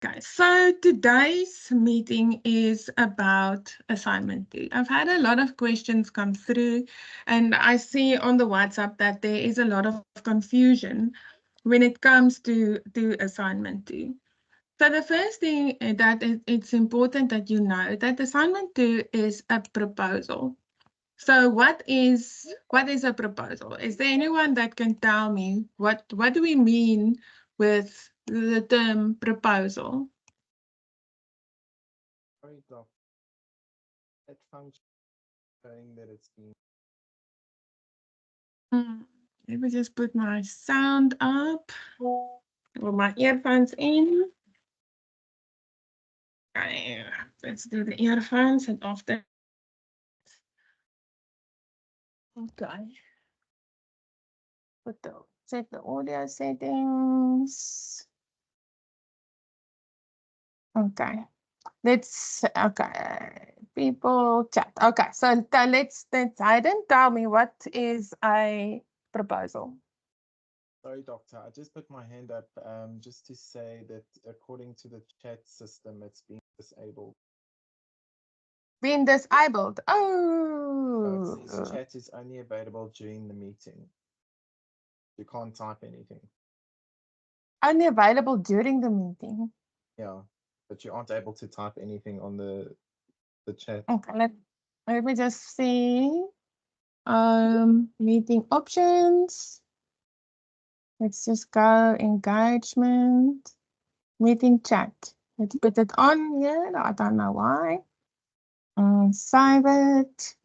Okay, so today's meeting is about assignment 2. I've had a lot of questions come through, and I see on the WhatsApp that there is a lot of confusion when it comes to assignment 2. So the first thing that it's important that you know that assignment 2 is a proposal. So what is a proposal? Is there anyone that can tell me what do we mean with the term proposal? Sorry, Doc. That function showing that it's been. Let me just put my sound up or my earphones in. Okay, let's do the earphones and after. Okay. Set the audio settings. Okay. Okay. People chat. Okay. So let's Hayden, tell me what is a proposal. Sorry, Doctor. I just put my hand up just to say that according to the chat system, it's been disabled. Being disabled. So it says Oh. chat is only available during the meeting. You can't type anything. Only available during the meeting. Yeah, but you aren't able to type anything on the chat. Okay, let me just see. Meeting options. Let's just go engagement. Meeting chat. Let's put it on here. I don't know why. Save it.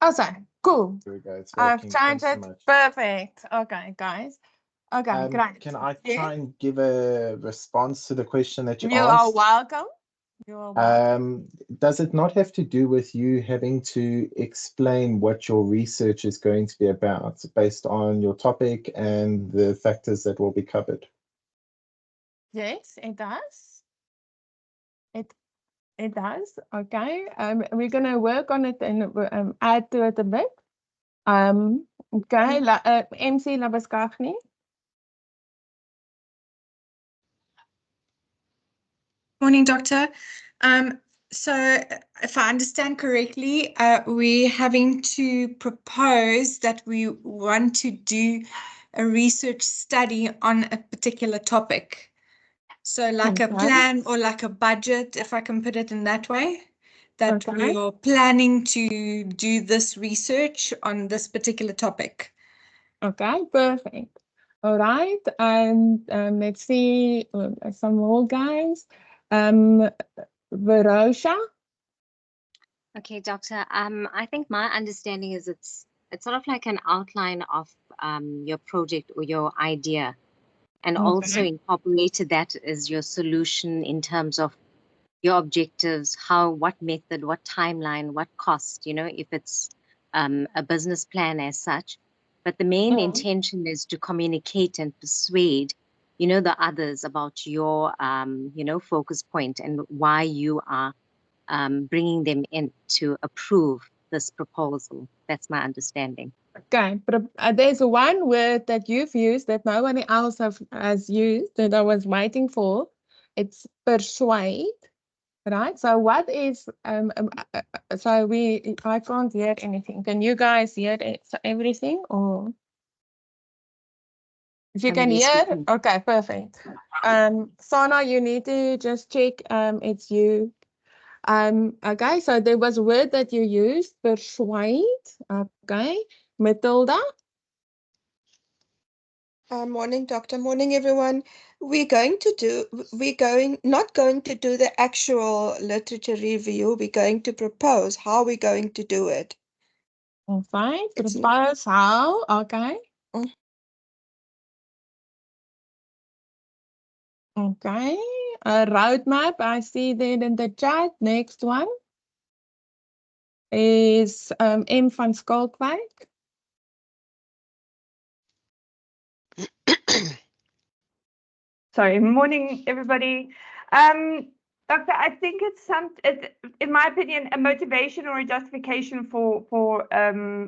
Oh, sorry. Cool. Here we go. It's I've working. changed Thanks so it. much. Perfect. Okay, guys. Okay, great. Can I try and give a response to the question that you You are asked? welcome. You are welcome. Does it not have to do with you having to explain what your research is going to be about based on your topic and the factors that will be covered? Yes, it does. It does. Okay. We're gonna work on it and add to it a bit. Okay. MC Labaskagni. Morning, Doctor. So, if I understand correctly, we're having to propose that we want to do a research study on a particular topic. So, like a plan or like a budget, if I can put it in that way, that we are planning to do this research on this particular topic. Okay, perfect. All right, and let's see some more guys. Verosha. Okay, Doctor. I think my understanding is it's sort of like an outline of your project or your idea, and also incorporated that as your solution in terms of your objectives, what method, what timeline, what cost, if it's a business plan as such. But the main intention is to communicate and persuade, the others about your, focus point and why you are bringing them in to approve this proposal. That's my understanding. Okay, there's one word that you've used that nobody else has used that I was waiting for. It's persuade, right? So what is I can't hear anything. Can you guys hear everything or? If you can hear, okay, perfect. Sana, you need to just check it's you. Okay, so there was a word that you used, persuade. Okay, Matilda. Morning, Doctor. Morning, everyone. Not going to do the actual literature review. We're going to propose how we're going to do it. Fine. Propose how? Okay. Okay. A roadmap. I see that in the chat. Next one is M van Skalkwyk. Sorry, morning, everybody. Doctor, I think it's in my opinion, a motivation or a justification for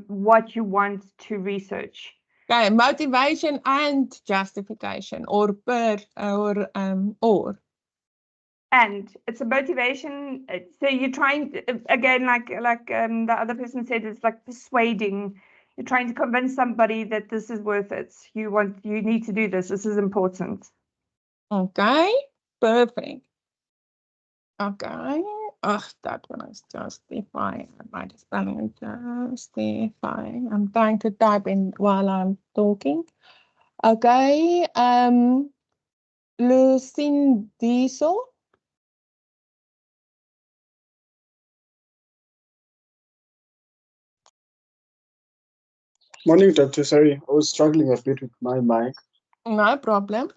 what you want to research. Okay, motivation and justification, or or. And it's a motivation. So you're trying to, again, like the other person said, it's like persuading. You're trying to convince somebody that this is worth it. You need to do this. This is important. Okay, perfect. Okay. Oh, that one is justify. I might have spelling it justify. I'm trying to type in while I'm talking. Okay. Lucin Diesel. Morning, Doctor. Sorry, I was struggling a bit with my mic. No problem.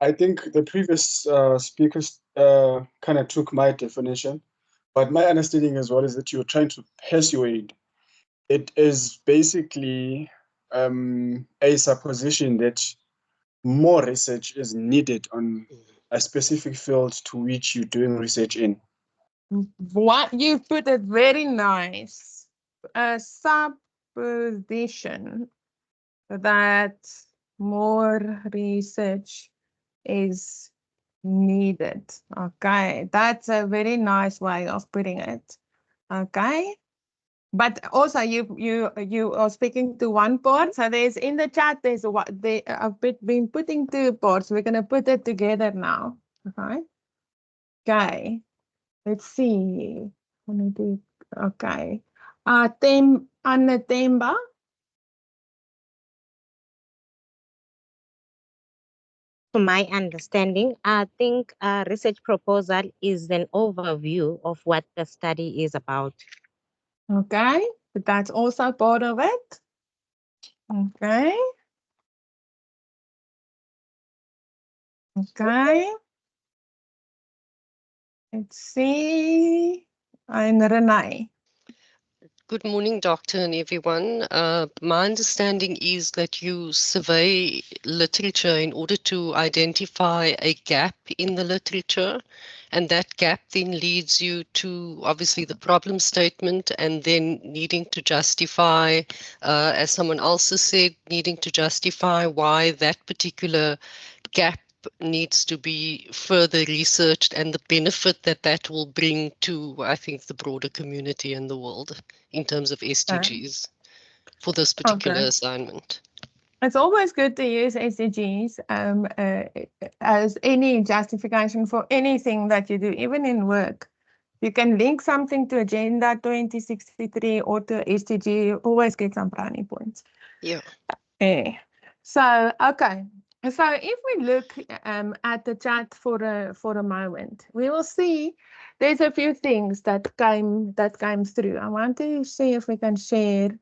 I think the previous speakers kind of took my definition, but my understanding as well is that you're trying to persuade. It is basically a supposition that more research is needed on a specific field to which you're doing research in. What you put it very nice. A supposition that more research is needed. Okay, that's a very nice way of putting it. Okay, but also you are speaking to one part. So there's in the chat. There's what they have been putting two parts. We're gonna put it together now. Okay. Okay. Let's see. Okay. Anatemba. To my understanding, I think a research proposal is an overview of what the study is about. Okay, but that's also part of it. Okay. Okay. Let's see. And Renee. Good morning, Doctor, and everyone. My understanding is that you survey literature in order to identify a gap in the literature, and that gap then leads you to obviously the problem statement, and then needing to justify, as someone else has said, needing to justify why that particular gap needs to be further researched and the benefit that that will bring to, I think, the broader community and the world in terms of SDGs for this particular assignment. It's always good to use SDGs as any justification for anything that you do, even in work. You can link something to Agenda 2063 or to SDG, you always get some brownie points. Yeah. So, okay. So if we look at the chat for a moment, we will see there's a few things that came through. I want to see if we can share. If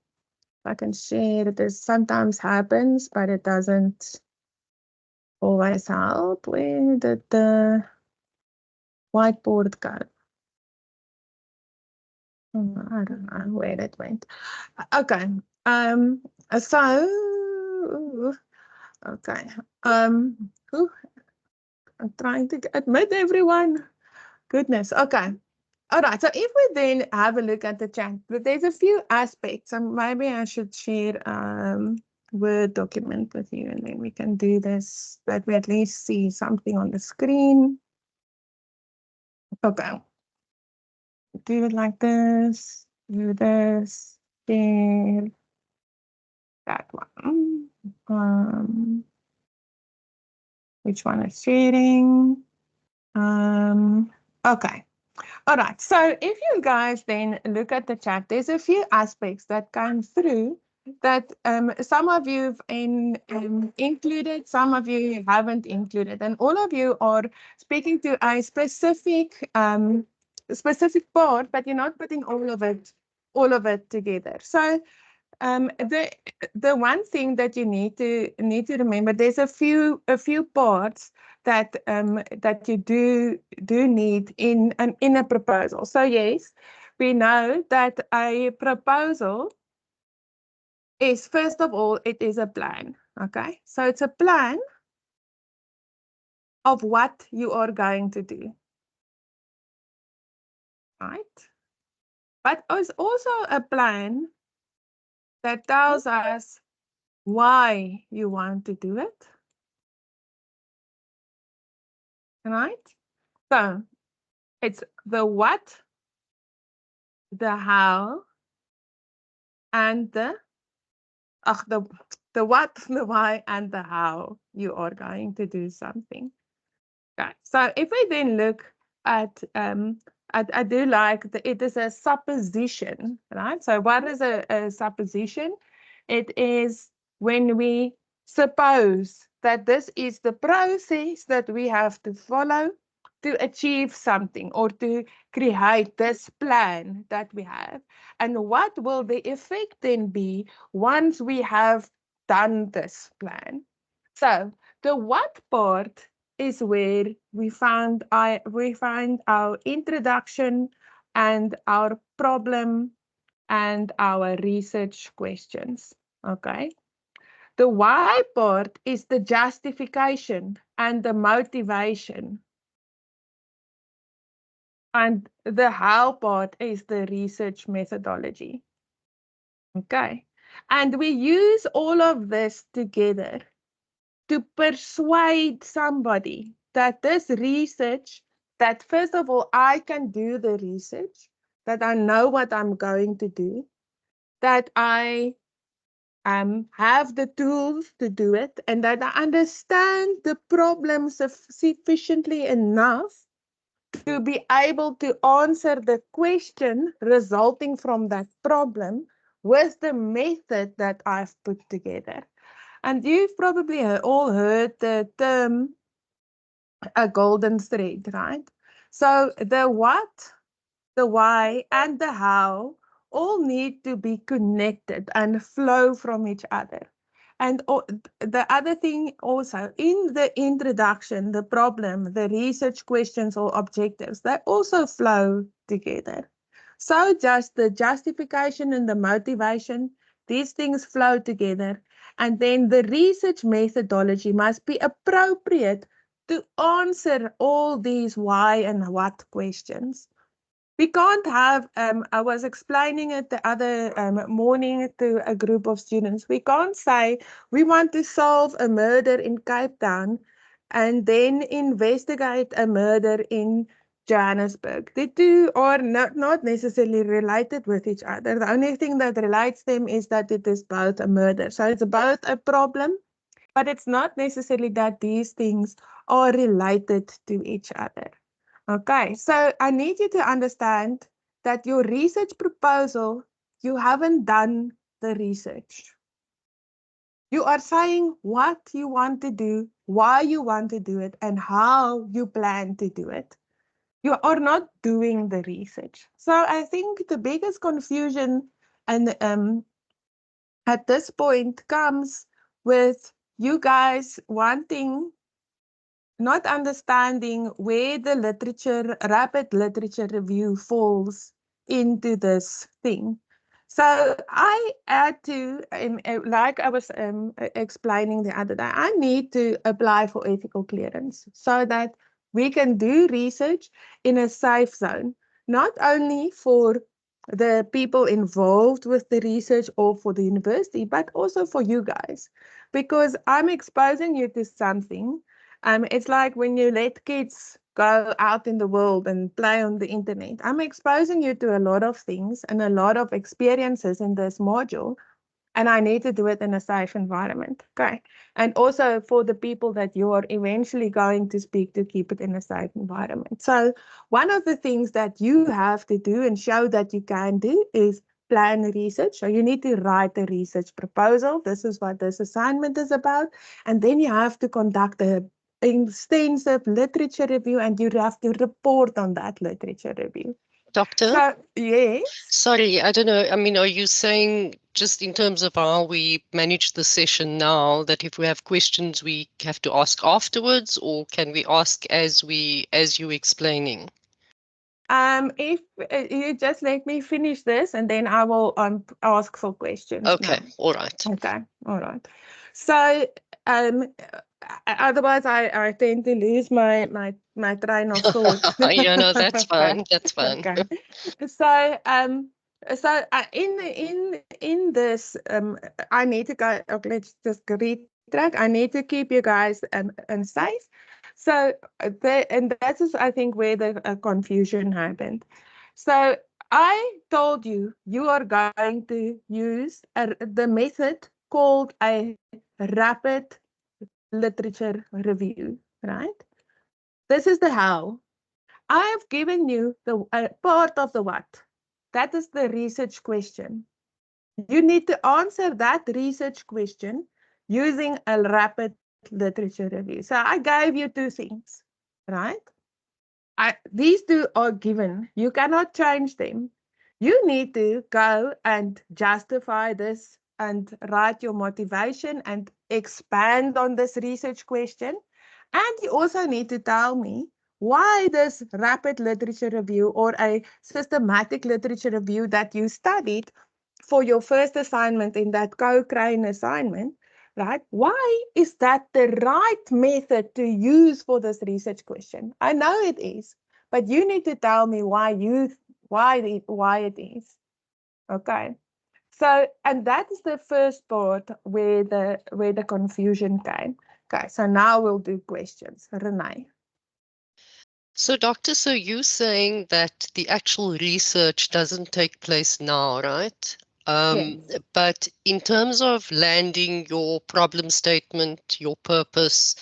I can share, this sometimes happens, but it doesn't always help. Where did the whiteboard go? I don't know where it went. Okay. So okay. I'm trying to admit everyone. Goodness. Okay. All right. So if we then have a look at the chat, but there's a few aspects, and maybe I should share Word document with you, and then we can do this, that we at least see something on the screen. Okay. Do it like this. Do this. Share that one. Which one is sharing? Okay. All right. So if you guys then look at the chat, there's a few aspects that came through that some of you've included, some of you haven't included, and all of you are speaking to a specific part, but you're not putting all of it together. So the one thing that you need to remember, there's a few parts that that you do need in a proposal. So yes, we know that a proposal is, first of all, it is a plan. Okay, so it's a plan of what you are going to do, right? But it's also a plan that tells us why you want to do it. Right? So it's the what, the how, and the what, the why, and the how you are going to do something. Okay. So if we then look at I do like it is a supposition, right? So what is a supposition? It is when we suppose that this is the process that we have to follow to achieve something or to create this plan that we have. And what will the effect then be once we have done this plan? So the what part is where we find our introduction and our problem and our research questions. Okay. The why part is the justification and the motivation. And the how part is the research methodology. Okay. And we use all of this together to persuade somebody that this research, that first of all, I can do the research, that I know what I'm going to do, that I have the tools to do it, and that I understand the problems sufficiently enough to be able to answer the question resulting from that problem with the method that I've put together. And you've probably all heard the term a golden thread, right? So the what, the why, and the how all need to be connected and flow from each other. And the other thing also, in the introduction, the problem, the research questions or objectives, they also flow together. So just the justification and the motivation, these things flow together. And then the research methodology must be appropriate to answer all these why and what questions. We can't have, I was explaining it the other morning to a group of students. We can't say we want to solve a murder in Cape Town and then investigate a murder in Johannesburg. The two are not necessarily related with each other. The only thing that relates them is that it is both a murder. So it's both a problem, but it's not necessarily that these things are related to each other. Okay, so I need you to understand that your research proposal, you haven't done the research. You are saying what you want to do, why you want to do it, and how you plan to do it. You are not doing the research. So I think the biggest confusion and at this point comes with you guys wanting, not understanding where the rapid literature review falls into this thing. So I had to, like I was explaining the other day, I need to apply for ethical clearance so that we can do research in a safe zone, not only for the people involved with the research or for the university, but also for you guys, because I'm exposing you to something. It's like when you let kids go out in the world and play on the internet. I'm exposing you to a lot of things and a lot of experiences in this module, and I need to do it in a safe environment. Okay. And also for the people that you are eventually going to speak to, keep it in a safe environment. So one of the things that you have to do and show that you can do is plan research. So you need to write a research proposal. This is what this assignment is about. And then you have to conduct a extensive literature review, and you have to report on that literature review. Doctor? So, yes. Sorry, I don't know. I mean, are you saying just in terms of how we manage the session now that if we have questions, we have to ask afterwards, or can we ask as you explaining? If you just let me finish this, and then I will ask for questions. Okay, now. all right. Okay, all right. So, otherwise, I tend to lose my train of thought. Yeah, no, that's Okay, fine. That's fine. Okay. So, So in this, I need to go. Okay, let's just retrack. I need to keep you guys safe. So and that is, I think, where the confusion happened. So I told you you are going to use the method called a rapid literature review, right? This is the how. I have given you the part of the what. That is the research question. You need to answer that research question using a rapid literature review. So I gave you two things, right? These two are given. You cannot change them. You need to go and justify this and write your motivation and expand on this research question. And you also need to tell me why this rapid literature review or a systematic literature review that you studied for your first assignment in that Cochrane assignment, right? Why is that the right method to use for this research question? I know it is, but you need to tell me why it is. Okay. So, and that is the first part where the confusion came. Okay, so now we'll do questions. Renee. So, Doctor, so you're saying that the actual research doesn't take place now, right? Yes. But in terms of landing your problem statement, your purpose,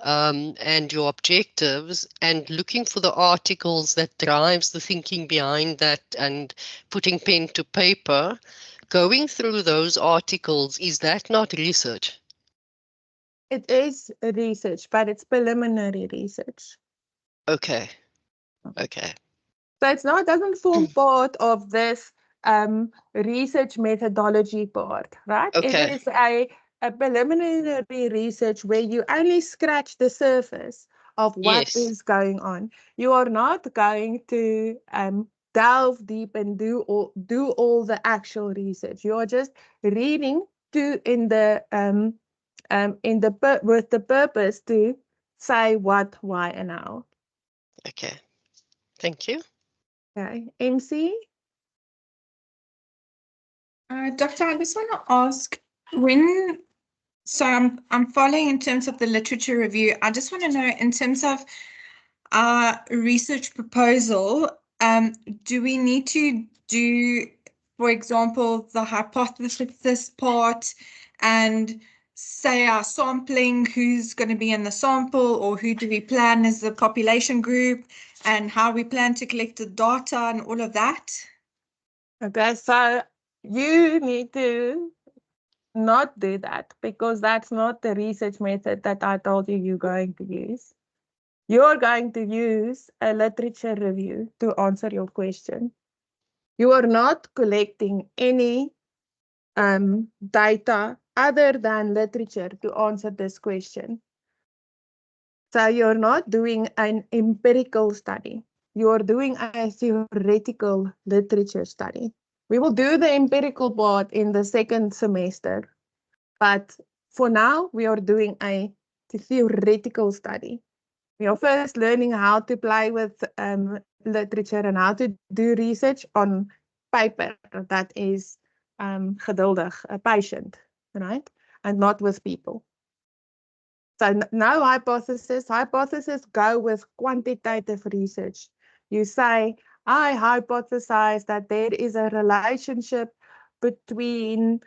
and your objectives, and looking for the articles that drives the thinking behind that and putting pen to paper, going through those articles, is that not research? It is research, but it's preliminary research. Okay. Okay. So it's not, doesn't form part of this research methodology part, right? It Okay. is a preliminary research where you only scratch the surface of what Yes. is going on. You are not going to delve deep and do all the actual research. You are just reading with the purpose to say what, why, and how. Okay. Thank you. Okay, MC. Doctor, I just want to ask so I'm following in terms of the literature review. I just want to know in terms of our research proposal, do we need to do, for example, the hypothesis part and say our sampling, who's going to be in the sample, or who do we plan as the population group, and how we plan to collect the data and all of that? Okay, so you need to not do that because that's not the research method that I told you you're going to use. You're going to use a literature review to answer your question. You are not collecting any data other than literature to answer this question. So you're not doing an empirical study. You're doing a theoretical literature study. We will do the empirical part in the second semester, but for now, we are doing a theoretical study. We are first learning how to play with literature and how to do research on paper that is geduldig, patient, right? And not with people. So no hypothesis. Hypotheses go with quantitative research. You say, I hypothesize that there is a relationship between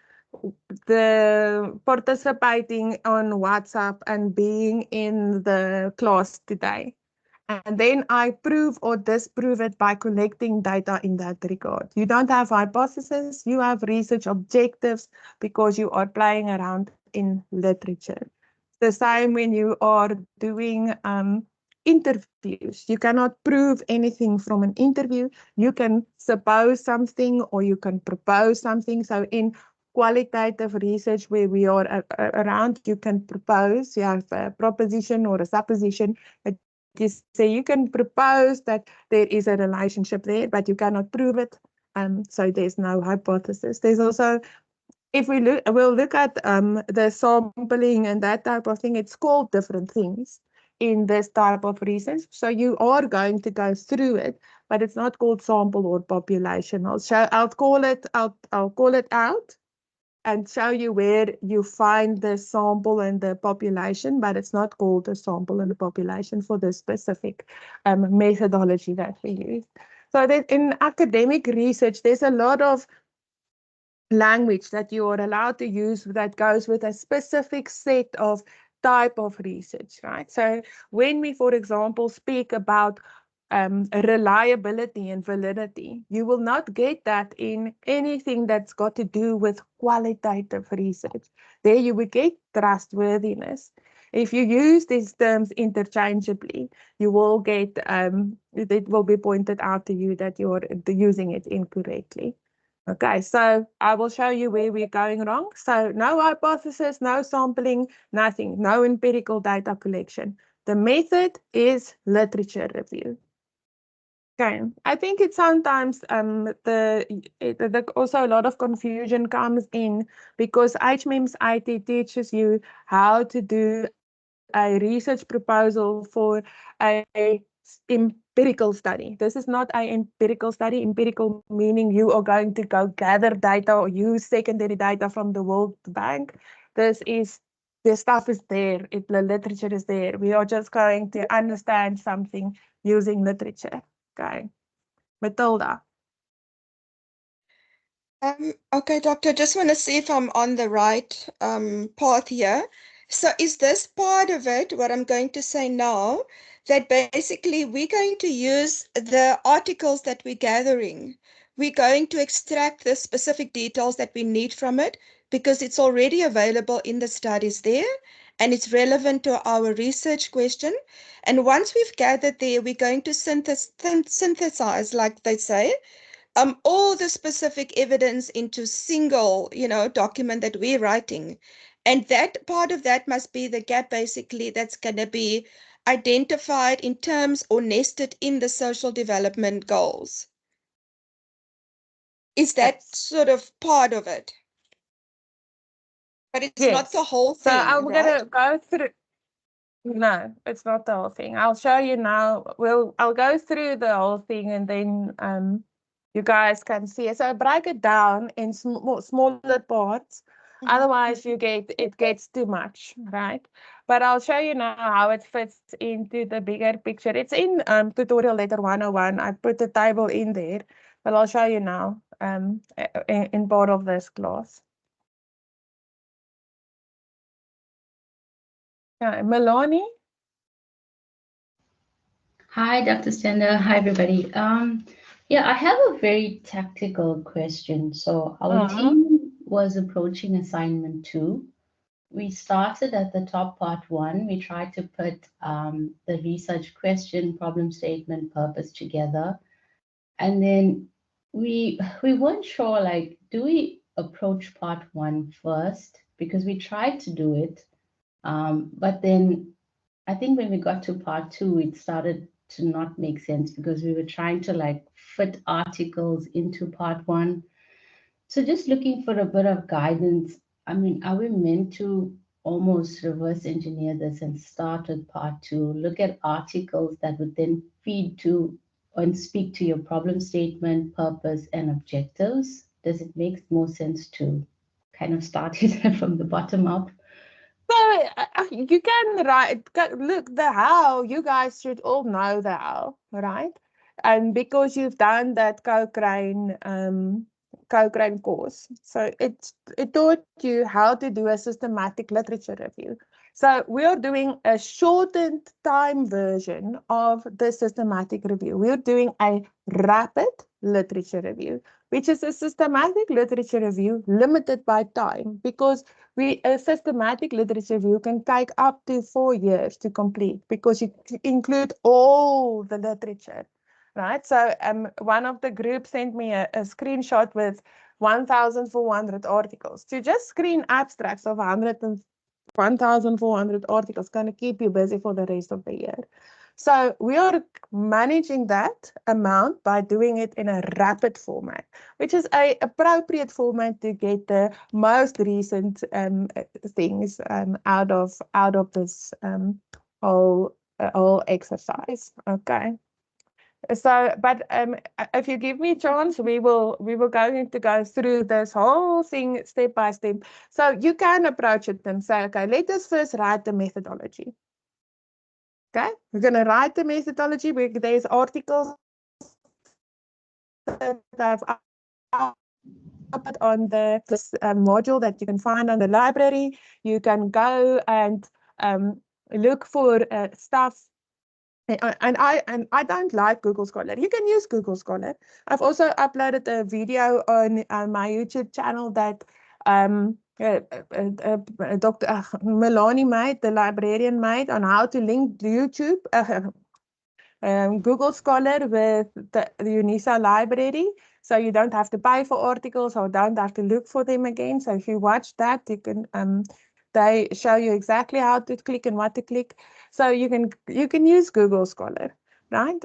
the participating on WhatsApp and being in the class today. And then I prove or disprove it by collecting data in that regard. You don't have hypotheses, you have research objectives because you are playing around in literature. The same when you are doing interviews. You cannot prove anything from an interview. You can suppose something or you can propose something. So in qualitative research where we are around, you can propose, you have a proposition or a supposition. You say you can propose that there is a relationship there, but you cannot prove it. So there's no hypothesis. There's also, if we'll look at the sampling and that type of thing, it's called different things. in this type of research. So you are going to go through it, but it's not called sample or population. I'll call it out and show you where you find the sample and the population, but it's not called the sample and the population for the specific methodology that we use. So that in academic research, there's a lot of language that you are allowed to use that goes with a specific set of type of research, right? So when we, for example, speak about reliability and validity, you will not get that in anything that's got to do with qualitative research. There you would get trustworthiness. If you use these terms interchangeably, you will get, it will be pointed out to you that you're using it incorrectly. Okay, so I will show you where we're going wrong. So no hypothesis, no sampling, nothing, no empirical data collection. The method is literature review. Okay, I think it's sometimes also a lot of confusion comes in because HMEMS IT teaches you how to do a research proposal for a empirical study. This is not an empirical study. Empirical meaning you are going to go gather data or use secondary data from the World Bank. The stuff is there. The literature is there. We are just going to understand something using literature. Okay, Matilda. Okay, doctor, just want to see if I'm on the right path here. So is this part of it, what I'm going to say now, that basically we're going to use the articles that we're gathering. We're going to extract the specific details that we need from it because it's already available in the studies there and it's relevant to our research question. And once we've gathered there, we're going to synthesize, like they say, all the specific evidence into single, document that we're writing. And that part of that must be the gap, basically, that's going to be identified in terms or nested in the social development goals. Is that sort of part of it? But it's not the whole thing, so I'm right? going to go through. No, it's not the whole thing. I'll show you now. I'll go through the whole thing and then you guys can see it. So break it down in smaller parts. Otherwise, it gets too much, right? But I'll show you now how it fits into the bigger picture. It's in tutorial letter 101. I put the table in there, but I'll show you now in part of this class. Melanie? Hi, Dr. Stender. Hi, everybody. Yeah, I have a very tactical question. So our team was approaching assignment 2. We started at the top part 1. We tried to put the research question, problem statement, purpose together. And then we weren't sure, like, do we approach part 1 first? Because we tried to do it. But then I think when we got to part 2, it started to not make sense because we were trying to like fit articles into part 1. So just looking for a bit of guidance. I mean, are we meant to almost reverse engineer this and start with part 2, look at articles that would then feed to and speak to your problem statement, purpose, and objectives? Does it make more sense to kind of start it from the bottom up? So you can look, the how, you guys should all know the how, right? And because you've done that Cochrane course, so it taught you how to do a systematic literature review. So we are doing a shortened time version of the systematic review. We're doing a rapid literature review, which is a systematic literature review limited by time, because a systematic literature review can take up to 4 years to complete because you include all the literature, right? So one of the groups sent me a screenshot with 1,400 articles. To just screen abstracts of 1,400 articles going to keep you busy for the rest of the year. So we are managing that amount by doing it in a rapid format, which is an appropriate format to get the most recent things out of this whole whole exercise. Okay. So, but if you give me a chance, we will going to go through this whole thing step by step. So you can approach it and say, okay, let us first write the methodology. Okay, we're going to write the methodology. There's articles that I've on this module that you can find on the library. You can go and look for stuff. And I don't like Google Scholar. You can use Google Scholar. I've also uploaded a video on my YouTube channel that Dr. Milani made, the librarian made, on how to link YouTube, Google Scholar with the UNISA library. So you don't have to pay for articles or don't have to look for them again. So if you watch that, you can they show you exactly how to click and what to click. So you can use Google Scholar, right?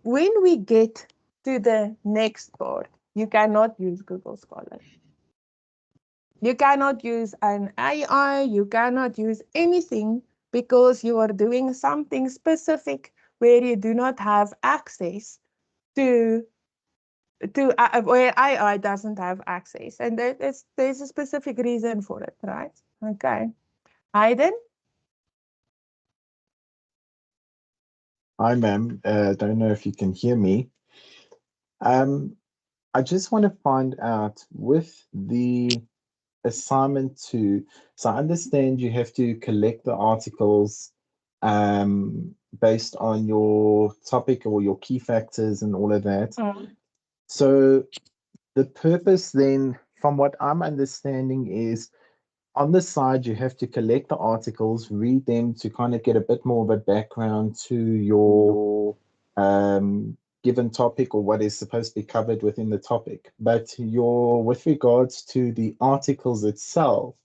When we get to the next part, you cannot use Google Scholar. You cannot use an AI, you cannot use anything because you are doing something specific where you do not have access to where AI doesn't have access. And there's a specific reason for it, right? Okay. Hayden? Hi, ma'am. Don't know if you can hear me. I just want to find out with the assignment 2. So I understand you have to collect the articles based on your topic or your key factors and all of that. So the purpose then, from what I'm understanding, is on the side you have to collect the articles, read them to kind of get a bit more of a background to your given topic or what is supposed to be covered within the topic. But with regards to the articles itself,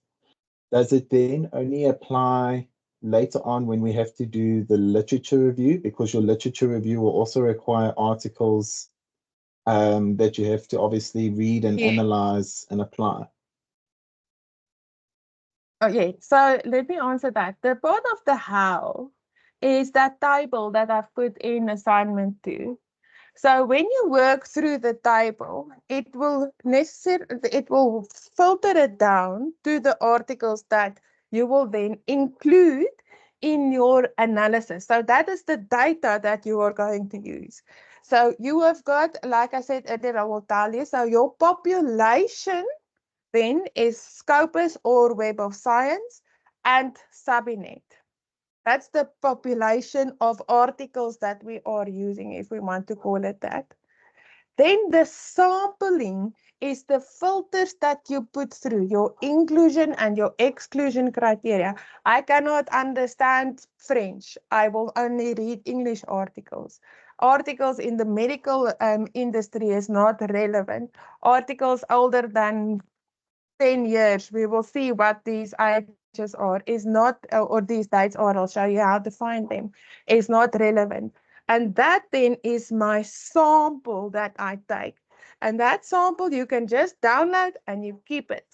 does it then only apply later on when we have to do the literature review? Because your literature review will also require articles that you have to obviously read and analyze and apply. Okay, so let me answer that. The part of the how is that table that I've put in assignment 2. So when you work through the table, it will filter it down to the articles that you will then include in your analysis. So that is the data that you are going to use. So you have got, like I said earlier, I will tell you, so your population then is Scopus or Web of Science and Sabinet. That's the population of articles that we are using, if we want to call it that. Then the sampling is the filters that you put through, your inclusion and your exclusion criteria. I cannot understand French. I will only read English articles. Articles in the medical industry is not relevant. Articles older than 10 years, we will see what these ages are, is not, or these dates are, I'll show you how to find them, is not relevant. And that then is my sample that I take. And that sample you can just download and you keep it.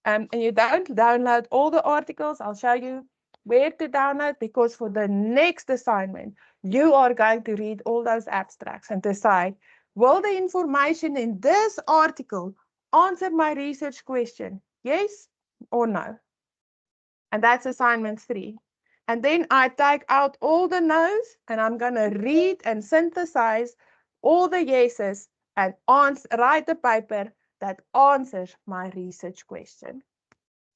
And you don't download all the articles. I'll show you where to download, because for the next assignment, you are going to read all those abstracts and decide, will the information in this article answer my research question, yes or no? And that's assignment 3. And then I take out all the no's and I'm going to read and synthesize all the yeses and write a paper that answers my research question.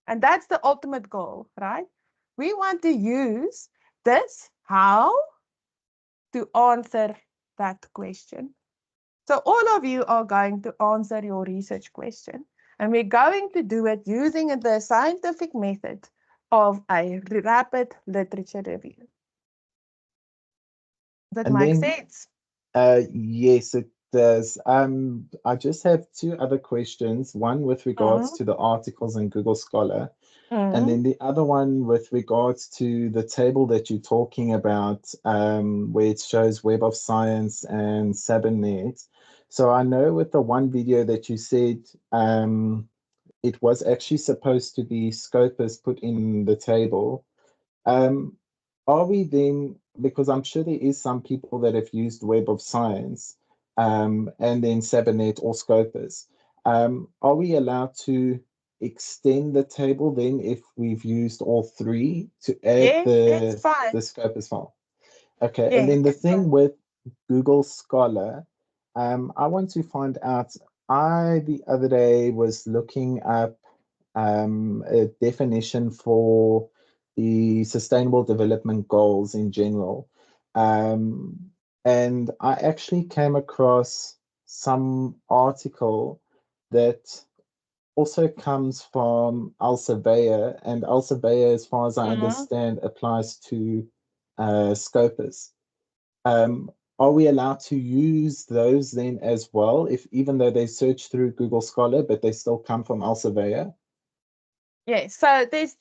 And that's the ultimate goal, right? We want to use this how to answer that question. So all of you are going to answer your research question, and we're going to do it using the scientific method of a rapid literature review. Does that make sense? Yes, it does. I just have 2 other questions, one with regards to the articles in Google Scholar, and then the other one with regards to the table that you're talking about, where it shows Web of Science and Sabinet. So I know with the one video that you said, it was actually supposed to be Scopus put in the table. Are we then because I'm sure there is some people that have used Web of Science and then Sabernet or Scopus. Are we allowed to extend the table then if we've used all three to add It's fine. the Scopus file? Okay, and Yeah, then the it's thing fine. with Google Scholar, I want to find out. I the other day was looking up a definition for the Sustainable Development Goals in general, and I actually came across some article that also comes from Elsevier, and Elsevier, as far as I understand, applies to Scopus. Are we allowed to use those then as well, if even though they search through Google Scholar, but they still come from Elsevier? Yes, so there's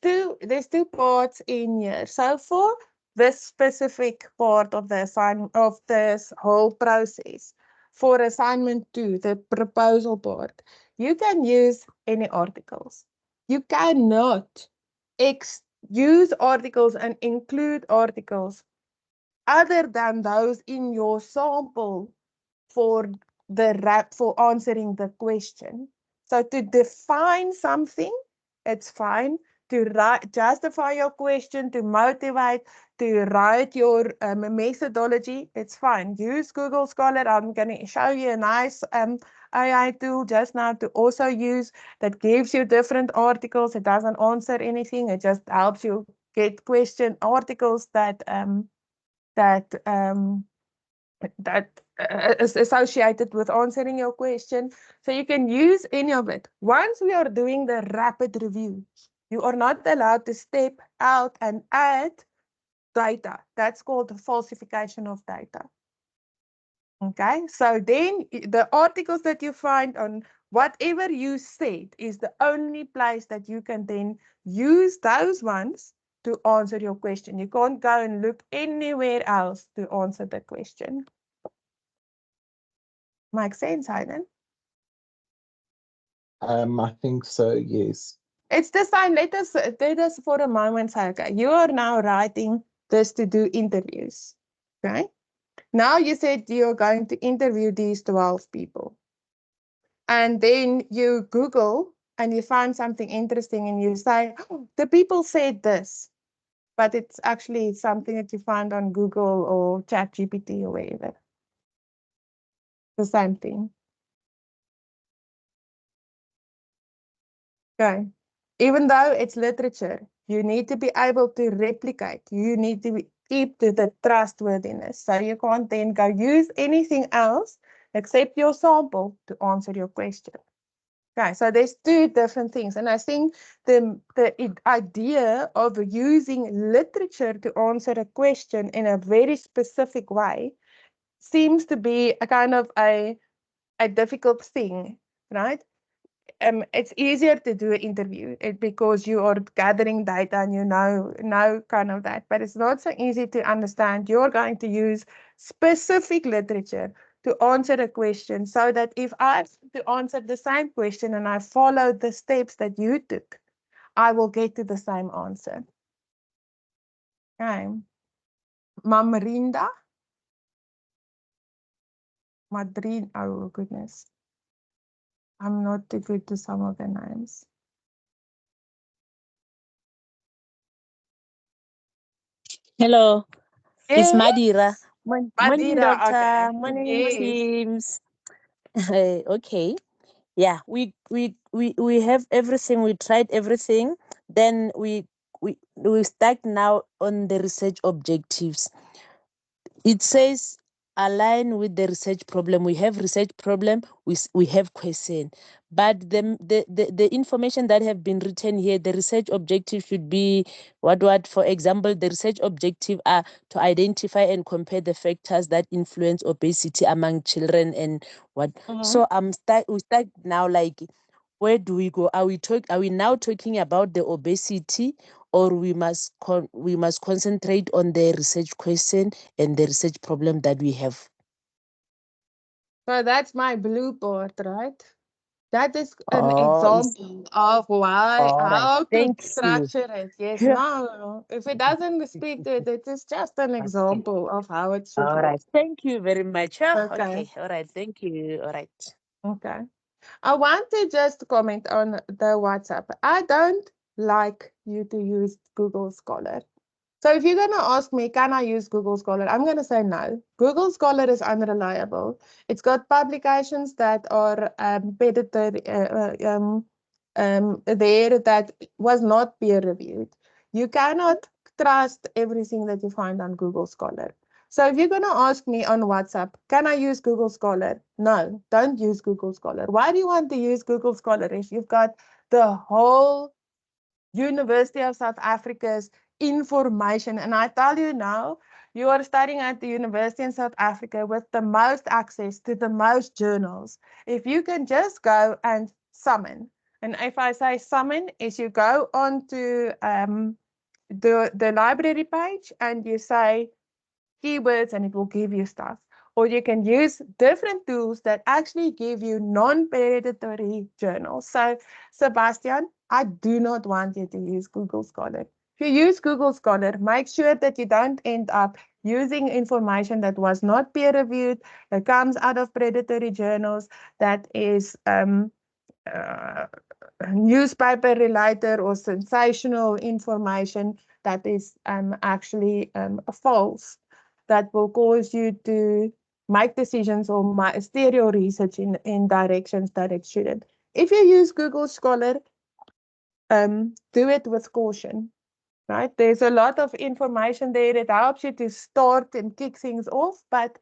two parts in here. So for this specific part of the assignment of this whole process, for assignment 2, the proposal part, you can use any articles. You cannot use articles and include articles other than those in your sample for for answering the question. So to define something, it's fine. To justify your question, to motivate, to write your methodology, it's fine. Use Google Scholar. I'm going to show you a nice AI tool just now to also use that gives you different articles. It doesn't answer anything. It just helps you get question articles that is associated with answering your question. So you can use any of it. Once we are doing the rapid review, you are not allowed to step out and add data. That's called falsification of data. Okay, so then the articles that you find on whatever you said is the only place that you can then use those ones to answer your question. You can't go and look anywhere else to answer the question. Makes sense, Hayden? I think so, yes. It's the same. Let us for a moment say, okay, you are now writing this to do interviews. Okay. Now you said you're going to interview these 12 people. And then you Google and you find something interesting and you say, oh, the people said this. But it's actually something that you find on Google or ChatGPT or wherever. The same thing. Okay. Even though it's literature, you need to be able to replicate. You need to keep to the trustworthiness. So you can't then go use anything else except your sample to answer your question. Okay, so there's two different things. And I think the idea of using literature to answer a question in a very specific way seems to be a kind of a difficult thing, right? It's easier to do an interview because you are gathering data and you know kind of that, but it's not so easy to understand. You're going to use specific literature to answer a question so that if I have to answer the same question and I follow the steps that you took, I will get to the same answer. Okay. Mamrinda? Madrid, oh goodness. I'm not too good to some of the names. Hello, it's Yes. Madira. Morning, Madira, doctor. okay. Morning, Yes. teams. Okay. Yeah, we have everything. We tried everything. Then we start now on the research objectives. It says align with the research problem. We have research problem. We have question, but the information that have been written here, the research objective should be what. For example, the research objective are to identify and compare the factors that influence obesity among children and what. So we start now like, where do we go? Are we now talking about the obesity, or we must concentrate on the research question and the research problem that we have? So that's my blue part, right? That is an Is example of why, all right. how to Thank you. structure it. Yes, no. If it doesn't speak to it, it is just an Okay. example of how it should All work. right. Thank you very much. Ah, Okay. okay. All right. Thank you. All right. Okay. I want to just comment on the WhatsApp. I don't like you to use Google Scholar. So if you're going to ask me, can I use Google Scholar? I'm going to say no. Google Scholar is unreliable. It's got publications that are there that was not peer reviewed. You cannot trust everything that you find on Google Scholar. So if you're going to ask me on WhatsApp, can I use Google Scholar? No, don't use Google Scholar. Why do you want to use Google Scholar if you've got the whole University of South Africa's information? And I tell you now, you are studying at the University in South Africa with the most access to the most journals. If you can just go and summon, and if I say summon, is you go onto the library page and you say keywords and it will give you stuff. Or you can use different tools that actually give you non-predatory journals. So, Sebastian, I do not want you to use Google Scholar. If you use Google Scholar, make sure that you don't end up using information that was not peer reviewed, that comes out of predatory journals, that is uh, newspaper related or sensational information that is actually false, that will cause you to make decisions or steer your research in directions that it shouldn't. If you use Google Scholar, do it with caution, right? There's a lot of information there that helps you to start and kick things off, but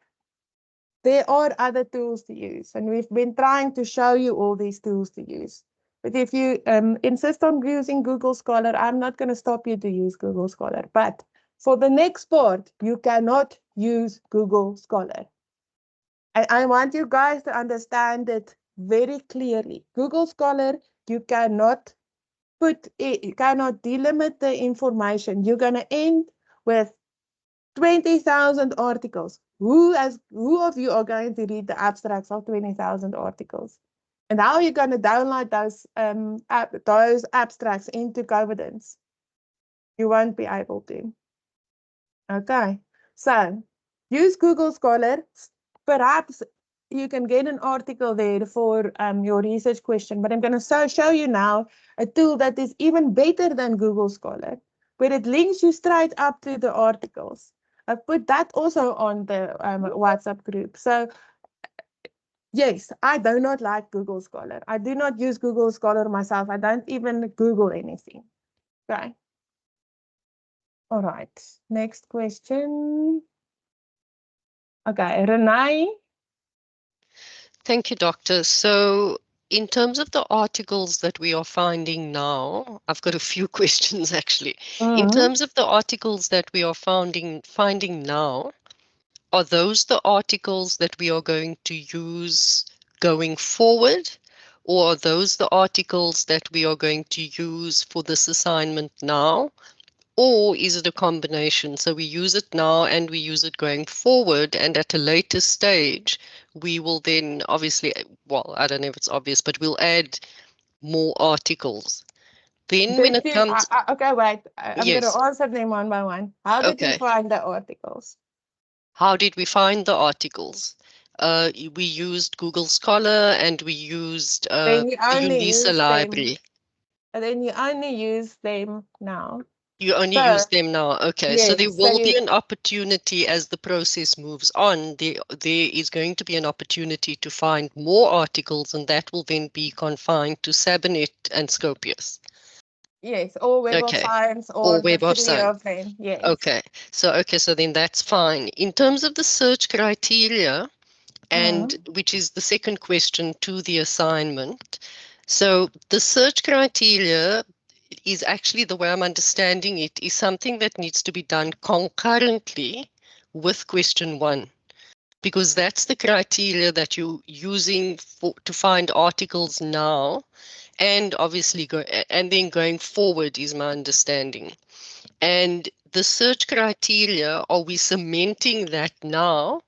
there are other tools to use, and we've been trying to show you all these tools to use. But if you insist on using Google Scholar, I'm not going to stop you to use Google Scholar. But for the next part, you cannot use Google Scholar. I want you guys to understand it very clearly. Google Scholar, you cannot you cannot delimit the information. You're going to end with 20,000 articles. Who of you are going to read the abstracts of 20,000 articles? And how are you going to download those abstracts into Covidence? You won't be able to. Okay, so use Google Scholar. Perhaps you can get an article there for your research question, but I'm going to show you now a tool that is even better than Google Scholar, where it links you straight up to the articles. I've put that also on the WhatsApp group. So yes, I do not like Google Scholar. I do not use Google Scholar myself. I don't even Google anything. Okay. All right. Next question. Okay, Renee. Thank you, Doctor. So in terms of the articles that we are finding now, I've got a few questions actually. In terms of the articles that we are finding now, are those the articles that we are going to use going forward? Or are those the articles that we are going to use for this assignment now? Or is it a combination? So we use it now and we use it going forward, and at a later stage, we will then obviously, well, I don't know if it's obvious, but we'll add more articles. Then when it comes, Okay, wait. I'm going to yes, answer them one by one. How did you okay. find the articles? How did we find the articles? We used Google Scholar and we used Then you the only Unisa use them. library. And then you only use them now. You only So use them now. Okay, so there yes, so will be you an opportunity as the process moves on. There is going to be an opportunity to find more articles, and that will then be confined to Sabinet and Scopius. yes, or Web of Okay, Science or or the Web of three Science. of them. Yes. Okay, so then that's fine. In terms of the search criteria, and which is the second question to the assignment. So the search criteria is actually, the way I'm understanding it, is something that needs to be done concurrently with question 1, because that's the criteria that you're using to find articles now, and obviously and then going forward is my understanding. And the search criteria, are we cementing that now,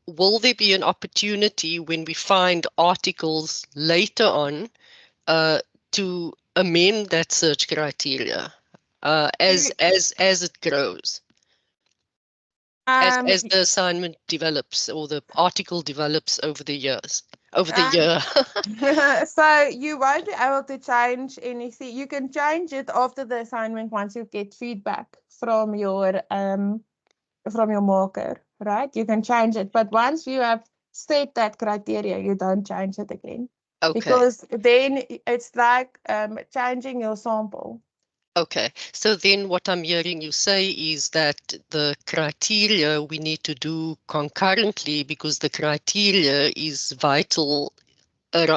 will there be an opportunity when we find articles later on to amend that search criteria as it grows, as the assignment develops or the article develops over the years, over the year? So you won't be able to change anything. You can change it after the assignment once you get feedback from your marker, right? You can change it, but once you have set that criteria, you don't change it again. Okay. Because then it's like changing your sample. Okay, so then what I'm hearing you say is that the criteria we need to do concurrently, because the criteria is vital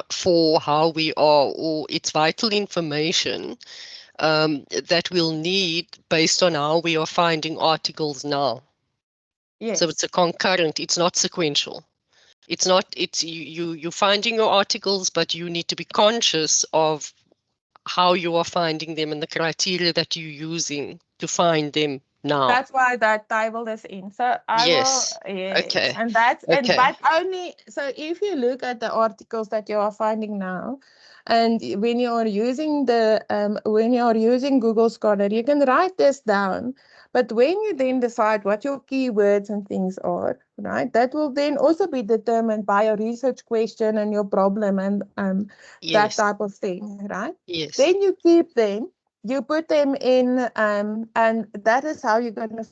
for how we are, or it's vital information that we'll need based on how we are finding articles now. Yes. So it's a concurrent, it's not sequential. It's not, it's you're finding your articles, but you need to be conscious of how you are finding them and the criteria that you're using to find them now. That's why that table is in. So I Yes. will, yes. Okay. And that's, Okay. and but only, so if you look at the articles that you are finding now, and when you are using Google Scholar, you can write this down. But when you then decide what your keywords and things are, right, that will then also be determined by your research question and your problem and that Yes. type of thing, right? Yes. Then you keep them, you put them in, and that is how you're going to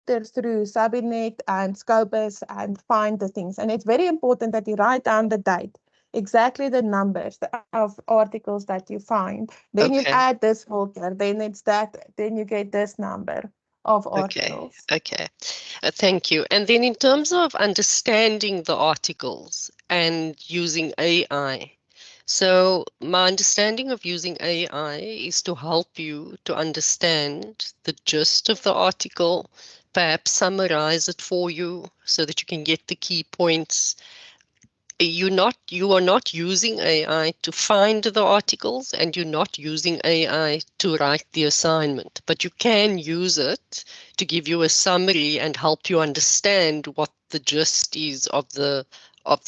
filter through Subinet and Scopus and find the things. And it's very important that you write down the date, exactly the numbers of articles that you find. Then you Okay. add this filter, then it's that, then you get this number of articles. Okay. Thank you. And then in terms of understanding the articles and using AI, so my understanding of using AI is to help you to understand the gist of the article, perhaps summarize it for you so that you can get the key points. You are not using AI to find the articles, and you're not using AI to write the assignment, but you can use it to give you a summary and help you understand what the gist is of the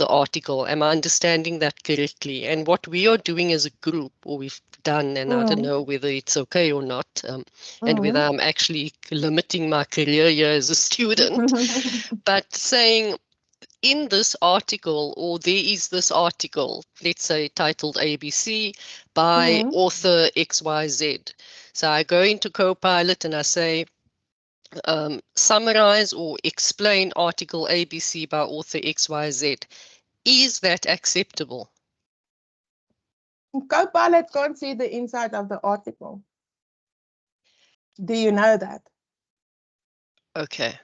article. Am I understanding that correctly? And what we are doing as a group, or we've done, and I don't know whether it's okay or not, and whether I'm actually limiting my career here as a student, but saying, in this article, or there is this article, let's say titled ABC by author XYZ. So I go into Copilot and I say, summarize or explain article ABC by author XYZ. Is that acceptable? Copilot can't see the inside of the article. Do you know that? Okay.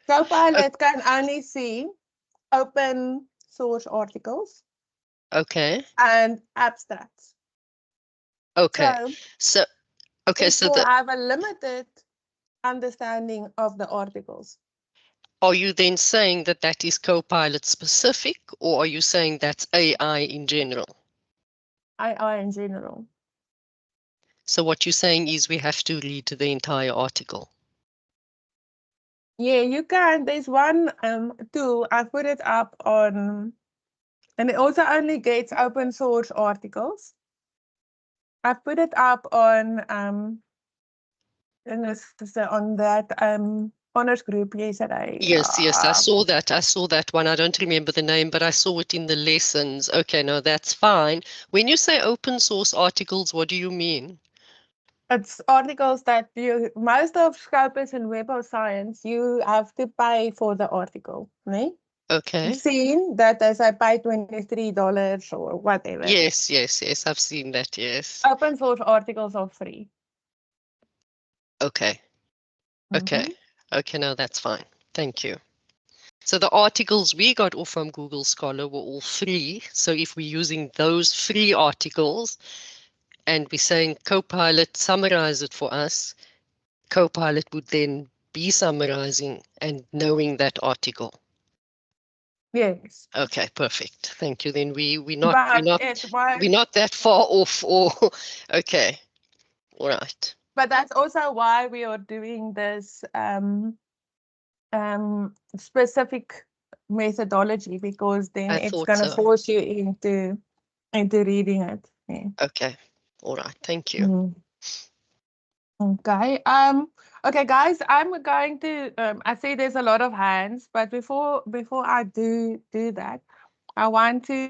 Copilot can only see open source articles. Okay. And abstracts. Okay. So it will have a limited understanding of the articles. Are you then saying that that is Copilot specific, or are you saying that's AI in general? AI in general. So what you're saying is we have to read the entire article. Yeah, you can. There's one tool, I put it up on, and it also only gets open source articles. I put it up on on that honors group yesterday. Yes, I saw that. I saw that one. I don't remember the name, but I saw it in the lessons. Okay, no, that's fine. When you say open source articles, what do you mean? It's articles that most of Scopus and Web of Science, you have to pay for the article, right? Okay. You've seen that as I pay $23 or whatever. Yes, I've seen that, yes. Open source articles are free. Okay. Okay, no, that's fine. Thank you. So the articles we got off from Google Scholar were all free. So if we're using those free articles and we're saying Copilot summarize it for us, Copilot would then be summarizing and knowing that article. Yes. Okay, perfect. Thank you. Then we're not that far off, or okay. All right. But that's also why we are doing this specific methodology, because then I it's thought going to so. force you into reading it. Yeah. Okay. All right. Thank you. Mm. Okay. Okay, guys, I'm going to. I see there's a lot of hands, but before I do that, I want to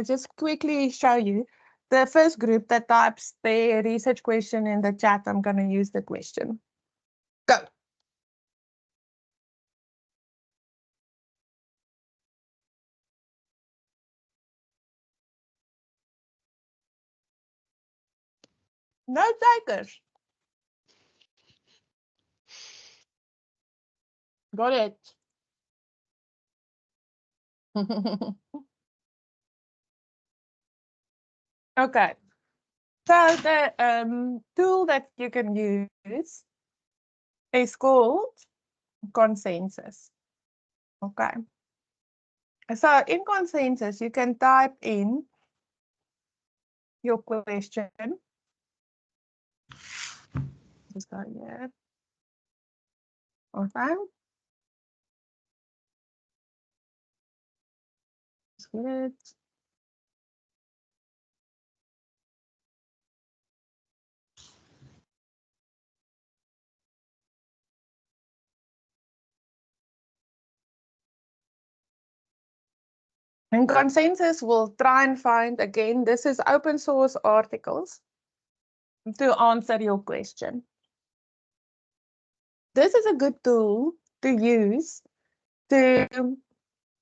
just quickly show you the first group that types their research question in the chat. I'm going to use the question. Go. No takers. Got it. Okay. So the tool that you can use is called consensus. Okay. So in consensus, you can type in your question. Just go here. Okay. Just get it. And consensus will try and find, again, this is open source articles to answer your question. This is a good tool to use to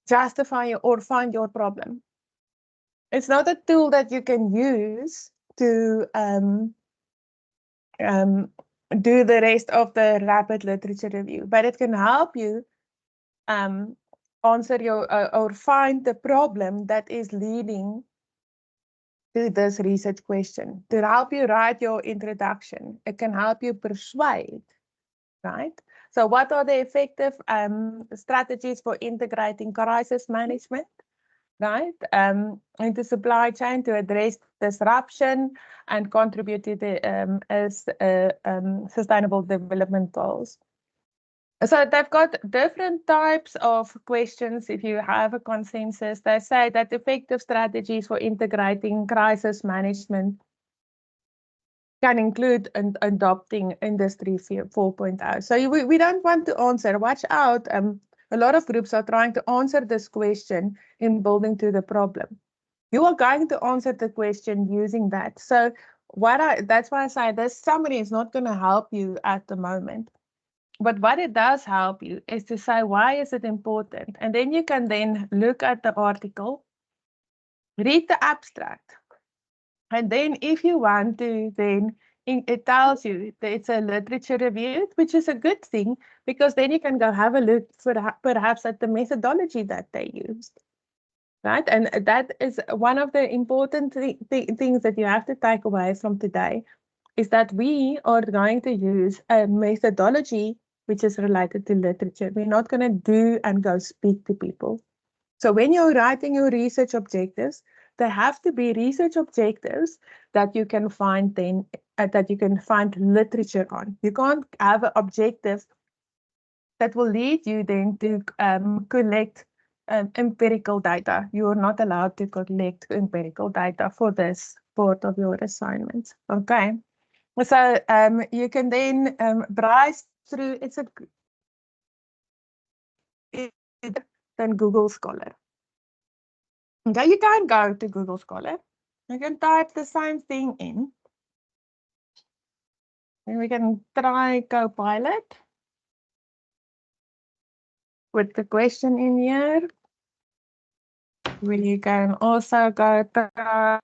justify or find your problem. It's not a tool that you can use to do the rest of the rapid literature review, but it can help you answer your or find the problem that is leading to this research question. To help you write your introduction, it can help you persuade, right? So what are the effective strategies for integrating crisis management, right, into supply chain to address disruption and contribute to the sustainable development goals? So they've got different types of questions. If you have a consensus, they say that effective strategies for integrating crisis management can include adopting Industry 4.0. So we don't want to answer. Watch out. A lot of groups are trying to answer this question in building to the problem. You are going to answer the question using that. So that's why I say this summary is not going to help you at the moment. But what it does help you is to say, why is it important? And then you can then look at the article, read the abstract. And then if you want to, then it tells you that it's a literature review, which is a good thing, because then you can go have a look for perhaps at the methodology that they used. Right? And that is one of the important things that you have to take away from today, is that we are going to use a methodology which is related to literature. We're not going to do and go speak to people. So when you're writing your research objectives, they have to be research objectives that you can find then that you can find literature on. You can't have an objective that will lead you then to collect empirical data. You are not allowed to collect empirical data for this part of your assignment. Okay. So you can then browse through, than Google Scholar. Okay, you can go to Google Scholar. You can type the same thing in. And we can try Copilot with the question in here. We can also go try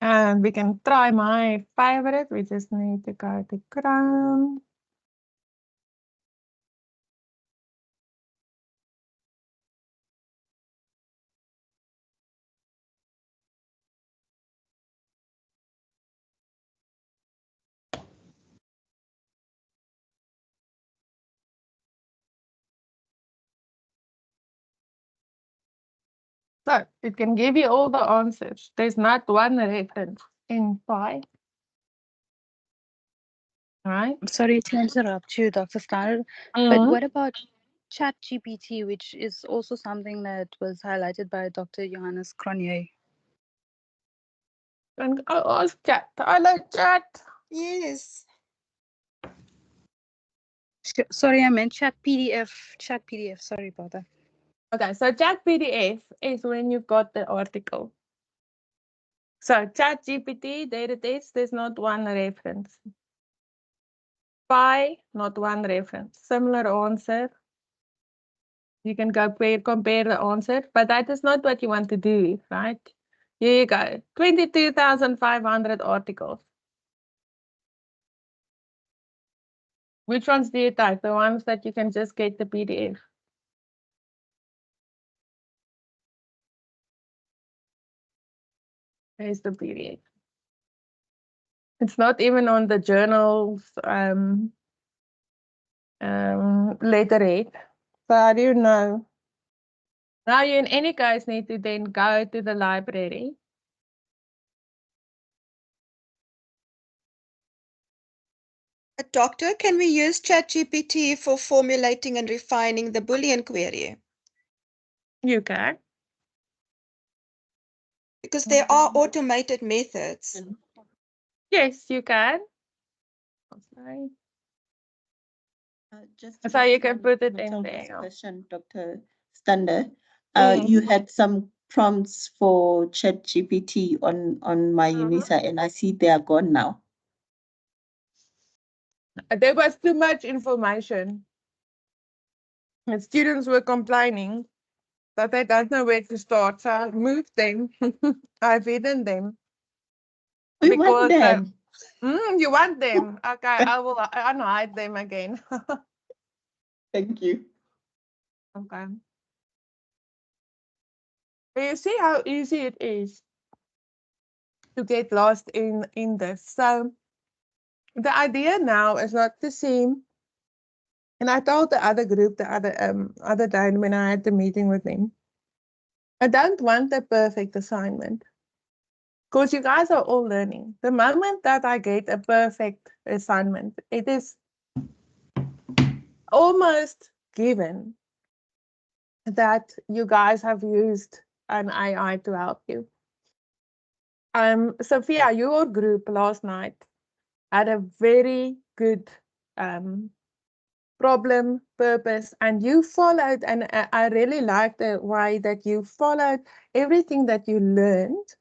and we can try my favorite. We just need to go to Chrome. So it can give you all the answers. There's not one reference in Pi. Right? Sorry to interrupt you, Dr. Steiner, but what about ChatGPT, which is also something that was highlighted by Dr. Johannes Cronje? And I ask chat. I like chat. Yes. Sorry, I meant Chat PDF. Chat PDF. Sorry about that. Okay, so chat PDF is when you've got the article. So chat GPT, there it is. There's not one reference. Pi, not one reference. Similar answer. You can compare the answer, but that is not what you want to do, right? Here you go. 22,500 articles. Which ones do you type? The ones that you can just get the PDF. There's the PDF. It's not even on the journal's letterhead. So how do you know? Now you in any case need to then go to the library. Doctor, can we use ChatGPT for formulating and refining the Boolean query? You can. Because there are automated methods. Yes, you can. Okay. Just So you can to put it in Matilda's there. question, Dr. Stander, you had some prompts for ChatGPT on my UNISA, and I see they are gone now. There was too much information. And students were complaining that they don't know where to start. So I've moved them. I've hidden them. We want them. You want them? Okay, I will unhide them again. Thank you. Okay. You see how easy it is to get lost in this. So the idea now is not to see. And I told the other group the other day when I had the meeting with them, I don't want a perfect assignment. Because you guys are all learning. The moment that I get a perfect assignment, it is almost given that you guys have used an AI to help you. Sophia, your group last night had a very good problem, purpose, and you followed, and I really like the way that you followed everything that you learned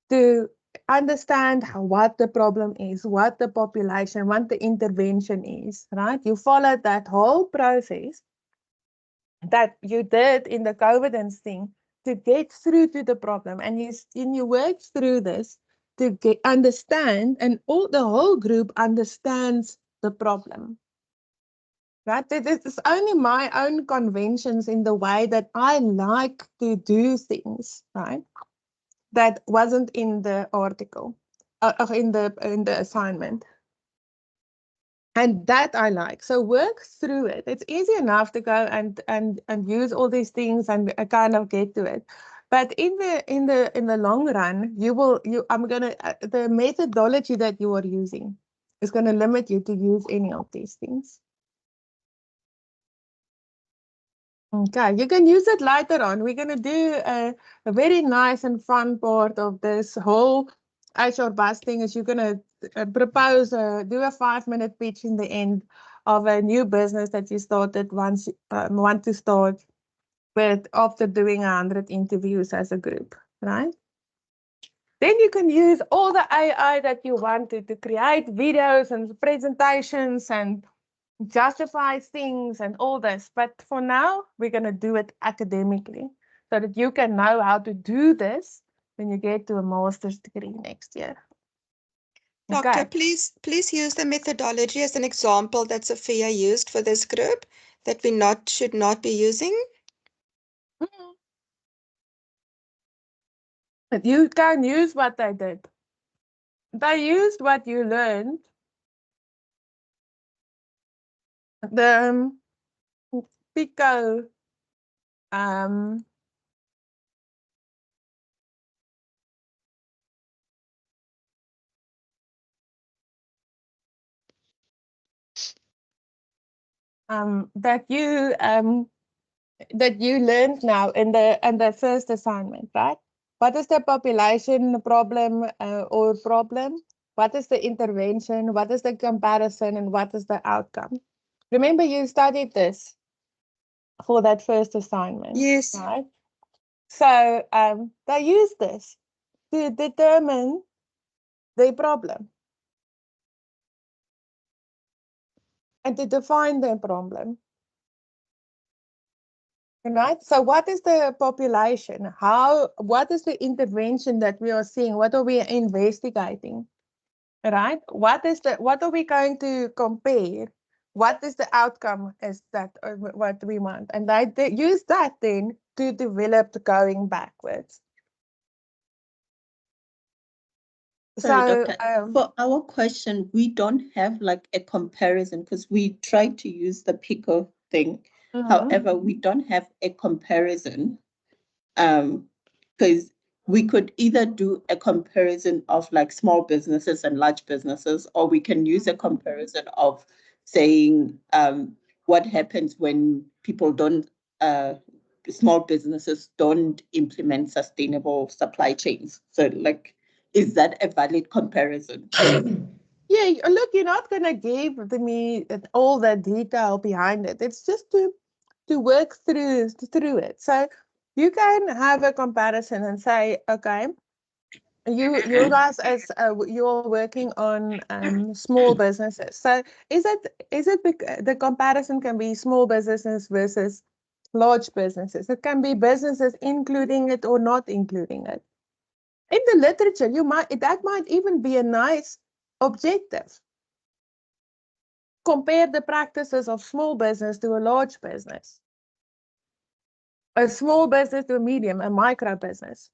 to understand what the problem is, what the population, what the intervention is, right? You followed that whole process that you did in the COVID thing to get through to the problem, and you worked through this to understand, and the whole group understands the problem. Right? It's only my own conventions in the way that I like to do things, right? That wasn't in the article, in the assignment. And that I like. So work through it. It's easy enough to go and use all these things and kind of get to it. But in the long run, the methodology that you are using is gonna limit you to use any of these things. Okay, you can use it later on. We're going to do a very nice and fun part of this whole HR bus thing is you're going to propose, do a 5-minute pitch in the end of a new business that you started once want to start with after doing 100 interviews as a group, right? Then you can use all the AI that you wanted to create videos and presentations and justify things and all this. But for now, we're going to do it academically so that you can know how to do this when you get to a master's degree next year. Doctor, Okay. please use the methodology as an example that Sophia used for this group that we should not be using. But you can use what they did. They used what you learned. The Pico that you learned now in the first assignment, right? What is the population problem or problem? What is the intervention? What is the comparison? And what is the outcome? Remember, you studied this for that first assignment, Yes. right? So they use this to determine the problem and to define the problem. Right. So what is the population? What is the intervention that we are seeing? What are we investigating? Right? What are we going to compare? What is the outcome is that what we want? And they use that then to develop going backwards. Sorry, So Doctor. For our question, we don't have like a comparison because we tried to use the PICO thing. However, we don't have a comparison. Because we could either do a comparison of like small businesses and large businesses, or we can use a comparison of saying what happens when people don't, small businesses don't implement sustainable supply chains. So like, is that a valid comparison? yeah, look, you're not going to give me all the detail behind it. It's just to work through it. So you can have a comparison and say, okay, you guys as you're working on small businesses. So is it the comparison can be small businesses versus large businesses. It can be businesses including it or not including it. In the literature, that might even be a nice objective. Compare the practices of small business to a large business, a small business to a medium, a micro business.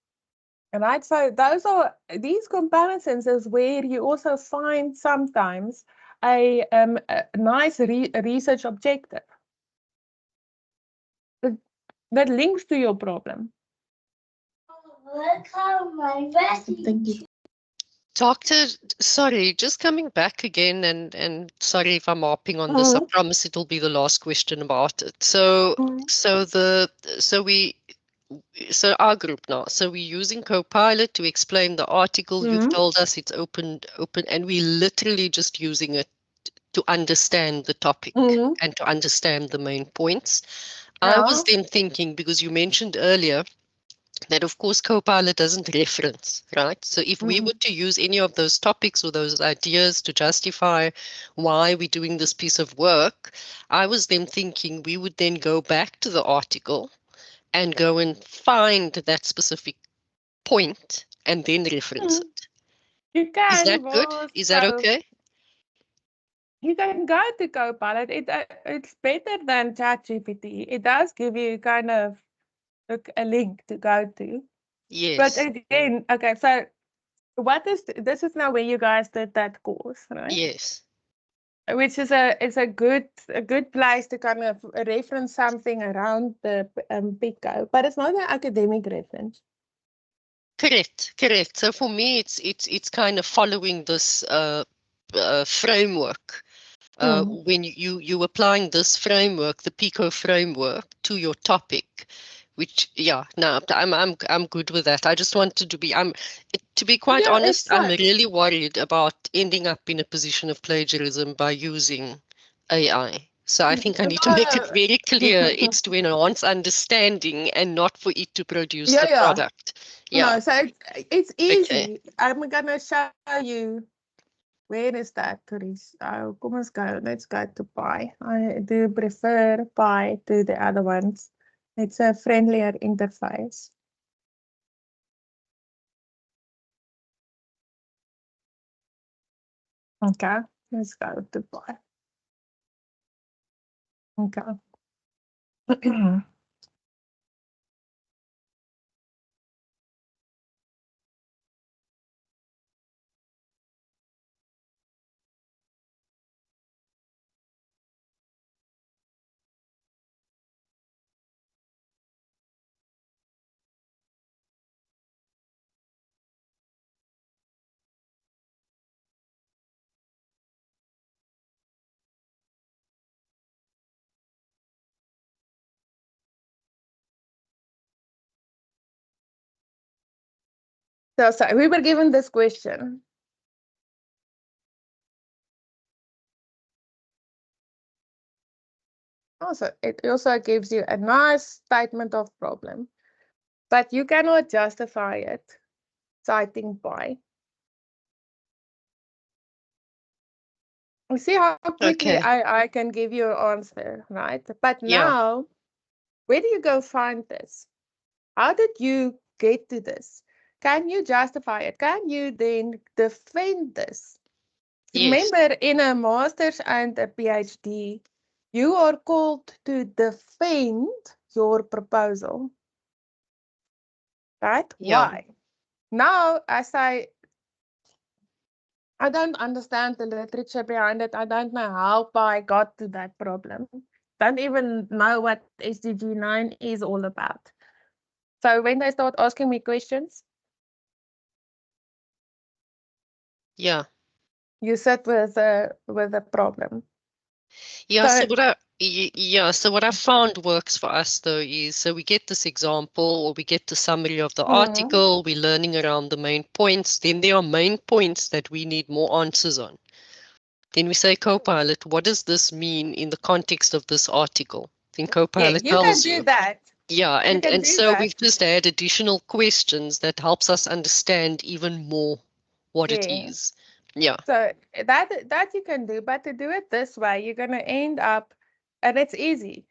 Right, so these comparisons is where you also find sometimes a nice research objective that links to your problem. Thank you. Doctor, sorry, just coming back again, and sorry if I'm harping on this. I promise it'll be the last question about it. So our group now. So we're using Copilot to explain the article. You've told us it's open, and we're literally just using it to understand the topic and to understand the main points. I was then thinking, because you mentioned earlier that of course Copilot doesn't reference, right? So if we were to use any of those topics or those ideas to justify why we're doing this piece of work, I was then thinking we would then go back to the article and go and find that specific point and then reference it. You can. Is that good? Is that okay? You can go to Copilot. It's better than ChatGPT. It does give you kind of a link to go to. Yes. But again, okay, so this is now where you guys did that course, right? Yes. Which is a good place to kind of reference something around the PICO, but it's not an academic reference. Correct. So for me, it's kind of following this framework. When you applying this framework, the PICO framework, to your topic, which I'm good with that. I just wanted to be quite honest, I'm really worried about ending up in a position of plagiarism by using AI. So I think I need to make it very clear it's to enhance understanding and not for it to produce the product. No, so it's easy. Okay. I'm gonna show you. Where is that, Chris? Come on, let's go to Pi. I do prefer Pi to the other ones. It's a friendlier interface. Okay, let's go to Pi. Okay. So we were given this question. Also, it also gives you a nice statement of problem, but you cannot justify it citing by. You see how quickly Okay. I can give you an answer, right? But Yeah. now, where do you go find this? How did you get to this? Can you justify it? Can you then defend this? Yes. Remember, in a master's and a PhD, you are called to defend your proposal, right? Yeah. Why? Now, as I don't understand the literature behind it. I don't know how I got to that problem. Don't even know what SDG 9 is all about. So when they start asking me questions, Yeah. you sit with a problem. Yeah, so So so what I found works for us though is, so we get this example or we get the summary of the Mhm. article, we're learning around the main points, then there are main points that we need more answers on. Then we say Copilot, what does this mean in the context of this article? Then yeah, Copilot you can tells do you. that. Yeah, You can and do so that. we've just add additional questions that helps us understand even more what it Yeah. is. Yeah, So that you can do, but to do it this way, you're gonna end up, and it's easy,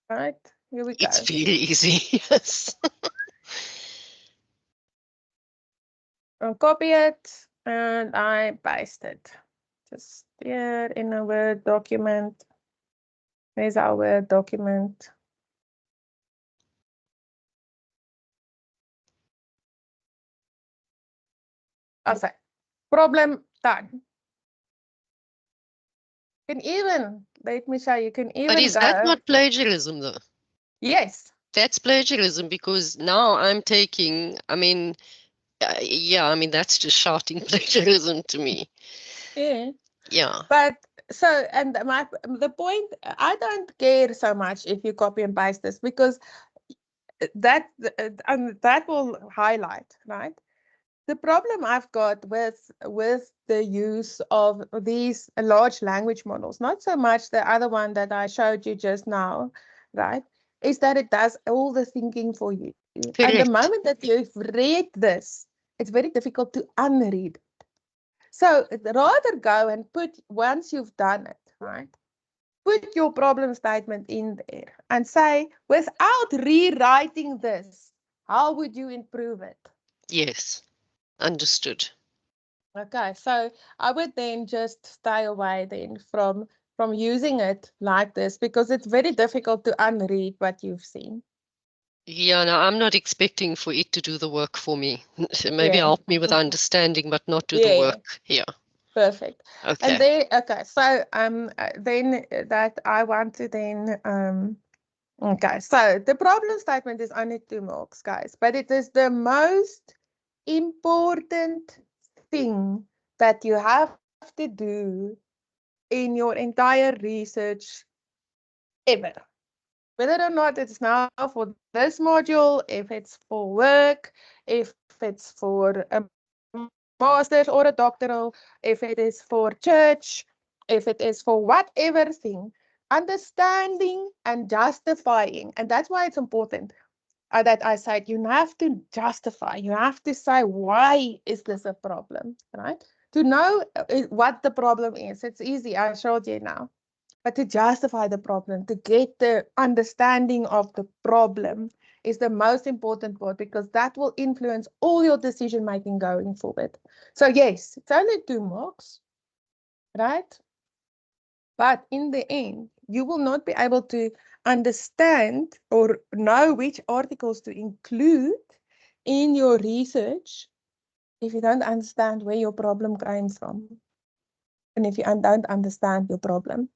right? Here we it's go. very easy. Yes. I'll copy it and I paste it. Just here in a Word document. There's our Word document. Okay, problem done. You can even, let me show you, can But even is that go. not plagiarism though? Yes. That's plagiarism because now I'm taking, I mean, yeah, I mean, that's just shouting plagiarism to me. Yeah. Yeah. But so, and the point, I don't care so much if you copy and paste this because that will highlight, right? The problem I've got with the use of these large language models, not so much the other one that I showed you just now, right, is that it does all the thinking for you. And the Correct. moment that you've read this, it's very difficult to unread. So rather go and put, once you've done it, right, put your problem statement in there and say, without rewriting this, how would you improve it? Yes. Understood. Okay, so I would then just stay away then from using it like this because it's very difficult to unread what you've seen. Yeah, no, I'm not expecting for it to do the work for me. Maybe Yeah. help me with understanding, but not do the Yeah, work. Yeah. perfect. And Okay. then okay, so then that I want to then okay, so the problem statement is only 2 marks, guys, but it is the most important thing that you have to do in your entire research ever. Whether or not it's now for this module, if it's for work, if it's for a master's or a doctoral, if it is for church, if it is for whatever thing, understanding and justifying. And that's why it's important that I said you have to justify, you have to say, why is this a problem, right? To know what the problem is, it's easy, I showed you now. But to justify the problem, to get the understanding of the problem is the most important part because that will influence all your decision making going forward. So yes, it's only 2 marks, right? But in the end, you will not be able to understand or know which articles to include in your research if you don't understand where your problem came from and if you don't understand your problem.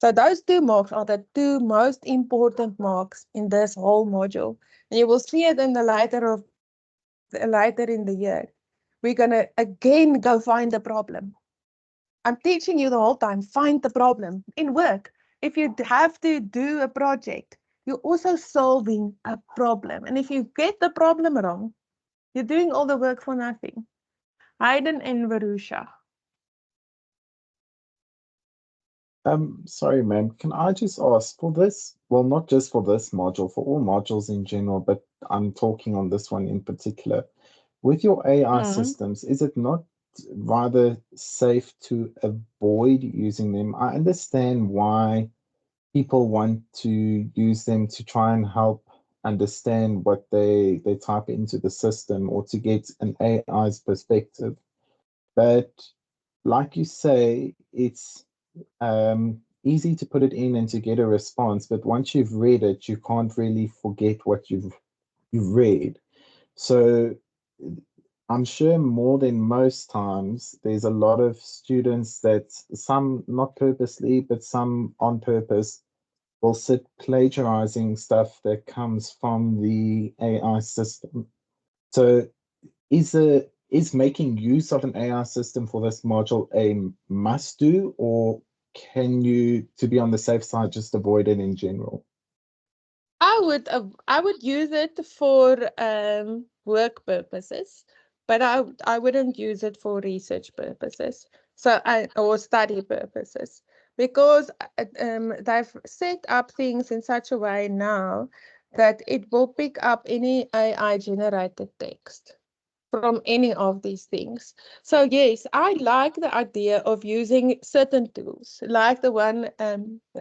So those 2 marks are the 2 most important marks in this whole module. And you will see it in the later in the year. We're going to again go find the problem. I'm teaching you the whole time, find the problem in work. If you have to do a project, you're also solving a problem. And if you get the problem wrong, You're doing all the work for nothing. Hayden and Varusha. Sorry, ma'am. Can I just ask for this? Well, not just for this module, for all modules in general, but I'm talking on this one in particular. With your AI systems, is it not rather safe to avoid using them? I understand why people want to use them to try and help understand what they type into the system or to get an AI's perspective. But like you say, it's easy to put it in and to get a response, but once you've read it, you can't really forget what you've read. So I'm sure more than most times, there's a lot of students that some not purposely, but some on purpose will sit plagiarizing stuff that comes from the AI system. So is making use of an AI system for this module a must do, or can you, to be on the safe side, just avoid it in general? I would use it for work purposes, but I wouldn't use it for research purposes. So or study purposes, because they've set up things in such a way now that it will pick up any AI generated text from any of these things. So yes, I like the idea of using certain tools, like the one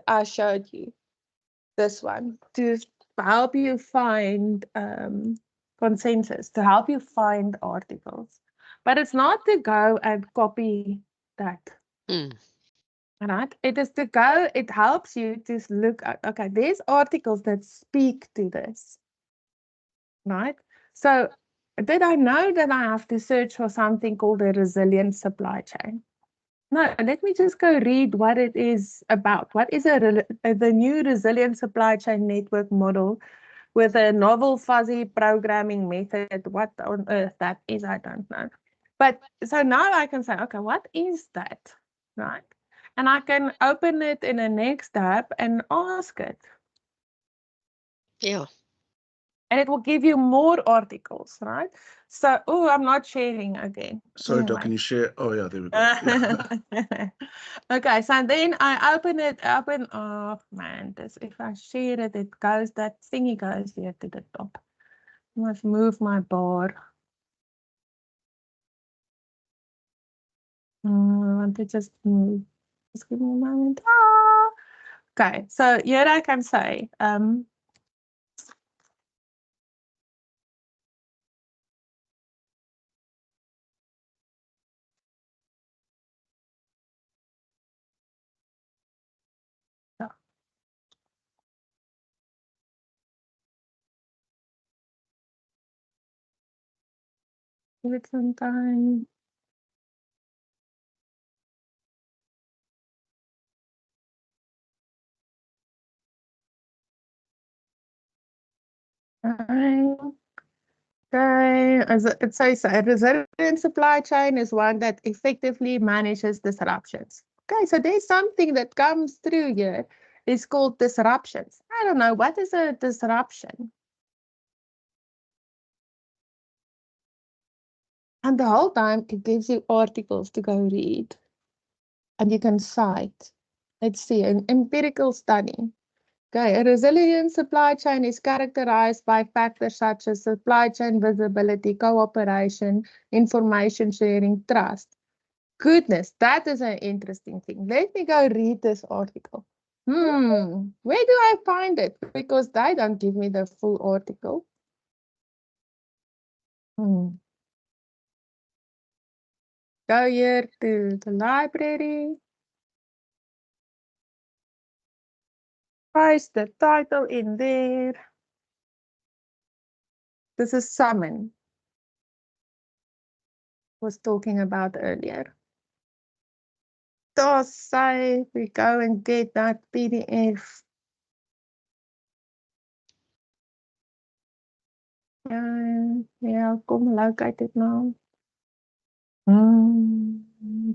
I showed you, this one, to help you find consensus, to help you find articles. But it's not to go and copy that. Right? It is to go, it helps you to look at, okay, there's articles that speak to this. Right? So did I know that I have to search for something called a resilient supply chain? No, let me just go read what it is about. What is the new resilient supply chain network model with a novel fuzzy programming method? What on earth that is, I don't know. But so now I can say, okay, what is that? Right? And I can open it in the next tab and ask it. Yeah. And it will give you more articles, right? So, oh, I'm not sharing again. Sorry, Doc, can you share? Oh, yeah, there we go. Okay, so then I open it up and oh man, this if I share it, it goes, that thingy goes here to the top. I must move my bar. I want to just move. Just give me a moment. Ah! Okay, so here I can say, give it some time. Okay, as it says, a resilient supply chain is one that effectively manages disruptions. Okay, so there's something that comes through here. It's called disruptions. I don't know, what is a disruption? And the whole time it gives you articles to go read. And you can cite. Let's see, an empirical study. Okay, a resilient supply chain is characterized by factors such as supply chain visibility, cooperation, information sharing, trust. Goodness, that is an interesting thing. Let me go read this article. Where do I find it? Because they don't give me the full article. Go here to the library. Paste the title in there. This is Summon. Was talking about earlier. Does say we go and get that PDF. Yeah, come locate it now.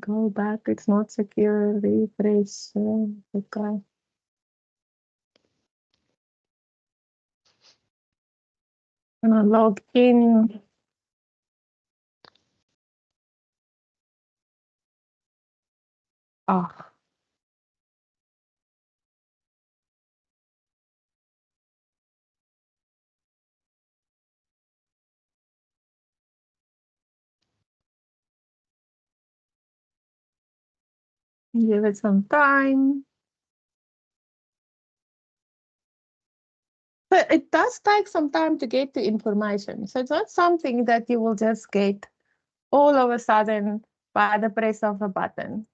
Go back. It's not secure. Refresh. Okay. I'm gonna log in. Oh, give it some time. But it does take some time to get the information. So it's not something that you will just get all of a sudden by the press of a button.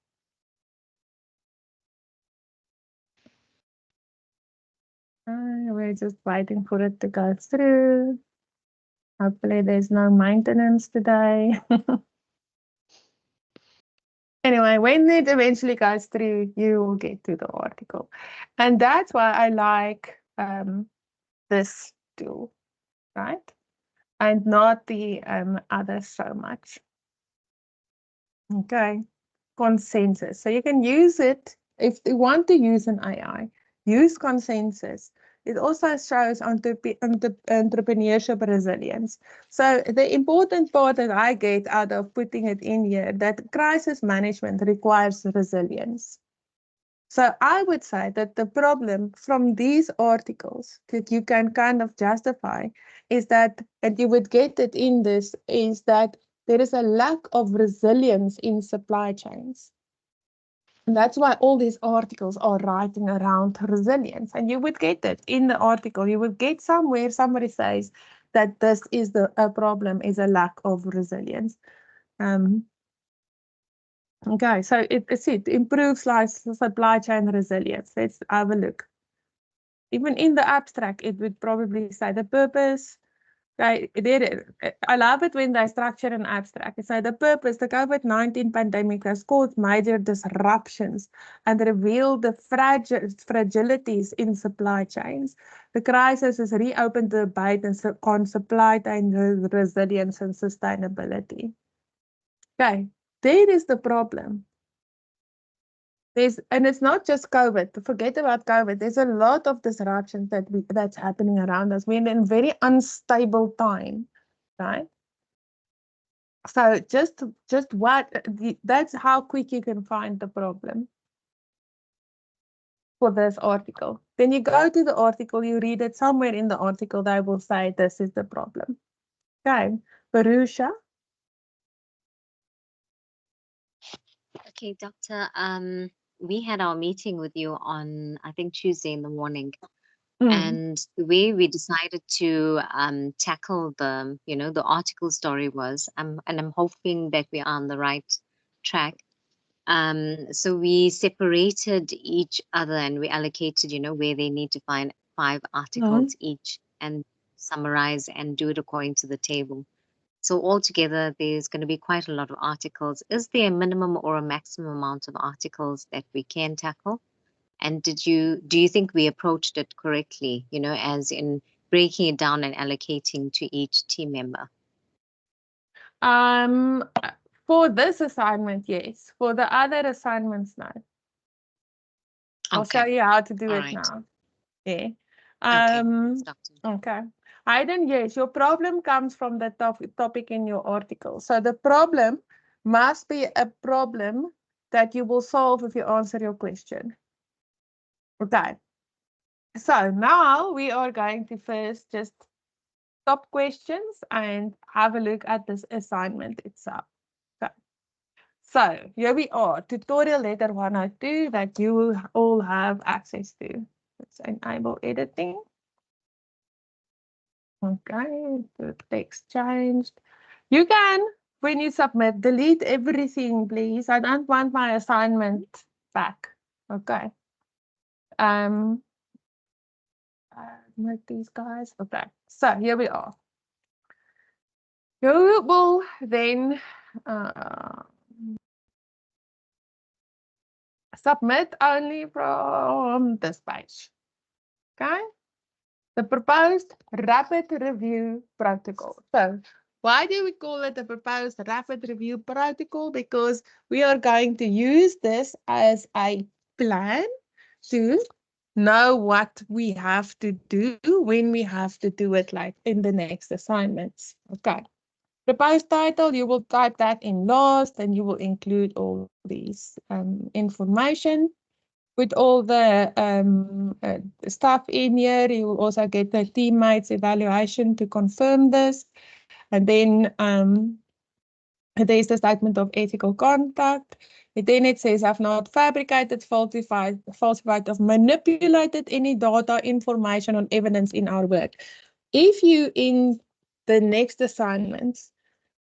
We're just waiting for it to go through. Hopefully there's no maintenance today. Anyway, when it eventually goes through, you will get to the article. And that's why I like this tool, right? And not the others so much. Okay, consensus. So you can use it if you want to use an AI, use consensus. It also shows entrepreneurship resilience. So the important part that I get out of putting it in here, that crisis management requires resilience. So I would say that the problem from these articles that you can kind of justify is that, and you would get it in this, is that there is a lack of resilience in supply chains. And that's why all these articles are writing around resilience. And you would get it in the article. You would get somewhere somebody says that this is a problem, is a lack of resilience. Okay, so it improves like supply chain resilience. Let's have a look. Even in the abstract, it would probably say the purpose. I love it when they structure an abstract. It says the purpose, the COVID-19 pandemic has caused major disruptions and revealed the fragilities in supply chains. The crisis has reopened the debate on supply chain resilience and sustainability. Okay, there is the problem. And it's not just COVID. Forget about COVID. There's a lot of disruptions that's happening around us. We're in a very unstable time, right? So just that's how quick you can find the problem for this article. Then you go to the article, you read it somewhere in the article, they will say this is the problem. Okay, Barusha. Okay, Doctor. We had our meeting with you on, I think, Tuesday in the morning. And the way we decided to tackle the article story was, and I'm hoping that we are on the right track. So we separated each other and we allocated, where they need to find 5 articles each and summarize and do it according to the table. So altogether, there's going to be quite a lot of articles. Is there a minimum or a maximum amount of articles that we can tackle? And do you think we approached it correctly, as in breaking it down and allocating to each team member? For this assignment, yes. For the other assignments, no. I'll show you how to do it now. Yeah. Okay. Aiden, yes, your problem comes from the topic in your article. So the problem must be a problem that you will solve if you answer your question. Okay. So now we are going to first just stop questions and have a look at this assignment itself. Okay. So here we are, tutorial letter 102 that you all have access to. Let's enable editing. Okay, the text changed. You can, when you submit, delete everything, please. I don't want my assignment back. Okay. With these guys. Okay, so here we are. You will then submit only from this page. Okay. The proposed rapid review protocol. So why do we call it the proposed rapid review protocol? Because we are going to use this as a plan to know what we have to do when we have to do it, like in the next assignments. Okay. Proposed title, you will type that in last, and you will include all these information. Put all the stuff in here. You will also get the teammates evaluation to confirm this. And then there's the statement of ethical conduct. Then it says, I've not fabricated, falsified, or manipulated any data, information, or evidence in our work. If you, in the next assignments,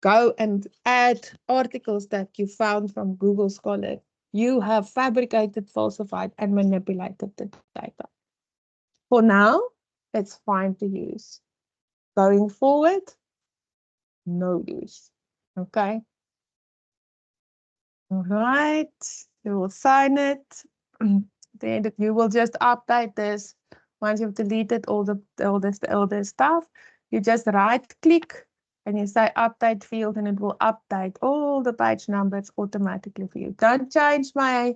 go and add articles that you found from Google Scholar, you have fabricated, falsified, and manipulated the data. For now, it's fine to use. Going forward, no use. Okay. All right. You will sign it. Then you will just update this. Once you've deleted all the stuff, you just right click and you say update field, and it will update all the page numbers automatically for you. Don't change my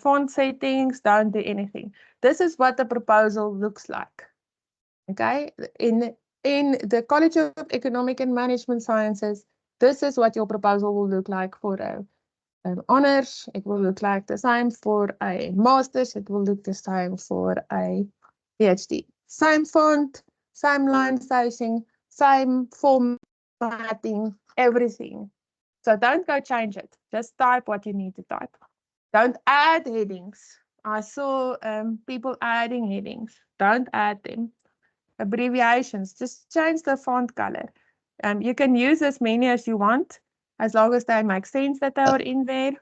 font settings. Don't do anything. This is what the proposal looks like. Okay, in the College of Economic and Management Sciences, this is what your proposal will look like for an honors. It will look like the same for a master's. It will look the same for a PhD. Same font, same line spacing, same formatting, everything. So don't go change it. Just type what you need to type. Don't add headings. I saw people adding headings. Don't add them. Abbreviations, just change the font color. You can use as many as you want, as long as they make sense that they are in there.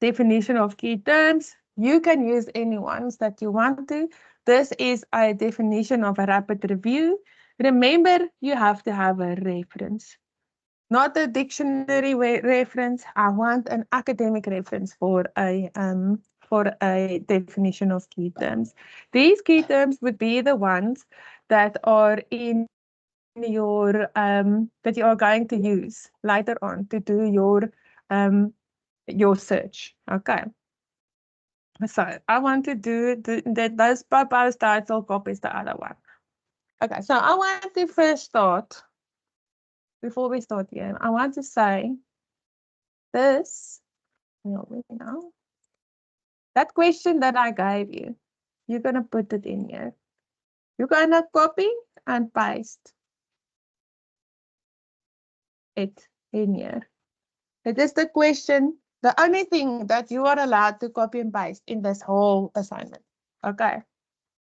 Definition of key terms, you can use any ones that you want to. This is a definition of a rapid review. Remember, you have to have a reference, not a dictionary reference. I want an academic reference for a definition of key terms. These key terms would be the ones that are in your that you are going to use later on to do your search. Okay. So I want to do that. Those proposed title copies the other one. Okay. So I want to first start. Before we start here, I want to say this. Now, that question that I gave you, you're going to put it in here. You're going to copy and paste it in here. It is the question, the only thing that you are allowed to copy and paste in this whole assignment. Okay.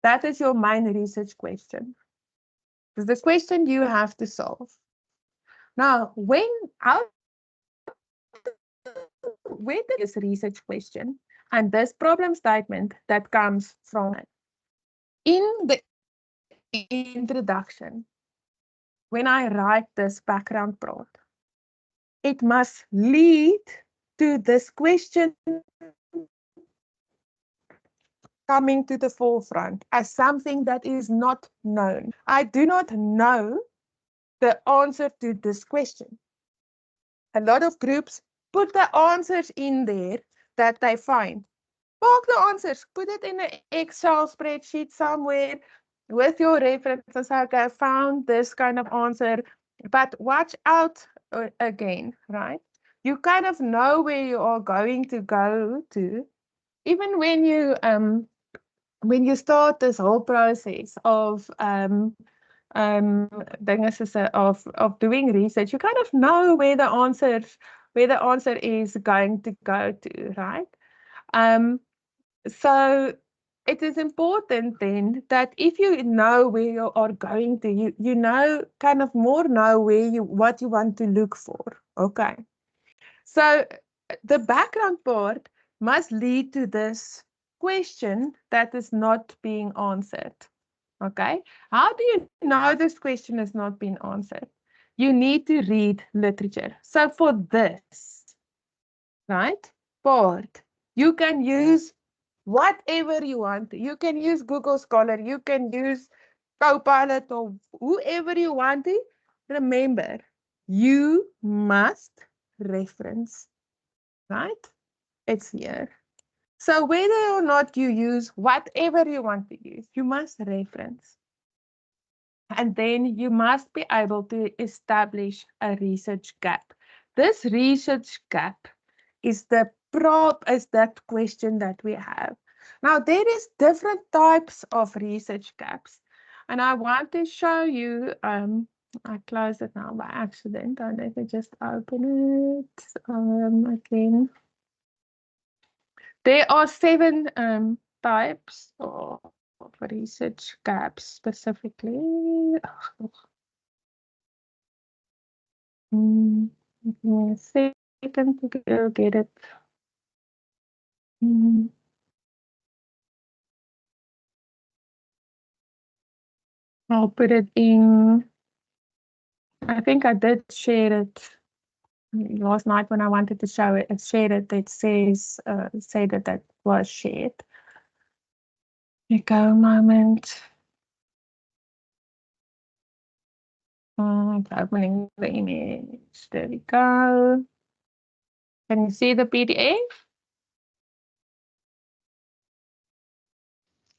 That is your main research question. It's the question you have to solve. Now, when this research question and this problem statement that comes from it. In the introduction, when I write this background part, it must lead to this question coming to the forefront as something that is not known. I do not know the answer to this question. A lot of groups put the answers in there that they find. Park the answers, put it in an Excel spreadsheet somewhere with your references. Okay, I found this kind of answer, but watch out again, right? You kind of know where you are going to go to, even when you start this whole process of of doing research. You kind of know where the answer is going to go to, right? So it is important then that if you know where you are going to, you know kind of more know what you want to look for. Okay. So the background part must lead to this question that is not being answered. Okay. How do you know this question is not being answered? You need to read literature. So for this, right, part, you can use whatever you want. You can use Google Scholar, you can use Copilot or whoever you want to. Remember, you must reference, right? It's here. So whether or not you use whatever you want to use, you must reference. And then you must be able to establish a research gap. This research gap is that question that we have. Now, there is different types of research gaps. And I want to show you, I closed it now by accident. Let me just open it again. There are 7 types of research gaps specifically. Give me a second to get it. I'll put it in. I think I did share it last night when I wanted to show it. I shared it. It says say that was shared. Here we go, a moment. It's opening the image. There we go. Can you see the PDF?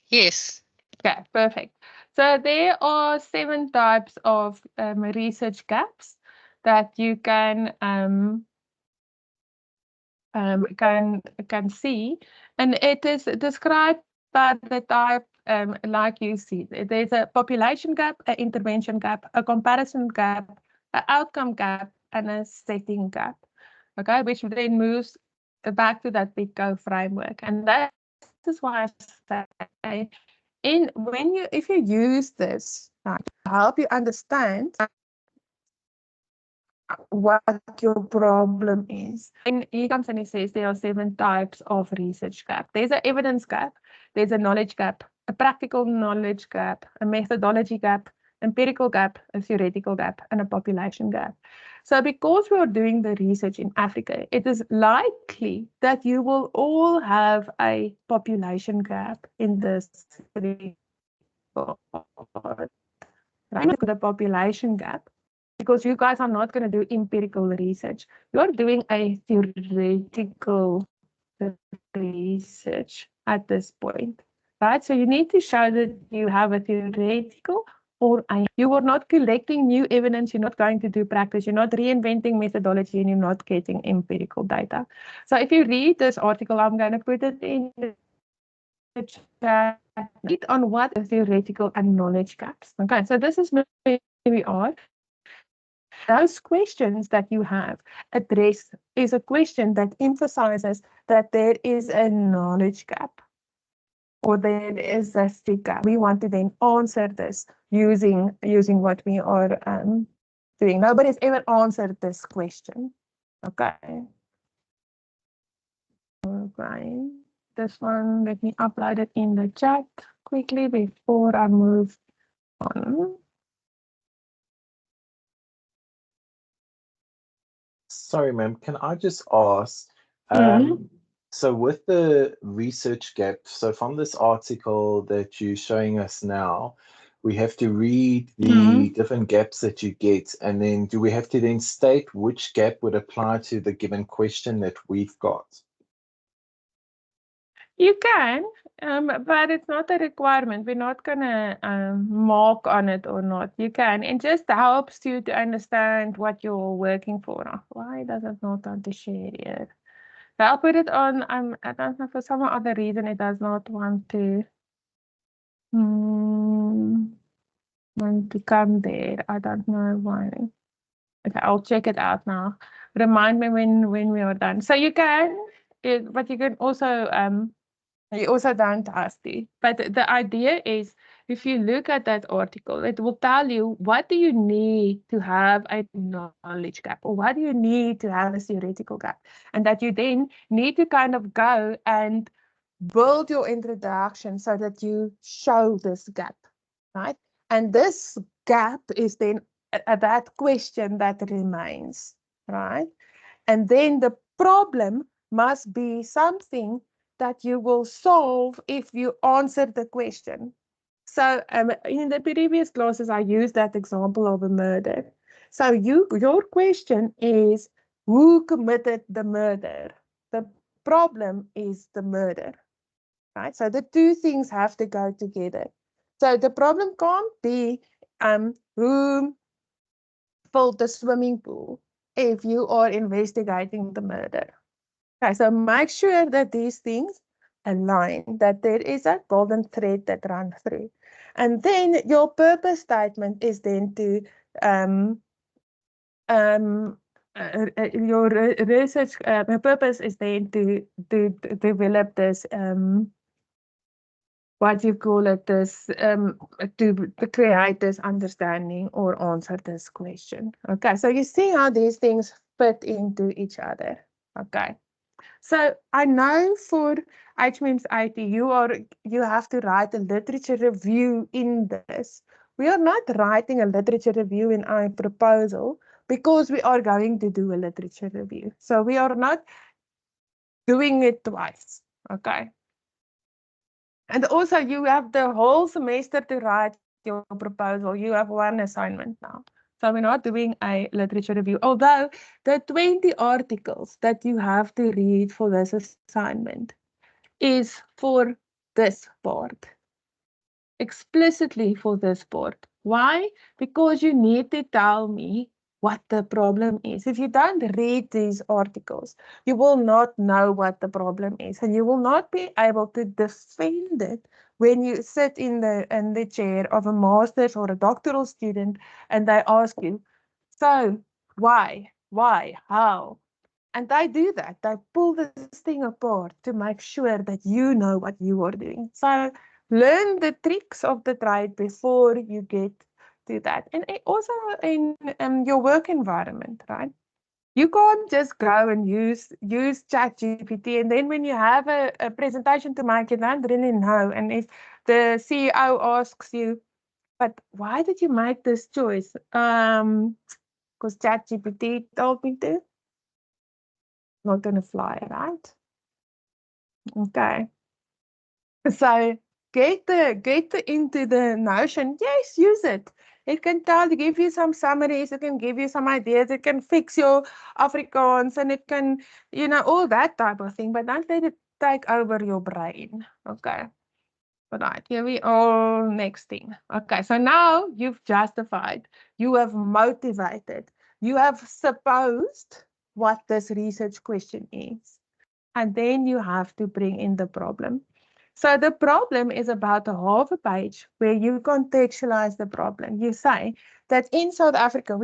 Yes. Okay, perfect. So there are 7 types of research gaps that you can see, and it is described by the type like you see. There's a population gap, an intervention gap, a comparison gap, an outcome gap, and a setting gap. Okay, which then moves back to that big Go framework, and that is why I say if you use this to help you understand what your problem is. And he comes and he says there are 7 types of research gap. There's an evidence gap, there's a knowledge gap, a practical knowledge gap, a methodology gap, empirical gap, a theoretical gap, and a population gap. So because we are doing the research in Africa, it is likely that you will all have a population gap in this report. Right? Look at the population gap, because you guys are not going to do empirical research. You're doing a theoretical research at this point, right? So you need to show that you have a theoretical you are not collecting new evidence, you're not going to do practice, you're not reinventing methodology, and you're not getting empirical data. So if you read this article, I'm going to put it in the chat on what is theoretical and knowledge gaps. Okay, so this is where we are. Those questions that you have addressed is a question that emphasizes that there is a knowledge gap or there is a stick gap. We want to then answer this using what we are doing. Nobody's ever answered this question. Okay. Okay. This one, let me upload it in the chat quickly before I move on. Sorry, ma'am, can I just ask, so with the research gap, so from this article that you're showing us now, we have to read the different gaps that you get, and then do we have to then state which gap would apply to the given question that we've got? You can, but it's not a requirement. We're not going to mark on it or not. You can. It just helps you to understand what you're working for. Why does it not want to share here? So I'll put it on. I don't know, for some other reason it does not want to come there. I don't know why. Okay, I'll check it out now. Remind me when we are done. So you can, but you can also you also don't have to. But the idea is, if you look at that article, it will tell you what do you need to have a knowledge gap, or what do you need to have a theoretical gap, and that you then need to kind of go and build your introduction so that you show this gap, right? And this gap is then that question that remains, right? And then the problem must be something that you will solve if you answer the question. So in the previous classes, I used that example of a murder. So your question is, who committed the murder? The problem is the murder, right? So the two things have to go together. So the problem can't be who filled the swimming pool if you are investigating the murder. Okay, so make sure that these things align, that there is a golden thread that runs through. And then your purpose statement is then to your research purpose is then to develop this what you call it, this to create this understanding or answer this question. Okay, so you see how these things fit into each other. Okay, so I know for HMEMS IT, you have to write a literature review in this. We are not writing a literature review in our proposal because we are going to do a literature review. So we are not doing it twice. Okay. And also you have the whole semester to write your proposal. You have one assignment now. So we're not doing a literature review. Although the 20 articles that you have to read for this assignment is for this part. Explicitly for this part. Why? Because you need to tell me what the problem is. If you don't read these articles, you will not know what the problem is, and you will not be able to defend it when you sit in the chair of a master's or a doctoral student and they ask you, so why, how? And they do that. They pull this thing apart to make sure that you know what you are doing. So learn the tricks of the trade before you get to that. And also in your work environment, right? You can't just go and use ChatGPT, and then when you have a presentation to make, you don't really know. And if the CEO asks you, but why did you make this choice? Because ChatGPT told me to. Not going to fly, right? Okay. So get into the notion. Yes, use it. It can give you some summaries. It can give you some ideas. It can fix your Afrikaans, and it can, all that type of thing. But don't let it take over your brain. Okay. All right. Here we are. Next thing. Okay. So now you've justified. You have motivated. You have supposed what this research question is. And then you have to bring in the problem. So the problem is about a half a page where you contextualize the problem. You say that in South Africa,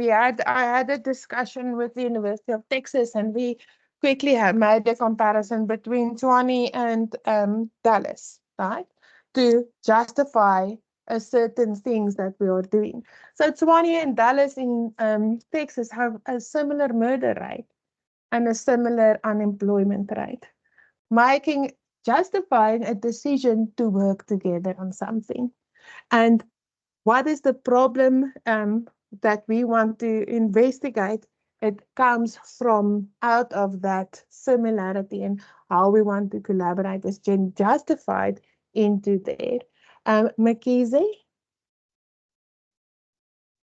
I had a discussion with the University of Texas, and we quickly made a comparison between Tshwane and Dallas, right? To justify certain things that we are doing. So Tshwane and Dallas in Texas have a similar murder rate and a similar unemployment rate, justifying a decision to work together on something. And what is the problem that we want to investigate? It comes from out of that similarity, and how we want to collaborate is justified into there. Mckeezy?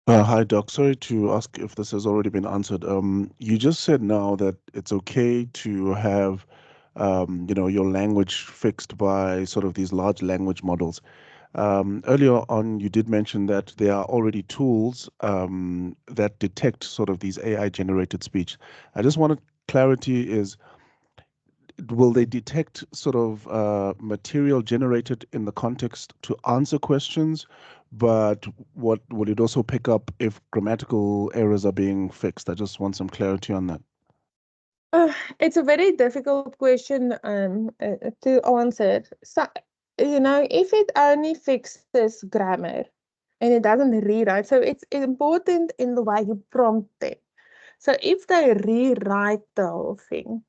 Hi, Doc. Sorry to ask if this has already been answered. You just said now that it's okay to have, your language fixed by sort of these large language models. Earlier on, you did mention that there are already tools that detect sort of these AI-generated speech. I just wanted clarity is, will they detect sort of material generated in the context to answer questions, but what will it also pick up if grammatical errors are being fixed? I just want some clarity on that. It's a very difficult question to answer. So, if it only fixes grammar and it doesn't rewrite, so it's important in the way you prompt them. So if they rewrite the whole thing,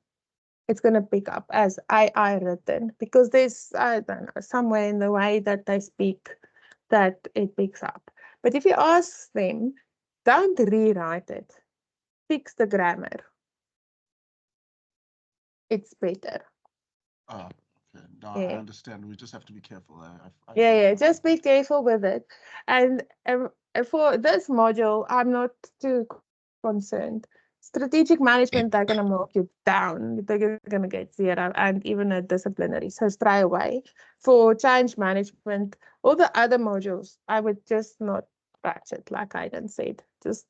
it's going to pick up as AI written, because there's, I don't know, somewhere in the way that they speak that it picks up. But if you ask them, don't rewrite it, fix the grammar, it's better. Okay. No, I Yeah. understand. We just have to be careful. Yeah, just be careful with it. And for this module, I'm not too concerned. Strategic management, they're going to mark you down. They're going to get 0 and even a disciplinary. So stray away. For change management, all the other modules, I would just not scratch it, like Aiden said. Just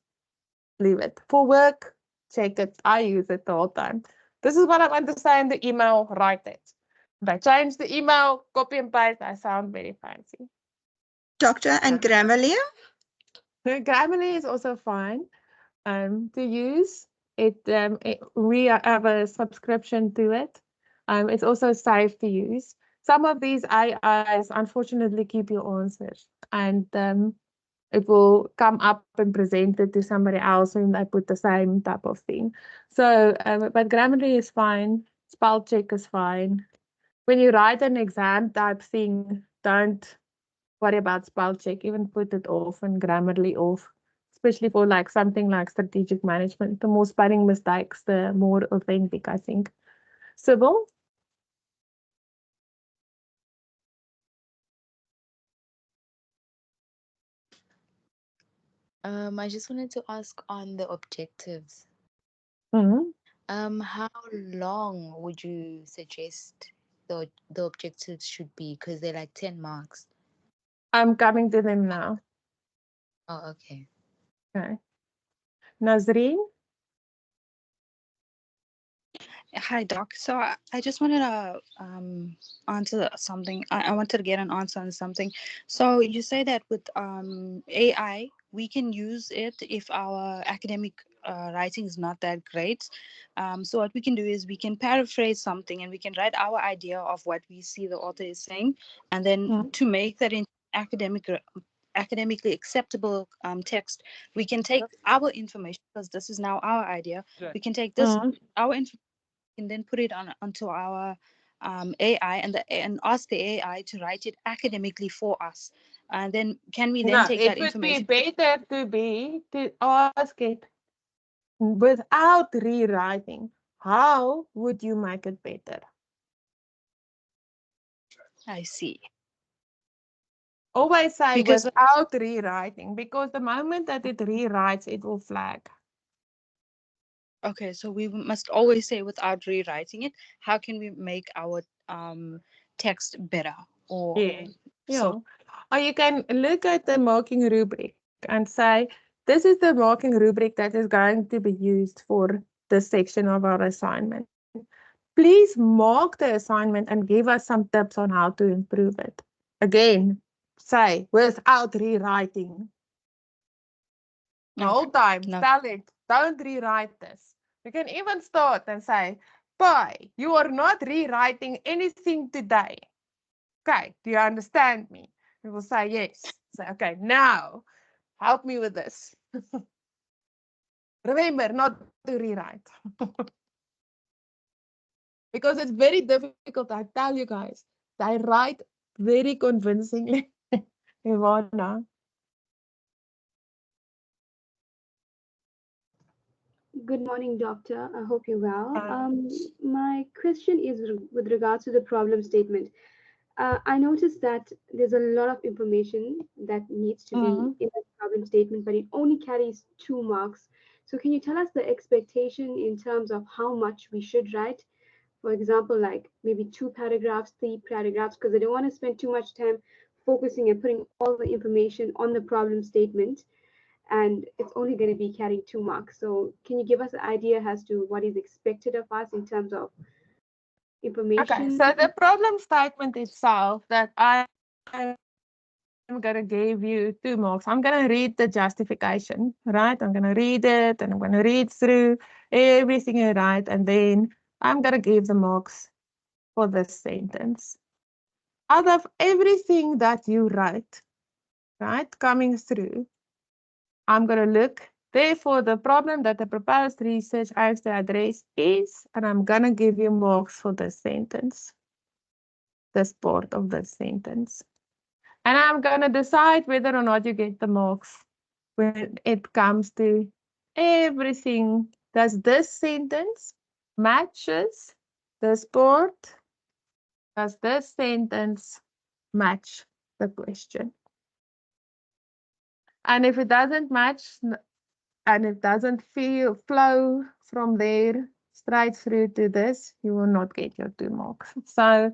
leave it. For work, check it. I use it the whole time. This is what I'm going to say in the email, write it. If I change the email, copy and paste, I sound very fancy. Doctor, and Grammarly? Grammarly is also fine to use. We have a subscription to it. It's also safe to use. Some of these AIs unfortunately keep your answers, and it will come up and present it to somebody else and they put the same type of thing. So, but Grammarly is fine. Spell check is fine. When you write an exam type thing, don't worry about spell check. Even put it off and Grammarly off, especially for like something like strategic management. The more spelling mistakes, the more authentic, I think. Sybil? I just wanted to ask on the objectives. How long would you suggest the objectives should be? Because they're like 10 marks. I'm coming to them now. Oh, okay. Okay. Nazreen? Hi, Doc. So I just wanted to answer something. I wanted to get an answer on something. So you say that with AI, we can use it if our academic writing is not that great. So what we can do is we can paraphrase something and we can write our idea of what we see the author is saying, and then to make that in academically acceptable text, we can take our information, because this is now our idea. We can take this our information and then put it onto our AI and ask the AI to write it academically for us. And then can we then take that information? It would be better to ask it without rewriting. How would you make it better? I see. Always say without rewriting, because the moment that it rewrites, it will flag. Okay, so we must always say without rewriting it. How can we make our text better? Or or you can look at the marking rubric and say, this is the marking rubric that is going to be used for this section of our assignment. Please mark the assignment and give us some tips on how to improve it. Again, say without rewriting. The whole time, tell it, don't rewrite this. You can even start and say, boy, you are not rewriting anything today. Okay, do you understand me? We will say yes. Say, okay, now help me with this. Remember not to rewrite. Because it's very difficult, I tell you guys. They write very convincingly. Ivana. Good morning, doctor. I hope you're well. My question is with regards to the problem statement. I noticed that there's a lot of information that needs to be in the problem statement, but it only carries 2 marks. So can you tell us the expectation in terms of how much we should write? For example, like maybe 2 paragraphs, 3 paragraphs, because I don't want to spend too much time focusing and putting all the information on the problem statement, and it's only going to be carrying 2 marks. So can you give us an idea as to what is expected of us in terms of information? Okay, so the problem statement itself that I'm going to give you 2 marks. I'm going to read the justification, right? I'm going to read it and I'm going to read through everything you write, and then I'm going to give the marks for this sentence. Out of everything that you write, right, coming through, I'm going to look, therefore, the problem that the proposed research aims to address is, and I'm going to give you marks for this sentence, this part of the sentence. And I'm going to decide whether or not you get the marks when it comes to everything. Does this sentence matches this part? Does this sentence match the question? And if it doesn't match and it doesn't flow from there straight through to this, you will not get your 2 marks. So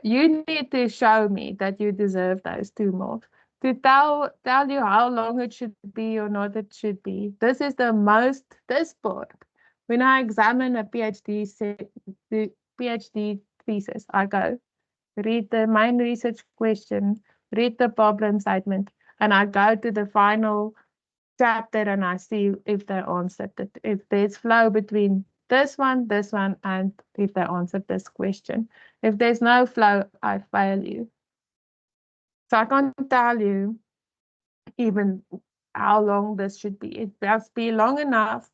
you need to show me that you deserve those 2 marks. to tell you how long it should be or not it should be. This is this part. When I examine a the PhD thesis, I go read the main research question, read the problem statement, and I go to the final chapter and I see if they answered it. If there's flow between this one, and if they answered this question. If there's no flow, I fail you. So I can't tell you even how long this should be. It must be long enough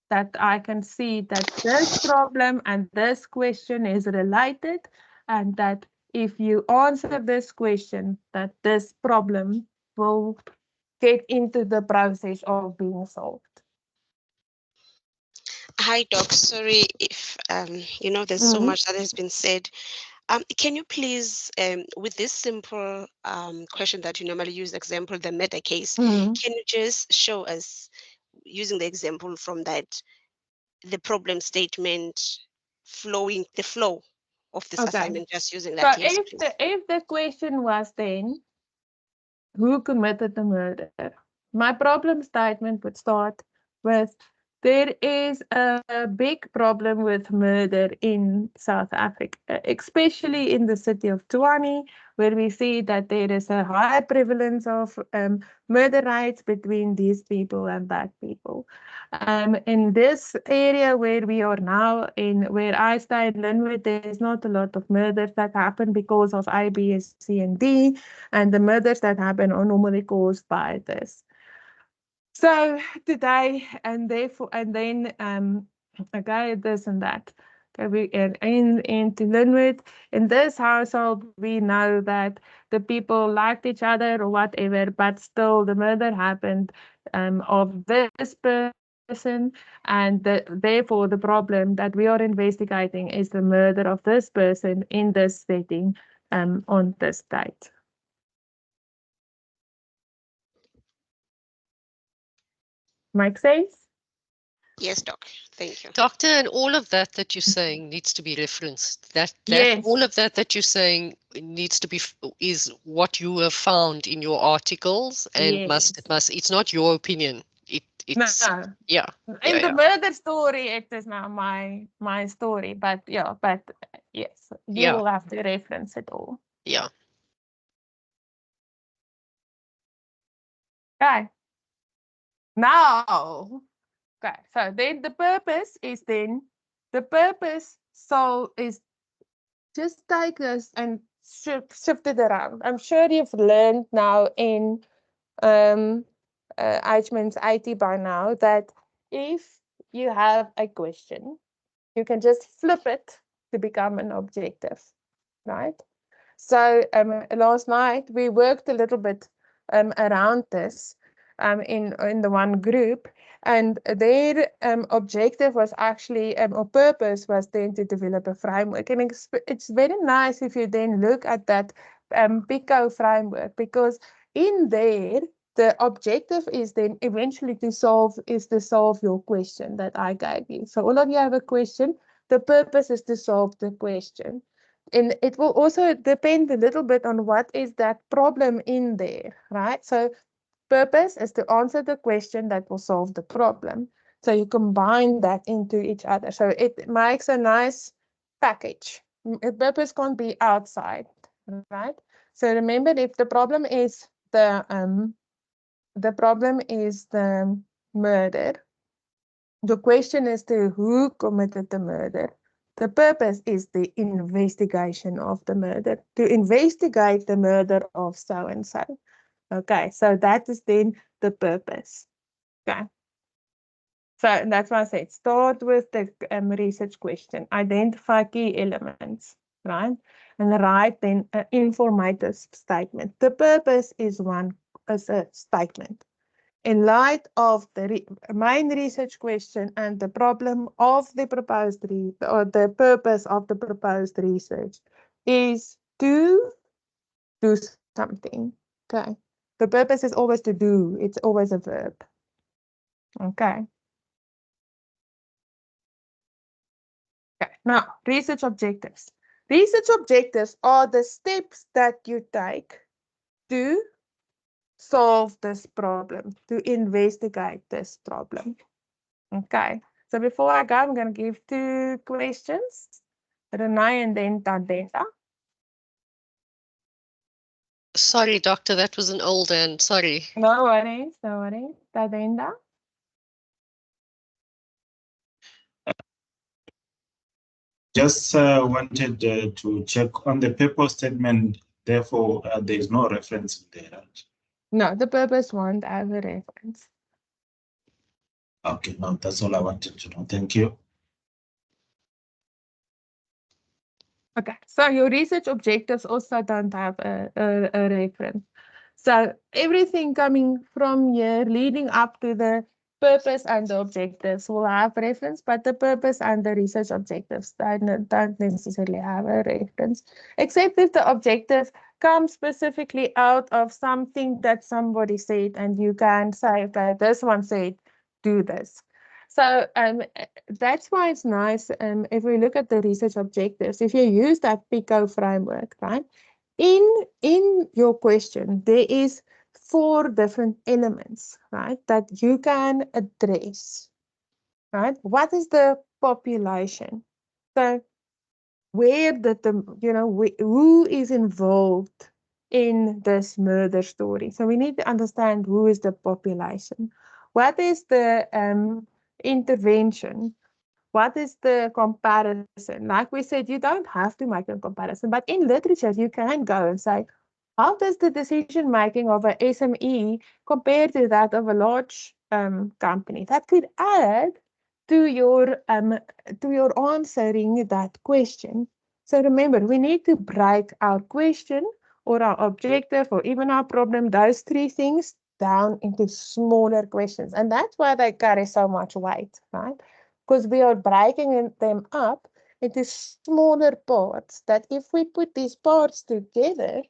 that I can see that this problem and this question is related, and that if you answer this question, that this problem will get into the process of being solved. Hi, Doc. Sorry if there's so much that has been said. Can you please, with this simple question that you normally use, example, the meta case, can you just show us, using the example from that, the problem statement, the flow of this assignment, just using that? So Yes, please. if the question was then, who committed the murder? My problem statement would start with, there is a big problem with murder in South Africa, especially in the city of Tshwane, where we see that there is a high prevalence of murder rates between these people and black people. In this area where we are now, where I stay in Linwood, there's not a lot of murders that happen because of A, B, C, and D, and the murders that happen are normally caused by this. So today, and therefore, and then okay, this and that. Okay, we into Linwood, in this household, we know that the people liked each other or whatever, but still the murder happened of this person, and therefore the problem that we are investigating is the murder of this person in this setting on this date. Make sense? Yes, Doc. Thank you. Doctor, and all of that you're saying needs to be referenced. Yes. All of that you're saying needs to be is what you have found in your articles, and Yes. it's not your opinion. It's no. yeah. In the murder story, it is now my story, but yes, you will have to reference it all. Yeah. Okay. Now, okay, so then the purpose is is just take this and shift it around. I'm sure you've learned now in Eichmann's IT by now that if you have a question, you can just flip it to become an objective, right? So last night we worked a little bit around this in the one group, and their objective was actually, or purpose was then to develop a framework. And it's very nice if you then look at that PICO framework, because in there, the objective is then eventually to solve your question that I gave you. So all of you have a question. The purpose is to solve the question. And it will also depend a little bit on what is that problem in there, right? So purpose is to answer the question that will solve the problem. So you combine that into each other. So it makes a nice package. Purpose can't be outside, right? So remember, if the problem is the murder, the question is to who committed the murder. The purpose is the investigation of the murder, to investigate the murder of so-and-so. Okay, so that is then the purpose. Okay. So that's why I said start with the research question, identify key elements, right? And write then an informative statement. The purpose is a statement. In light of the main research question and the problem of the proposed or the purpose of the proposed research is to do something. Okay. The purpose is always to do. It's always a verb. Okay. Okay. Now, research objectives. Research objectives are the steps that you take to solve this problem, to investigate this problem. Okay, so before I go, I'm going to give 2 questions, Renai and then Tadenda. Sorry, doctor, that was an old end. Sorry. No worries, no worries. Tadenda. Just wanted to check on the purpose statement. Therefore, there is no reference there. Right? No, the purpose won't have a reference. Okay, no, that's all I wanted to know. Thank you. Okay, so your research objectives also don't have a reference. So everything coming from here leading up to the purpose and the objectives will have reference, but the purpose and the research objectives don't necessarily have a reference, except if the objective comes specifically out of something that somebody said, and you can say, okay, this one said, do this. So that's why it's nice if we look at the research objectives, if you use that PICO framework, right? In your question, there is 4 different elements, right, that you can address, right? What is the population? So where did who is involved in this murder story? So we need to understand who is the population. What is the intervention? What is the comparison? Like we said, you don't have to make a comparison, but in literature, you can go and say, how does the decision making of a SME compare to that of a large company? That could add to your answering that question. So remember, we need to break our question or our objective or even our problem, those 3 things, down into smaller questions. And that's why they carry so much weight, right? Because we are breaking them up into smaller parts that if we put these parts together,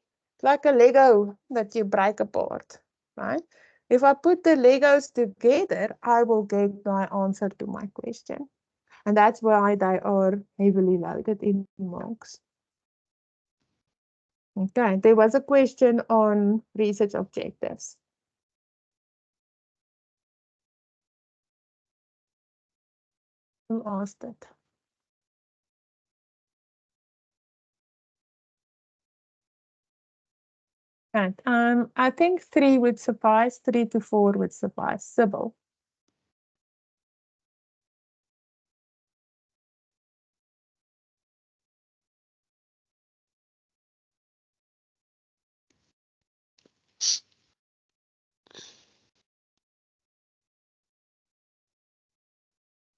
like a Lego that you break apart, right? If I put the Legos together, I will get my answer to my question. And that's why they are heavily loaded in marks. Okay, there was a question on research objectives. Who asked it? And I think 3 would suffice, 3 to 4 would suffice. Sybil.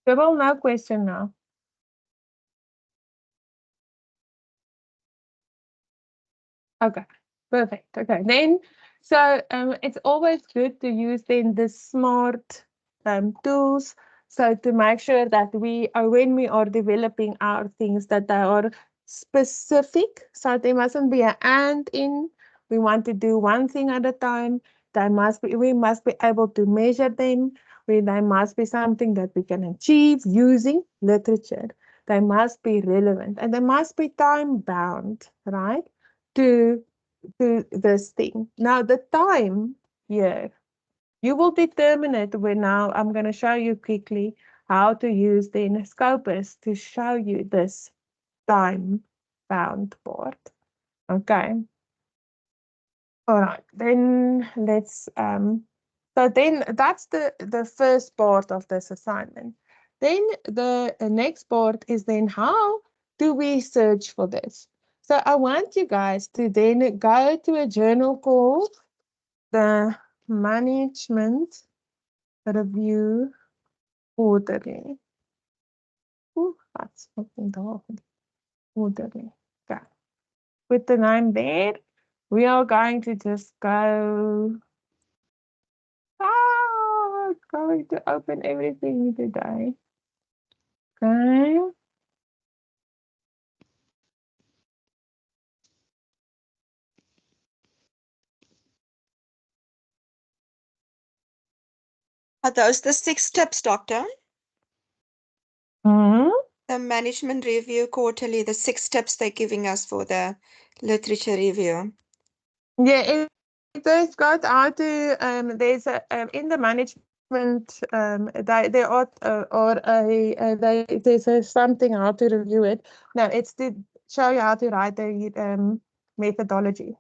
Sybil, no question now. Okay, perfect. Okay, then, so it's always good to use then the smart tools. So to make sure that we are, when we are developing our things, that they are specific. So there mustn't be an and in. We want to do one thing at a time. We must be able to measure them. They must be something that we can achieve using literature. They must be relevant and they must be time bound, right? To this thing. Now the time here, you will determine it when now I'm going to show you quickly how to use the Scopus to show you this time bound part. Okay. All right, then let's so then that's the first part of this assignment. Then the next part is then how do we search for this? So I want you guys to then go to a journal called the Management Review Quarterly. Ooh, that's something quarterly. Okay. With the name there, we are going to just go. It's going to open everything today. Okay. Are those the 6 tips, Doctor? Hmm? The management review quarterly, the 6 tips they're giving us for the literature review. Yeah, They've got how to, there's a, in the management, they ought, or there's a something how to review it. No, it's to show you how to write the methodology.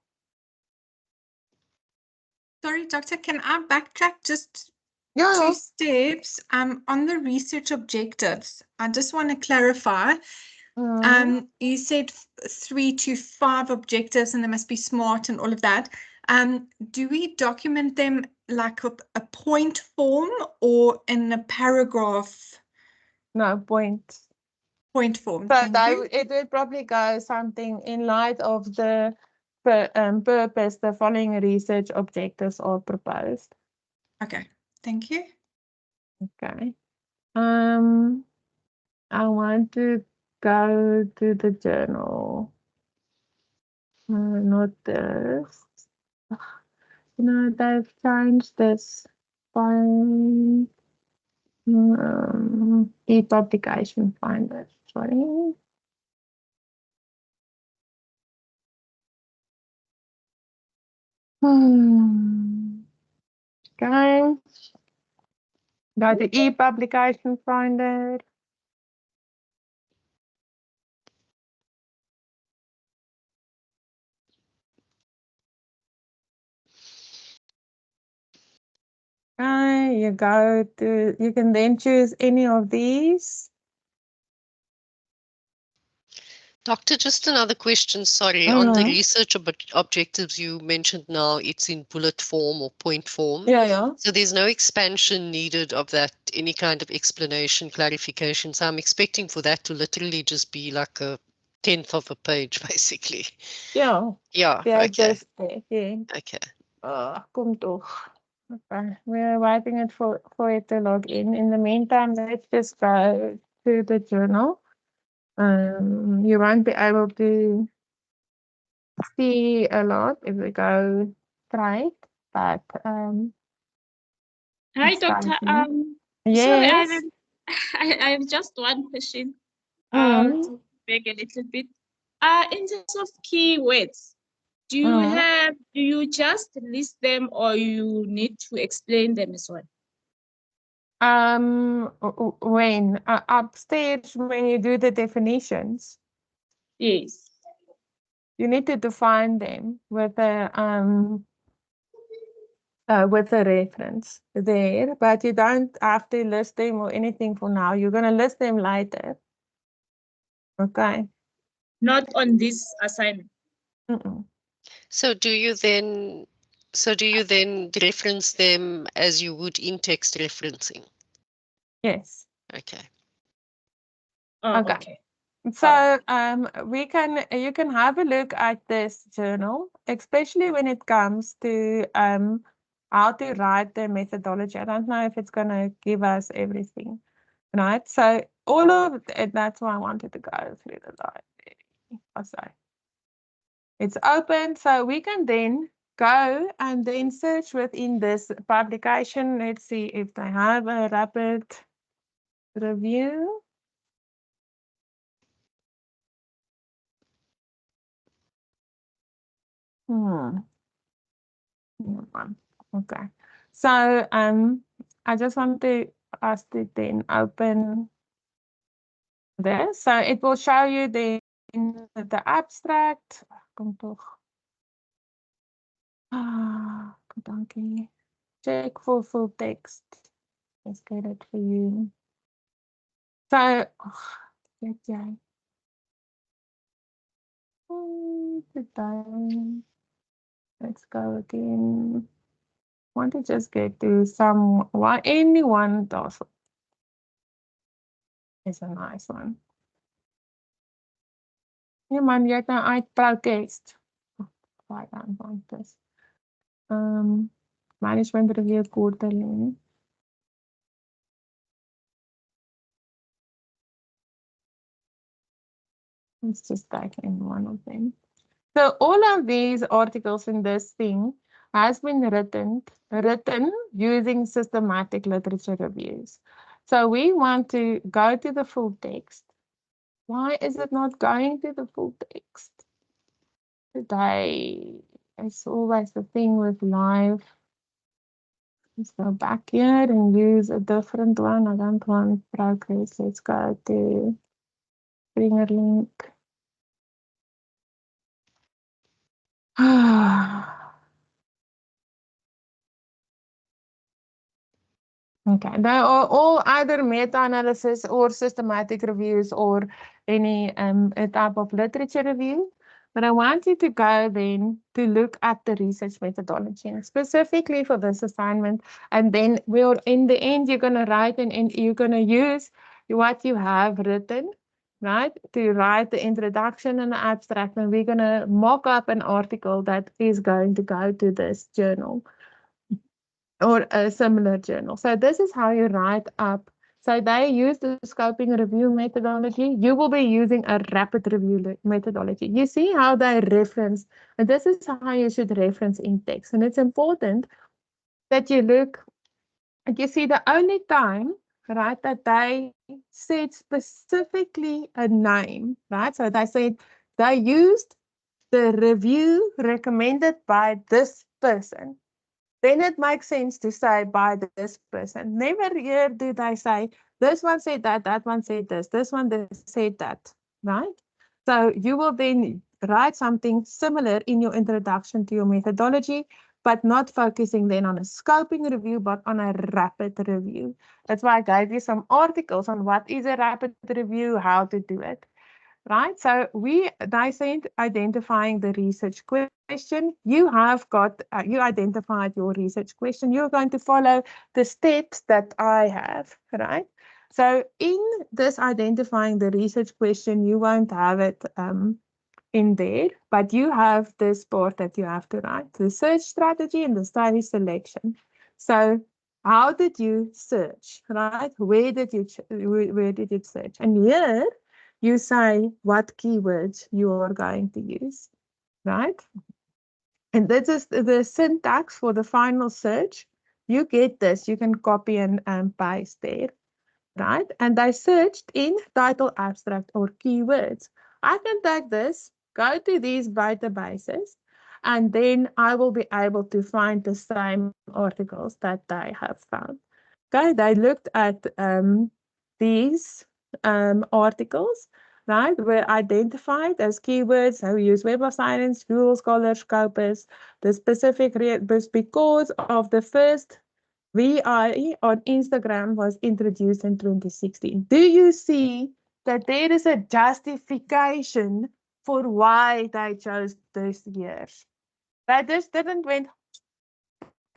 Sorry, Doctor, can I backtrack just Yeah. 2 steps? On the research objectives, I just want to clarify. You said 3 to 5 objectives, and they must be smart and all of that. Do we document them like a point form or in a paragraph? No, point form. So Thank you. it would probably go something in light of the purpose, the following research objectives are proposed. Okay, thank you. Okay. I want to go to the journal. Not this. They've changed this by e-publication finder. Sorry. Okay. Go to e-publication finder. Okay, you can then choose any of these. Doctor, just another question, sorry. On the research objectives you mentioned now, it's in bullet form or point form. Yeah. So there's no expansion needed of that, any kind of explanation, clarification. So I'm expecting for that to literally just be like a 10th of a page, basically. Yeah. Yeah, Yeah, okay. just yeah. Okay. Kom toch. Okay. We're waiting it for it to log in. In the meantime, let's just go to the journal. You won't be able to see a lot if we go straight, but Hi, it's Doctor. fine. Sorry, Yes. I have just one question. Mm. To beg a little bit. In terms of keywords, do you just list them or you need to explain them as well? When upstairs, when you do the definitions, yes, you need to define them with a reference there, but you don't have to list them or anything for now. You're gonna list them later. Okay. Not on this assignment. So do you then reference them as you would in text referencing? Yes. Okay. Oh, okay. So you can have a look at this journal, especially when it comes to how to write the methodology. I don't know if it's gonna give us everything, right? So all of it, that's why I wanted to go through the library. So it's open, so we can then go and then search within this publication. Let's see if they have a rapid review. Okay. So I just want to ask to then open this. So it will show you the abstract. Kom toch. Dankie. Check for full text. Let's get it for you. So, weet jy. Let's go again. Want to just get to anyone does is a nice one. Ja man, jy het nou uit protest. Baie dan van this. Management review quarterly. Let's just type in one of them. So all of these articles in this thing has been written using systematic literature reviews. So we want to go to the full text. Why is it not going to the full text today? It's always the thing with live. Let's go back here and use a different one. I don't want progress. Let's go to Springer link. Okay, they are all either meta-analysis or systematic reviews or any a type of literature review. But I want you to go then to look at the research methodology, and specifically for this assignment. And then we'll, in the end, you're going to write and you're going to use what you have written, right, to write the introduction and the abstract. And we're going to mock up an article that is going to go to this journal or a similar journal. So this is how you write up. So they use the scoping review methodology. You will be using a rapid review methodology. You see how they reference, and this is how you should reference in text. And it's important that you look, and you see the only time, right, that they said specifically a name, right? So they said they used the review recommended by this person. Then it makes sense to say by this person. Never here do they say, this one said that one said this one said that, right? So you will then write something similar in your introduction to your methodology, but not focusing then on a scoping review, but on a rapid review. That's why I gave you some articles on what is a rapid review, how to do it. Right, so we dissect identifying the research question. You have got, you identified your research question. You're going to follow the steps that I have, right? So in this identifying the research question, you won't have it in there, but you have this part that you have to write, the search strategy and the study selection. So how did you search, right? Where did you search? And here, you say what keywords you are going to use, right? And this is the syntax for the final search. You get this, you can copy and paste there, right? And I searched in title, abstract, or keywords. I can take this, go to these databases, and then I will be able to find the same articles that I have found. Okay, they looked at these articles, right, were identified as keywords. So we use Web of Science, Google Scholar, Scopus, the specific because of the first VI on Instagram was introduced in 2016. Do you see that there is a justification for why they chose this year? They just didn't went,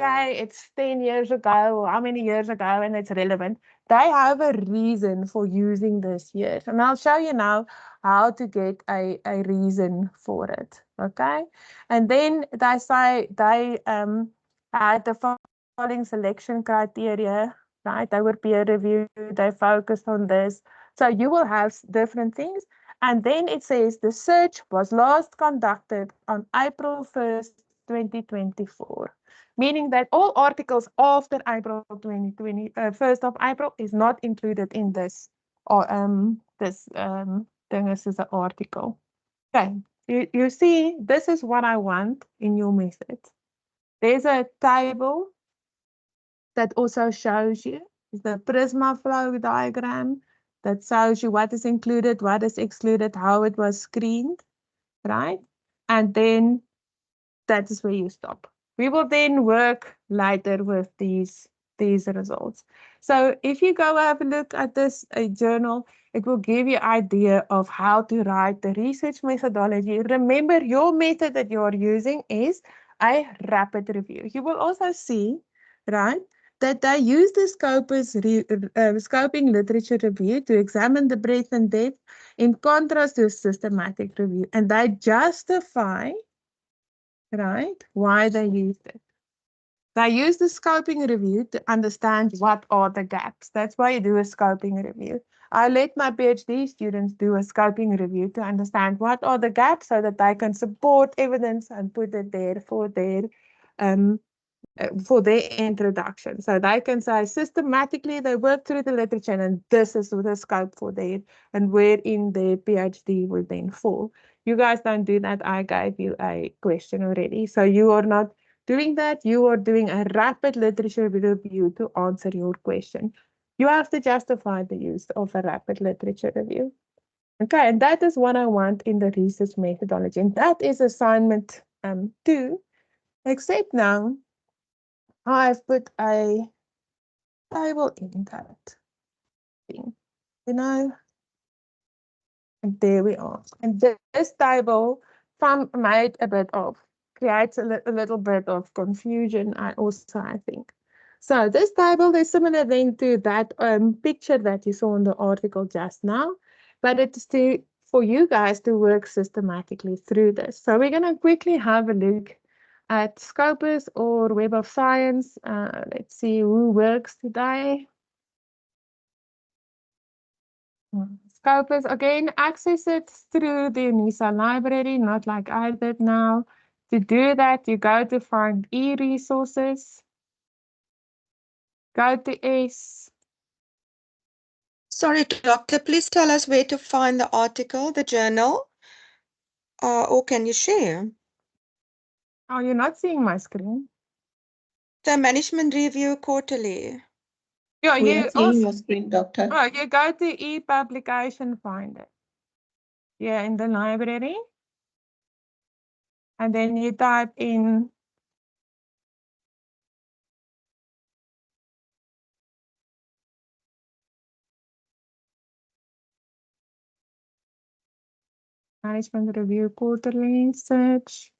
okay, it's 10 years ago, or how many years ago, and it's relevant. They have a reason for using this year. And I'll show you now how to get a reason for it, okay? And then they say they had the following selection criteria, right? They were peer reviewed, they focused on this. So you will have different things. And then it says the search was last conducted on April 1st, 2024. Meaning that all articles after April 2020, 1st of April is not included in this, or this this is an article. Okay, you see, this is what I want in your method. There's a table that also shows you the Prisma flow diagram that shows you what is included, what is excluded, how it was screened, right? And then that is where you stop. We will then work later with these results. So if you go have a look at this journal, it will give you an idea of how to write the research methodology. Remember, your method that you are using is a rapid review. You will also see, right, that they use the scoping literature review to examine the breadth and depth in contrast to a systematic review. And they justify, right, why they used it. They use the scoping review to understand what are the gaps. That's why you do a scoping review. I let my PhD students do a scoping review to understand what are the gaps so that they can support evidence and put it there for their for their introduction. So they can say systematically they work through the literature and this is the scope for their and wherein their PhD would then fall. You guys don't do that. I gave you a question already. So you are not doing that. You are doing a rapid literature review to answer your question. You have to justify the use of a rapid literature review. Okay, and that is what I want in the research methodology. And that is assignment 2, except now I've put a table in that thing, you know, and there we are. And this table made a bit of, creates a little bit of confusion, I think. So this table is similar then to that picture that you saw in the article just now, but it's for you guys to work systematically through this. So we're going to quickly have a look at Scopus or Web of Science. Let's see who works today. Scopus, again, access it through the UNISA library, not like I did now. To do that, you go to find e-resources, go to S. Sorry, doctor, please tell us where to find the article, the journal, or can you share? Oh, you're not seeing my screen? The management review quarterly. Yeah, We you are seeing also, your screen, doctor. oh, you go to e-publication finder. Yeah, in the library. And then you type in management review quarterly search.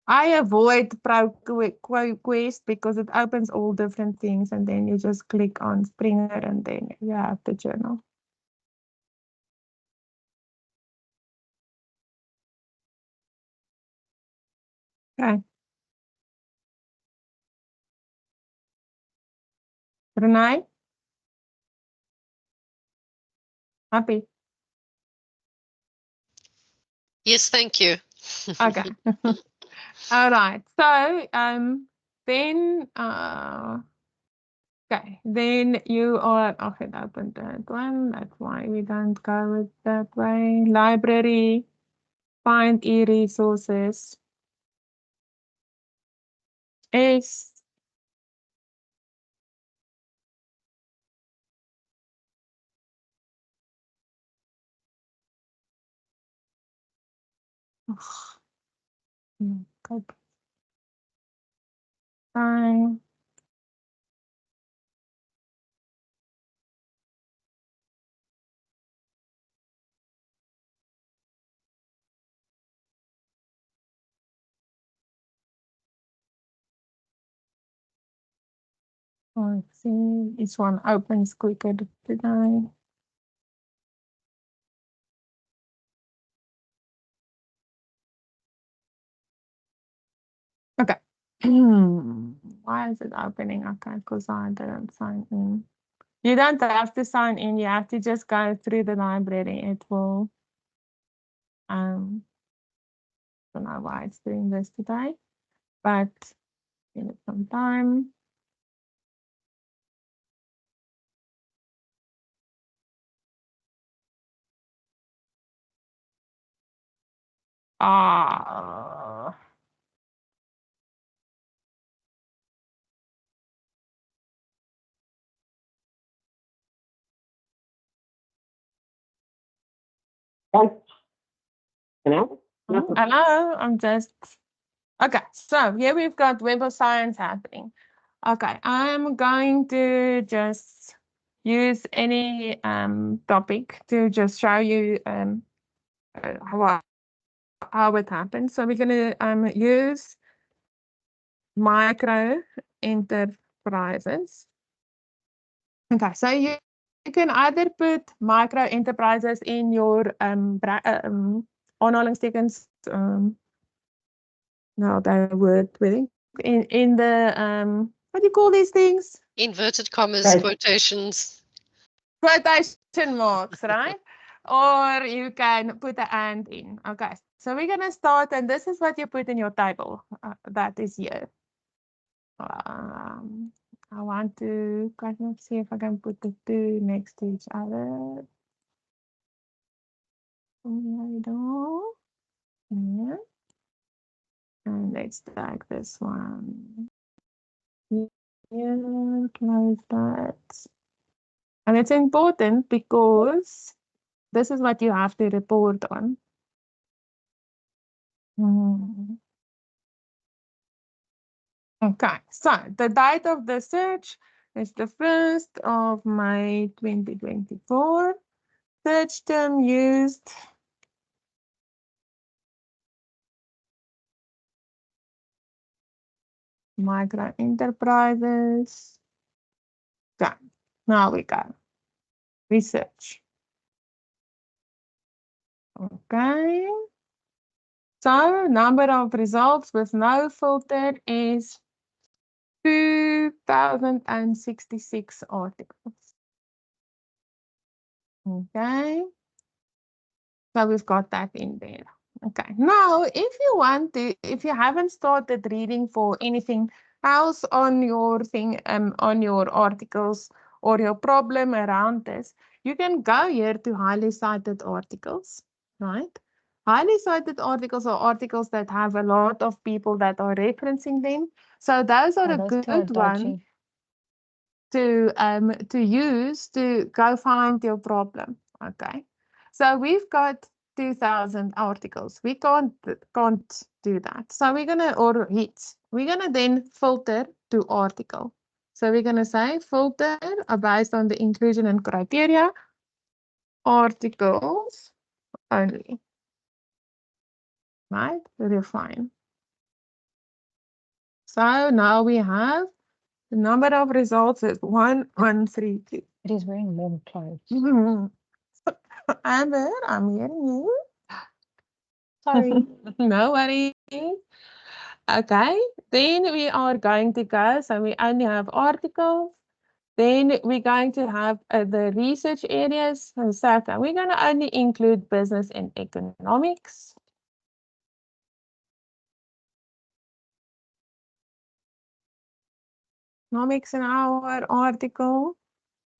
I avoid ProQuest because it opens all different things and then you just click on Springer and then you have the journal. Okay. Renee? Happy? Yes, thank you. Okay. All right. So then okay, then you are okay, open that one. That's why we don't go it that way. Library, find e-resources. S. Copy. Fine. Let's see, each one opens quicker today. Okay. Why is it opening? Okay, because I didn't sign in. You don't have to sign in. You have to just go through the library. It will. I don't know why it's doing this today, but give it some time. Ah. Hello, I'm just okay. So here we've got Web of Science happening. Okay, I'm going to just use any topic to just show you how it happens. So we're going to use micro enterprises. Okay, so you can either put micro enterprises in your aanhalingstekens no, that word really in the what do you call these things? Inverted commas, quotations. Quotation marks, right? Or you can put an and in. Okay, so we're gonna start, and this is what you put in your table. That is here. I want to kind of see if I can put the two next to each other. There we go. Yeah. And let's take this one. Yeah, close that. And it's important because this is what you have to report on. Okay, so the date of the search is the 1st of May 2024. Search term used. Micro enterprises. Okay, now we go. Research. Okay. So number of results with no filter is 2066 articles. Okay. So we've got that in there. Okay. Now, if you want to, if you haven't started reading for anything else on your thing, on your articles or your problem around this, you can go here to highly cited articles, right? Highly cited articles are articles that have a lot of people that are referencing them. So those are a good one to use to go find your problem. Okay. So we've got 2000 articles. We can't do that. So we're gonna or hits. We're gonna then filter to article. So we're gonna say filter based on the inclusion and criteria articles only. Right? Refine. So now we have the number of results is 1132. It is wearing warm clothes. Amber, I'm hearing you. Sorry. No worries. Okay, then we are going to go. So we only have articles. Then we're going to have the research areas. So we're going to only include business and economics. Economics in our article.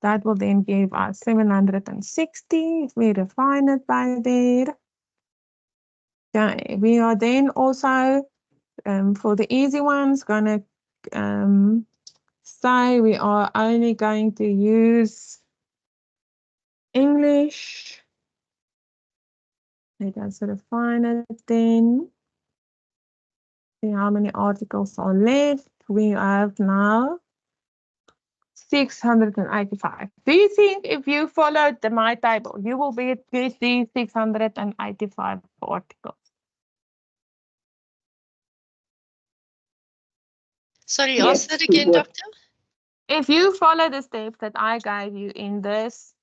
That will then give us 760 if we refine it by there. Okay, we are then also, for the easy ones, going to say we are only going to use English. Let us refine it then. See how many articles are left. We have now 685. Do you think if you followed my table, you will get these 685 articles? Sorry, Yes, ask that we again, would. Doctor. If you follow the steps that I gave you in this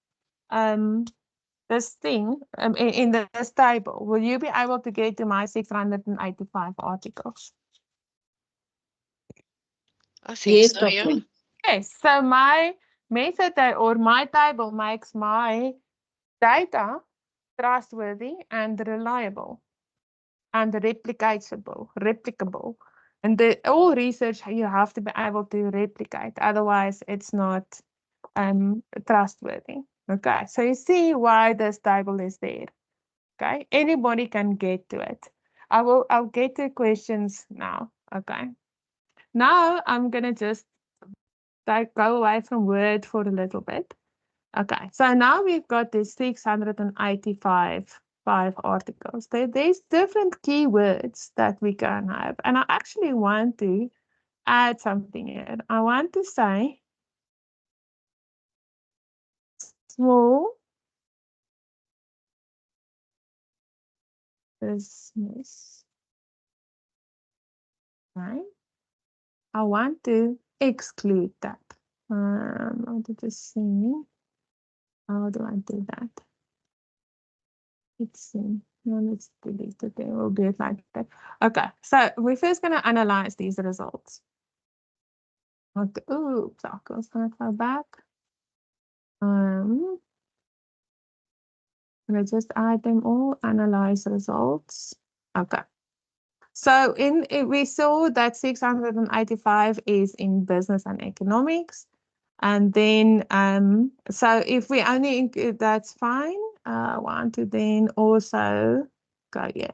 this thing, in this table, will you be able to get to my 685 articles? I think Yes, so, yeah. Doctor. Yes, so my method or my table makes my data trustworthy and reliable and replicable. And all research you have to be able to replicate, otherwise it's not trustworthy. Okay, so you see why this table is there. Okay, anybody can get to it. I'll get to questions now. Okay, now I'm gonna just go away from Word for a little bit. Okay, so now we've got this 685 articles. There's different keywords that we can have. And I actually want to add something here. I want to say small business, right? I want to exclude that. I did just see. How do I do that? Let's see. No, let's delete it. We'll do it like that. Okay, so we're first going to analyze these results. Okay. Oops, I'll go back. Let's just add them all, analyze results. Okay. So we saw that 685 is in business and economics. And then, so if we only include, that's fine. Want to then also go, yeah.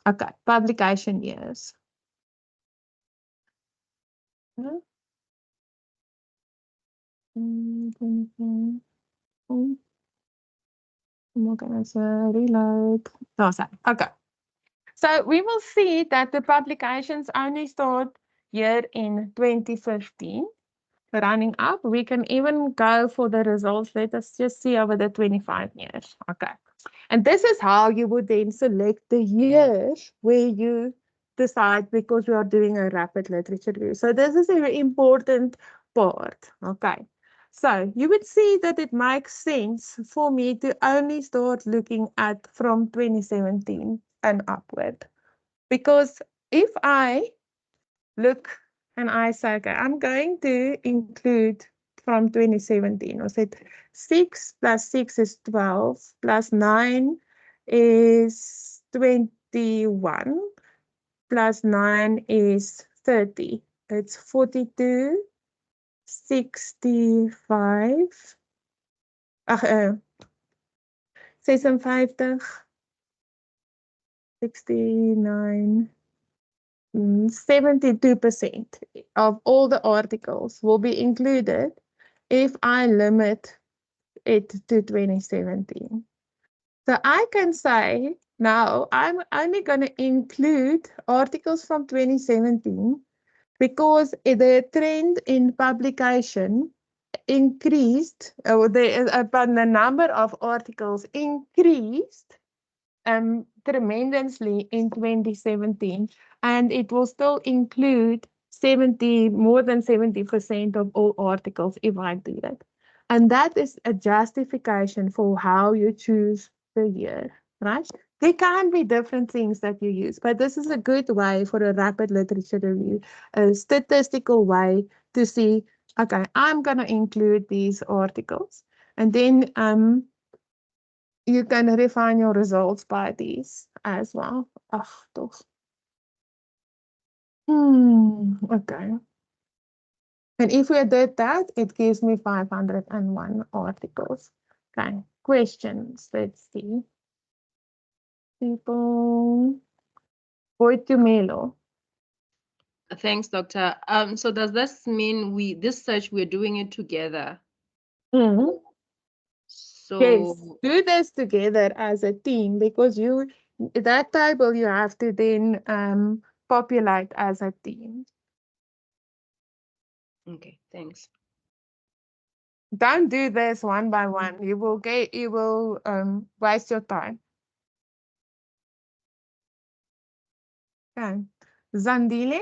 Okay, publication years. No? I'm not going to reload. No, sorry. Okay. So we will see that the publications only start here in 2015, running up. We can even go for the results. Let us just see over the 25 years. Okay. And this is how you would then select the years where you decide, because we are doing a rapid literature review. So this is a very important part. Okay. So you would see that it makes sense for me to only start looking at from 2017 and upward. Because if I look and I say, okay, I'm going to include from 2017. I said 6 plus 6 is 12, plus 9 is 21, plus 9 is 30. It's 42, 65, 56, 69, 72% of all the articles will be included if I limit it to 2017. So I can say now I'm only going to include articles from 2017 because the trend in publication increased, or the number of articles increased tremendously in 2017, and it will still include more than 70% of all articles if I do that. And that is a justification for how you choose the year, right? There can be different things that you use, but this is a good way for a rapid literature review, a statistical way to see, okay, I'm going to include these articles. And then you can refine your results by these as well. Ach, toch. Okay. And if we did that, it gives me 501 articles. Okay. Questions. Let's see. People. Boy Tumelo. Thanks, Doctor. So does this mean this search we're doing it together? Mm-hmm. So yes, do this together as a team, because that table you have to then populate as a team. Okay, thanks. Don't do this one by one. You will waste your time. Okay. Zandile?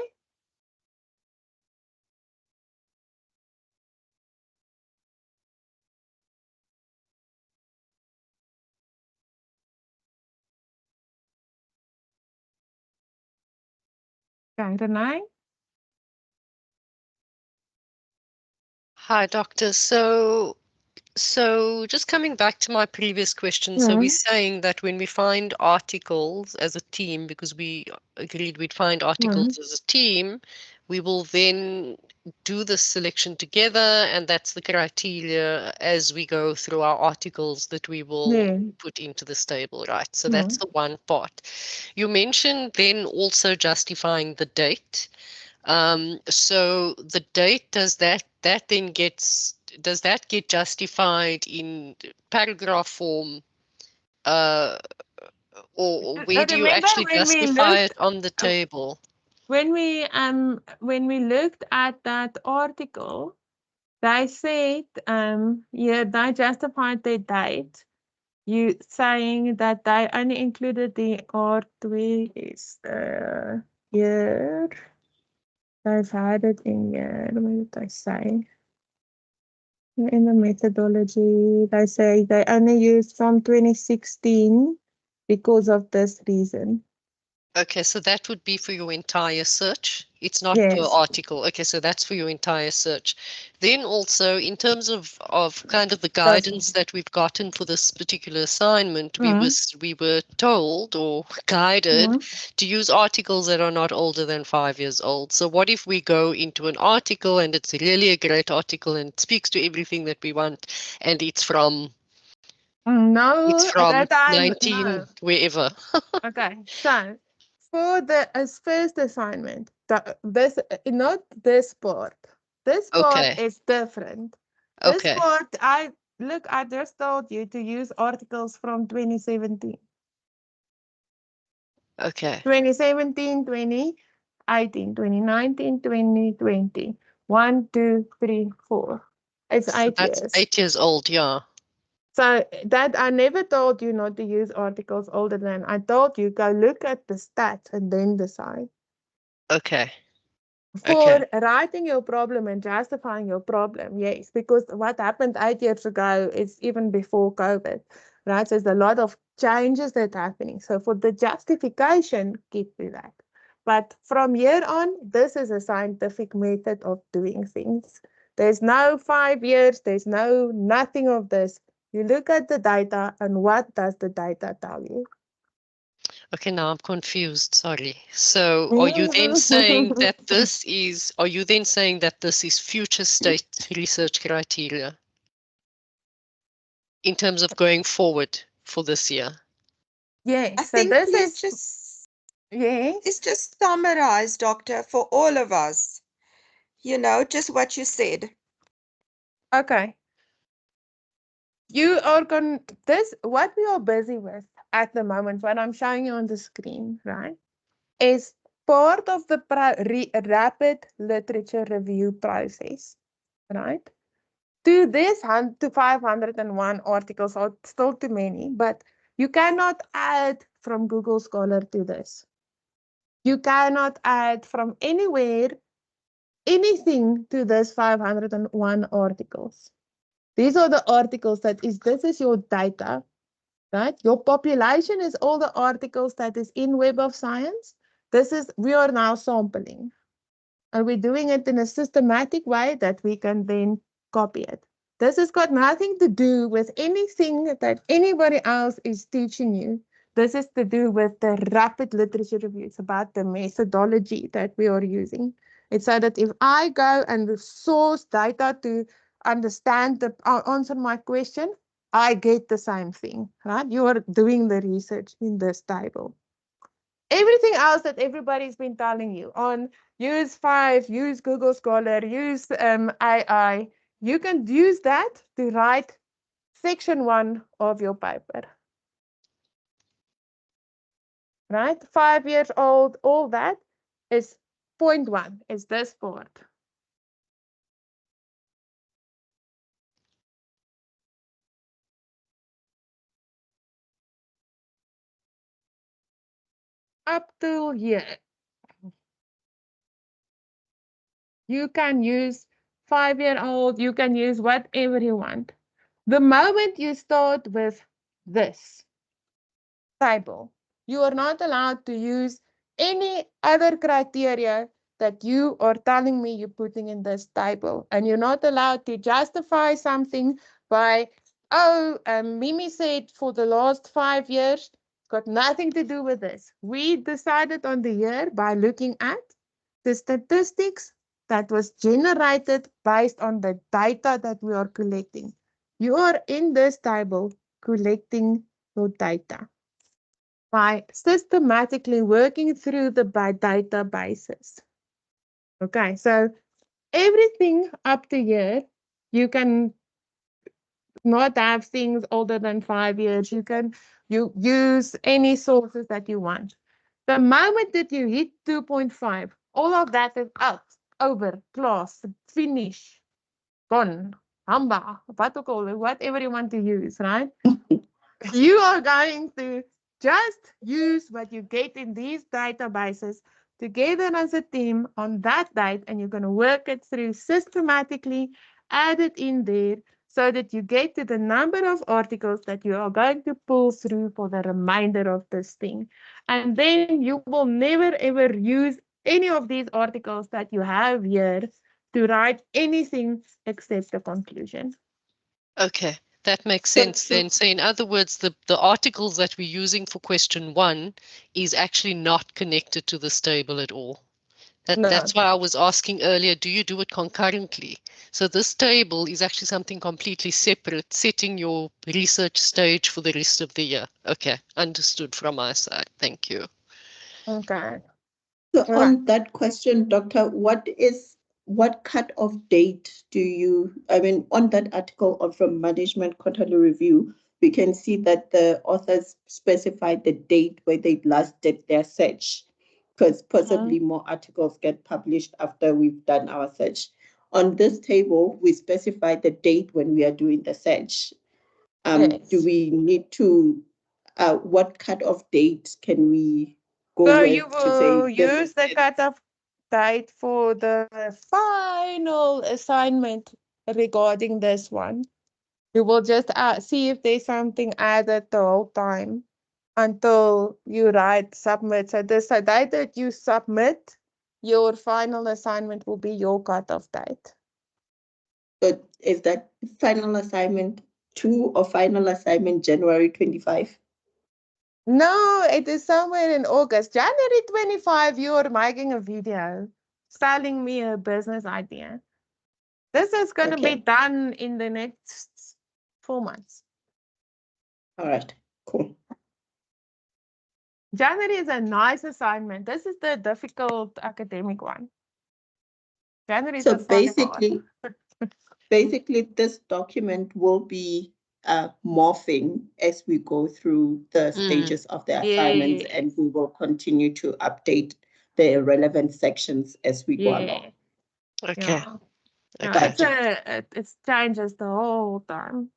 Okay, Renai? Hi, Doctor. So just coming back to my previous question, so we're saying that when we find articles as a team, because we agreed we'd find articles as a team, we will then do the selection together, and that's the criteria as we go through our articles that we will put into this table, right? So that's the one part. You mentioned then also justifying the date. So the date, does that get justified in paragraph form, or where do you actually justify it on the table? When we looked at that article, they said they justified their date. You saying that they only included the R3 is year. I've had it in here. What did I say? In the methodology, they say they only used from 2016 because of this reason. Okay, so that would be for your entire search. It's not per Yes. article. Okay, so that's for your entire search. Then also, in terms of kind of the Does guidance that we've gotten for this particular assignment, mm, we were told or guided to use articles that are not older than 5 years old. So what if we go into an article and it's really a great article and it speaks to everything that we want, and it's from no, that I'm 19 no. wherever. Okay, so for the as first assignment, this not this part. This part Okay. is different. This Okay. part, I just told you to use articles from 2017. Okay. 2017, 2018, 2019, 2020. 1, 2, 3, 4. It's So 8 that's years. 8 years old, yeah. So that I never told you not to use articles older than. I told you go look at the stats and then decide. Okay. For Okay. writing your problem and justifying your problem, yes, because what happened 8 years ago is even before COVID, right? So there's a lot of changes that are happening. So for the justification, keep to that. But from here on, this is a scientific method of doing things. There's no 5 years, there's no nothing of this. You look at the data and what does the data tell you? Okay, now I'm confused. Sorry. So are you then saying that this is future state research criteria in terms of going forward for this year? Yes, I so think this please is just yes. please just summarize, Doctor, for all of us. Just what you said. Okay. You are going this what we are busy with at the moment, what I'm showing you on the screen, right? Is part of the rapid literature review process, right? To this to 501 articles are still too many, but you cannot add from Google Scholar to this. You cannot add from anywhere anything to this 501 articles. These are the articles this is your data, right? Your population is all the articles that is in Web of Science. We are now sampling. And we're doing it in a systematic way that we can then copy it. This has got nothing to do with anything that anybody else is teaching you. This is to do with the rapid literature review. It's about the methodology that we are using. It's so that if I go and source data to understand answer my question, I get the same thing, right? You are doing the research in this table. Everything else that everybody's been telling you on use 5, use Google Scholar, use AI, you can use that to write section 1 of your paper. Right? 5 years old, all that is point 1, is this part. Up till here. You can use 5-year-old, you can use whatever you want. The moment you start with this table, you are not allowed to use any other criteria that you are telling me you're putting in this table. And you're not allowed to justify something by, Mimi said for the last 5 years, got nothing to do with this. We decided on the year by looking at the statistics that was generated based on the data that we are collecting. You are in this table collecting your data by systematically working through the databases. Okay, so everything up to here, you can not have things older than 5 years. You use any sources that you want. The moment that you hit 2.5, all of that is out, over, class, finish, gone, hamba, whatever you want to use, right? You are going to just use what you get in these databases together as a team on that date, and you're going to work it through systematically, add it in there so that you get to the number of articles that you are going to pull through for the remainder of this thing. And then you will never ever use any of these articles that you have here to write anything except the conclusion. Okay, that makes sense then. So in other words, the articles that we're using for question 1 is actually not connected to this table at all. That's why I was asking earlier, do you do it concurrently? So this table is actually something completely separate, setting your research stage for the rest of the year. Okay, understood from my side. Thank you. Okay. So on that question, Doctor, what cut-off date do you, I mean, on that article from Management Quarterly Review, we can see that the authors specified the date where they last did their search, because possibly more articles get published after we've done our search. On this table, we specify the date when we are doing the search. Do we need to, what cut-off date can we go So with you to say will this use the cutoff date for the final assignment regarding this one. You will just see if there's something added the whole time until you write submit. So the date that you submit, your final assignment will be your cutoff date. So is that final assignment 2 or final assignment January 25? No, it is somewhere in August. January 25, you're making a video selling me a business idea. This is going to be done in the next 4 months. All right, cool. January is a nice assignment. This is the difficult academic one. January is So the fun part. basically, this document will be morphing as we go through the stages of the assignments, and we will continue to update the relevant sections as we go along. Okay. Yeah, it changes the whole time.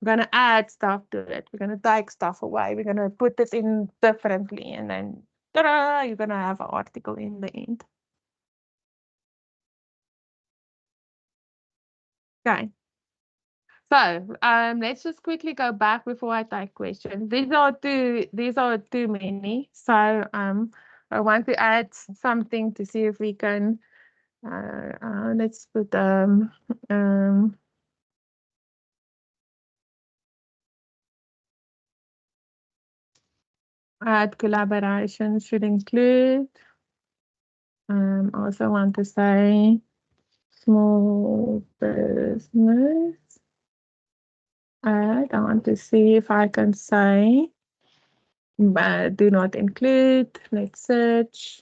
We're going to add stuff to it. We're going to take stuff away. We're going to put it in differently. And then, ta-da, you're going to have an article in the end. Okay. So let's just quickly go back before I take questions. These are too many. So I want to add something to see if we can. Let's put add collaboration should include. Also want to say small business. I want to see if I can say, but do not include. Let's search.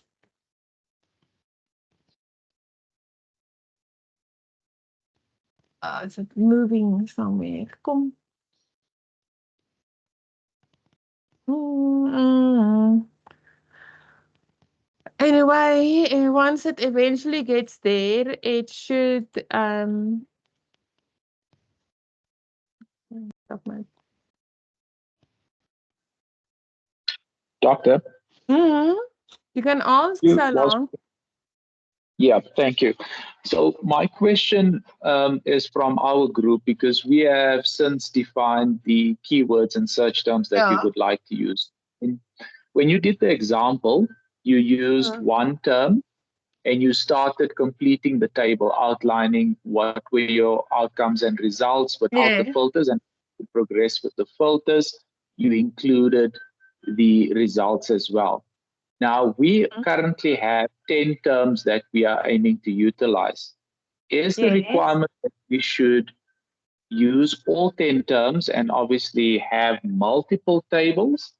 Is it moving somewhere? Come. Anyway, once it eventually gets there, it should Doctor, you can ask you so was long. yeah, thank you. So my question is from our group, because we have since defined the keywords and search terms that we would like to use. When you did the example, you used one term and you started completing the table, outlining what were your outcomes and results without the filters, and to progress with the filters, you included the results as well. Now, we currently have 10 terms that we are aiming to utilize. Is the requirement that we should use all 10 terms and obviously have multiple tables?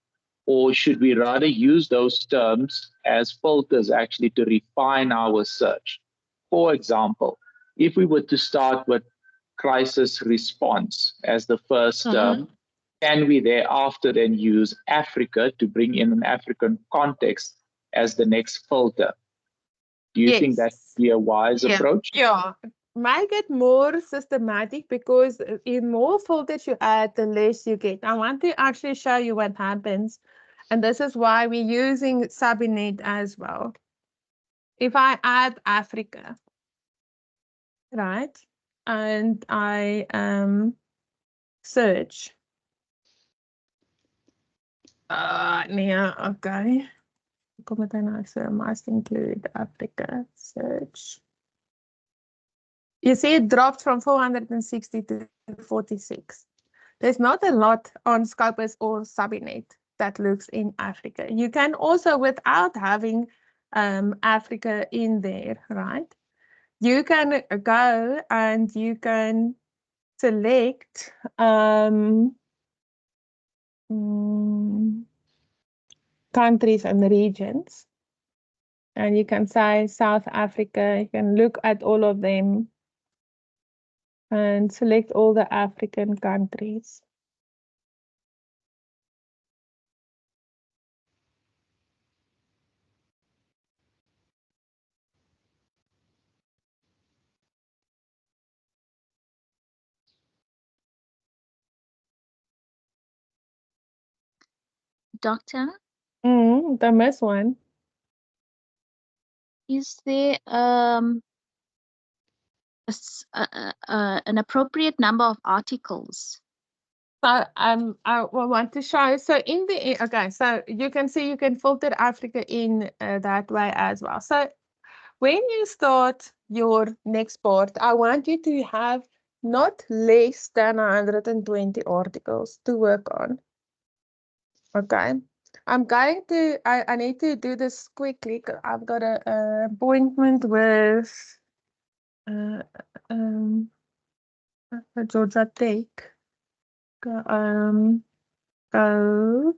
Or should we rather use those terms as filters actually to refine our search? For example, if we were to start with crisis response as the first term, can we thereafter then use Africa to bring in an African context as the next filter? Do you think that would be a wise approach? Yeah. Make it more systematic, because the more filters you add, the less you get. I want to actually show you what happens. And this is why we're using Sabinet as well. If I add Africa, right? and I search. Nee, okay. Kom het nou? So must include Africa. Search. You see it dropped from 460 to 46. There's not a lot on Scopus or Subinet that looks in Africa. You can also, without having Africa in there, right? You can go and you can select countries and regions. And you can say South Africa, you can look at all of them and select all the African countries. Doctor, The miss one. is there an appropriate number of articles? So I want to show. So in the okay, so you can see you can filter Africa in that way as well. So when you start your next part, I want you to have not less than 120 articles to work on. Okay. I'm going to, I need to do this quickly. I've got a appointment with Georgia Tech. So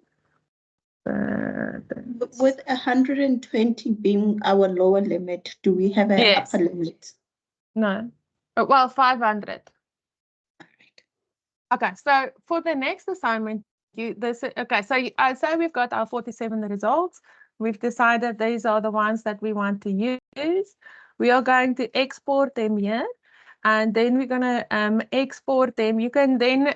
With 120 being our lower limit, do we have an yes. upper limit? No. Well, 500. Okay, so for the next assignment, okay, so I say we've got our 47 results. We've decided these are the ones that we want to use. We are going to export them here, and then we're going to export them. You can then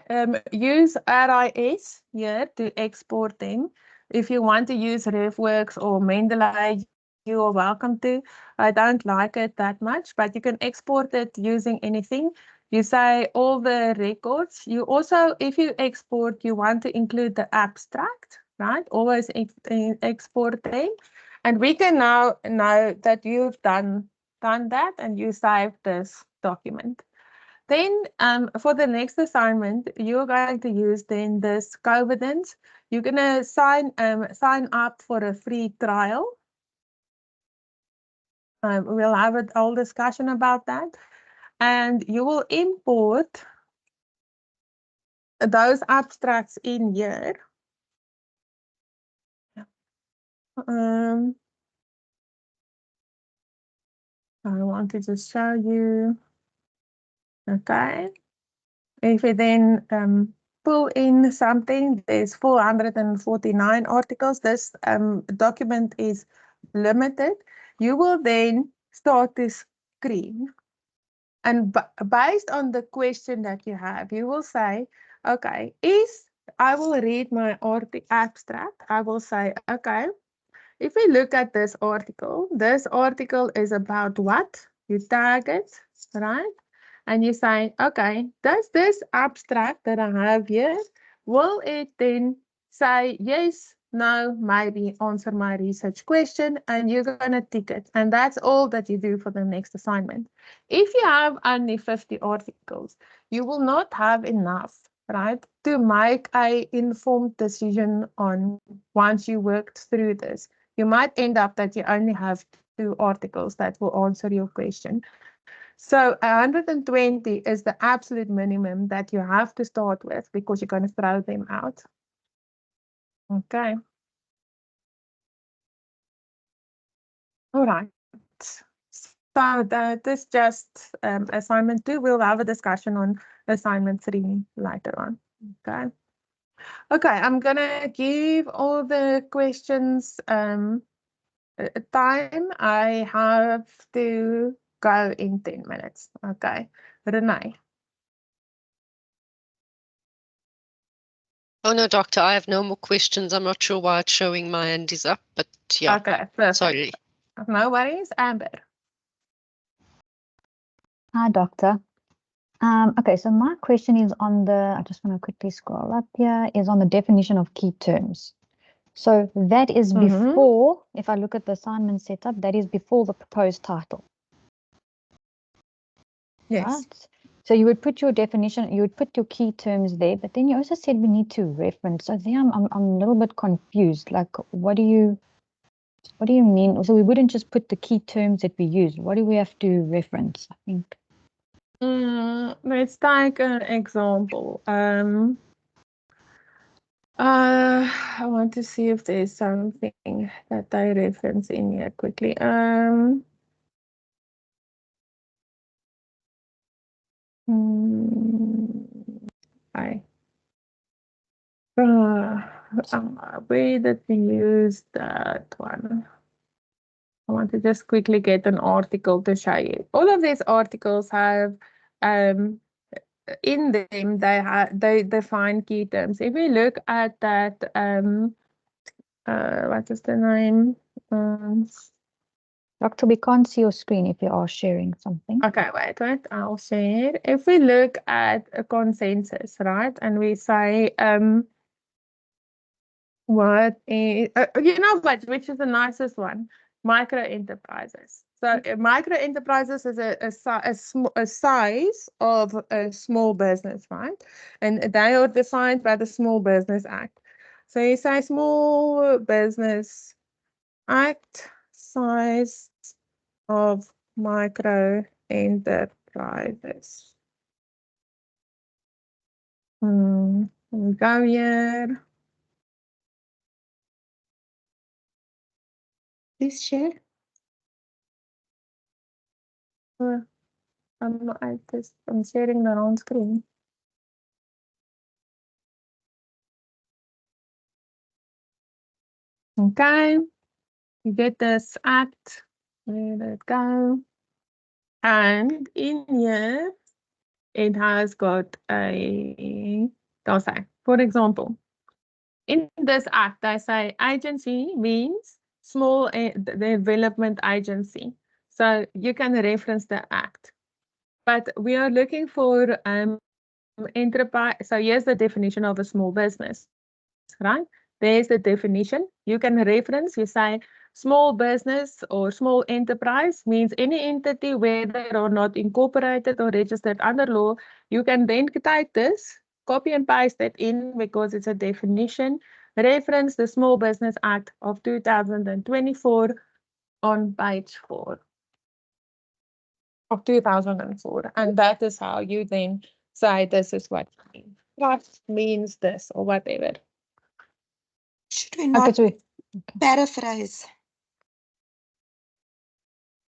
use RIS here to export them. If you want to use RefWorks or Mendeley, you are welcome to. I don't like it that much, but you can export it using anything. You say all the records. You also, if you export, you want to include the abstract, right? Always export them. And we can now know that you've done that and you saved this document. Then for the next assignment, you're going to use then this covenants. You're going to sign up for a free trial. We'll have a whole discussion about that. And you will import those abstracts in here. I want to just show you. Okay. If we then pull in something, there's 449 articles. This document is limited. You will then start to screen. And based on the question that you have, you will say, okay, I will read my abstract. I will say, okay, if we look at this article is about what? You tag it, right? And you say, okay, does this abstract that I have here, will it then say yes, no, maybe answer my research question, and you're going to tick it. And that's all that you do for the next assignment. If you have only 50 articles, you will not have enough, right, to make an informed decision on once you worked through this. You might end up that you only have 2 articles that will answer your question. So 120 is the absolute minimum that you have to start with because you're going to throw them out. Okay. All right. So that is just assignment 2. We'll have a discussion on assignment 3 later on. Okay. Okay, I'm going to give all the questions time. I have to go in 10 minutes. Okay. Renee. Oh, no, Doctor, I have no more questions. I'm not sure why it's showing my hand is up, but yeah. Okay, perfect. Sorry. No worries, Amber. Hi, Doctor. Okay, so my question is on the, I just want to quickly scroll up here, is on the definition of key terms. So that is before, if I look at the assignment setup, that is before the proposed title. Yes. Right? So you would put your definition, you would put your key terms there, but then you also said we need to reference. So there I'm a little bit confused. Like, what do you mean? So we wouldn't just put the key terms that we use. What do we have to reference? I think. Let's take an example. I want to see if there's something that I reference in here quickly. I where did we use that one? I want to just quickly get an article to show you. All of these articles have in them they define key terms. If we look at that what is the name? Doctor, we can't see your screen if you are sharing something. Okay, wait, I'll share. If we look at a consensus, right, and we say what is you know what, which is the nicest one? Micro enterprises. So micro enterprises is a size of a small business, right? And they are defined by the Small Business Act. So you say Small Business Act, size of micro enterprises. We go here. Please share. I'm sharing the wrong screen. Okay, you get this act. Where did it go? And in here, it has got a say, for example, in this act, I say agency means small development agency. So you can reference the act. But we are looking for enterprise. So here's the definition of a small business, right? There's the definition. You can reference, you say small business or small enterprise means any entity whether or not incorporated or registered under law. You can then take this, copy and paste it in because it's a definition. Reference the Small Business Act of 2024 on page 4 of 2004. And that is how you then say this is what trust means this or whatever. Should we not paraphrase?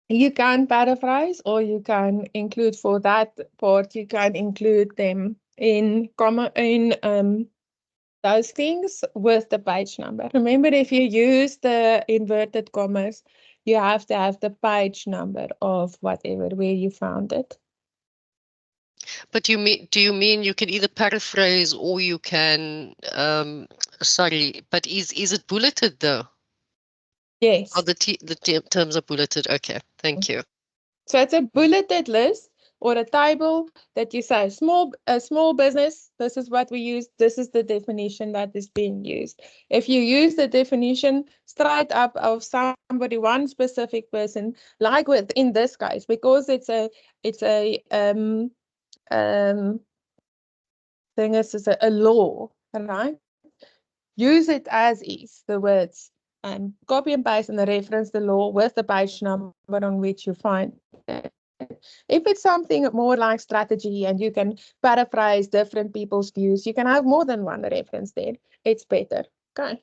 You can paraphrase or you can include for that part, you can include them in those things with the page number. Remember, if you use the inverted commas, you have to have the page number of whatever where you found it. But do you mean you can either paraphrase or you can sorry, but is it bulleted though? Yes. Oh, the terms are bulleted. Okay, thank you. So it's a bulleted list or a table that you say a small business, this is what we use, this is the definition that is being used. If you use the definition straight up of somebody, one specific person, like in this case, because it's a thing is a law, right? Use it as is, the words, and copy and paste and reference the law with the page number on which you find it. If it's something more like strategy and you can paraphrase different people's views, you can have more than one reference there. It's better. Okay.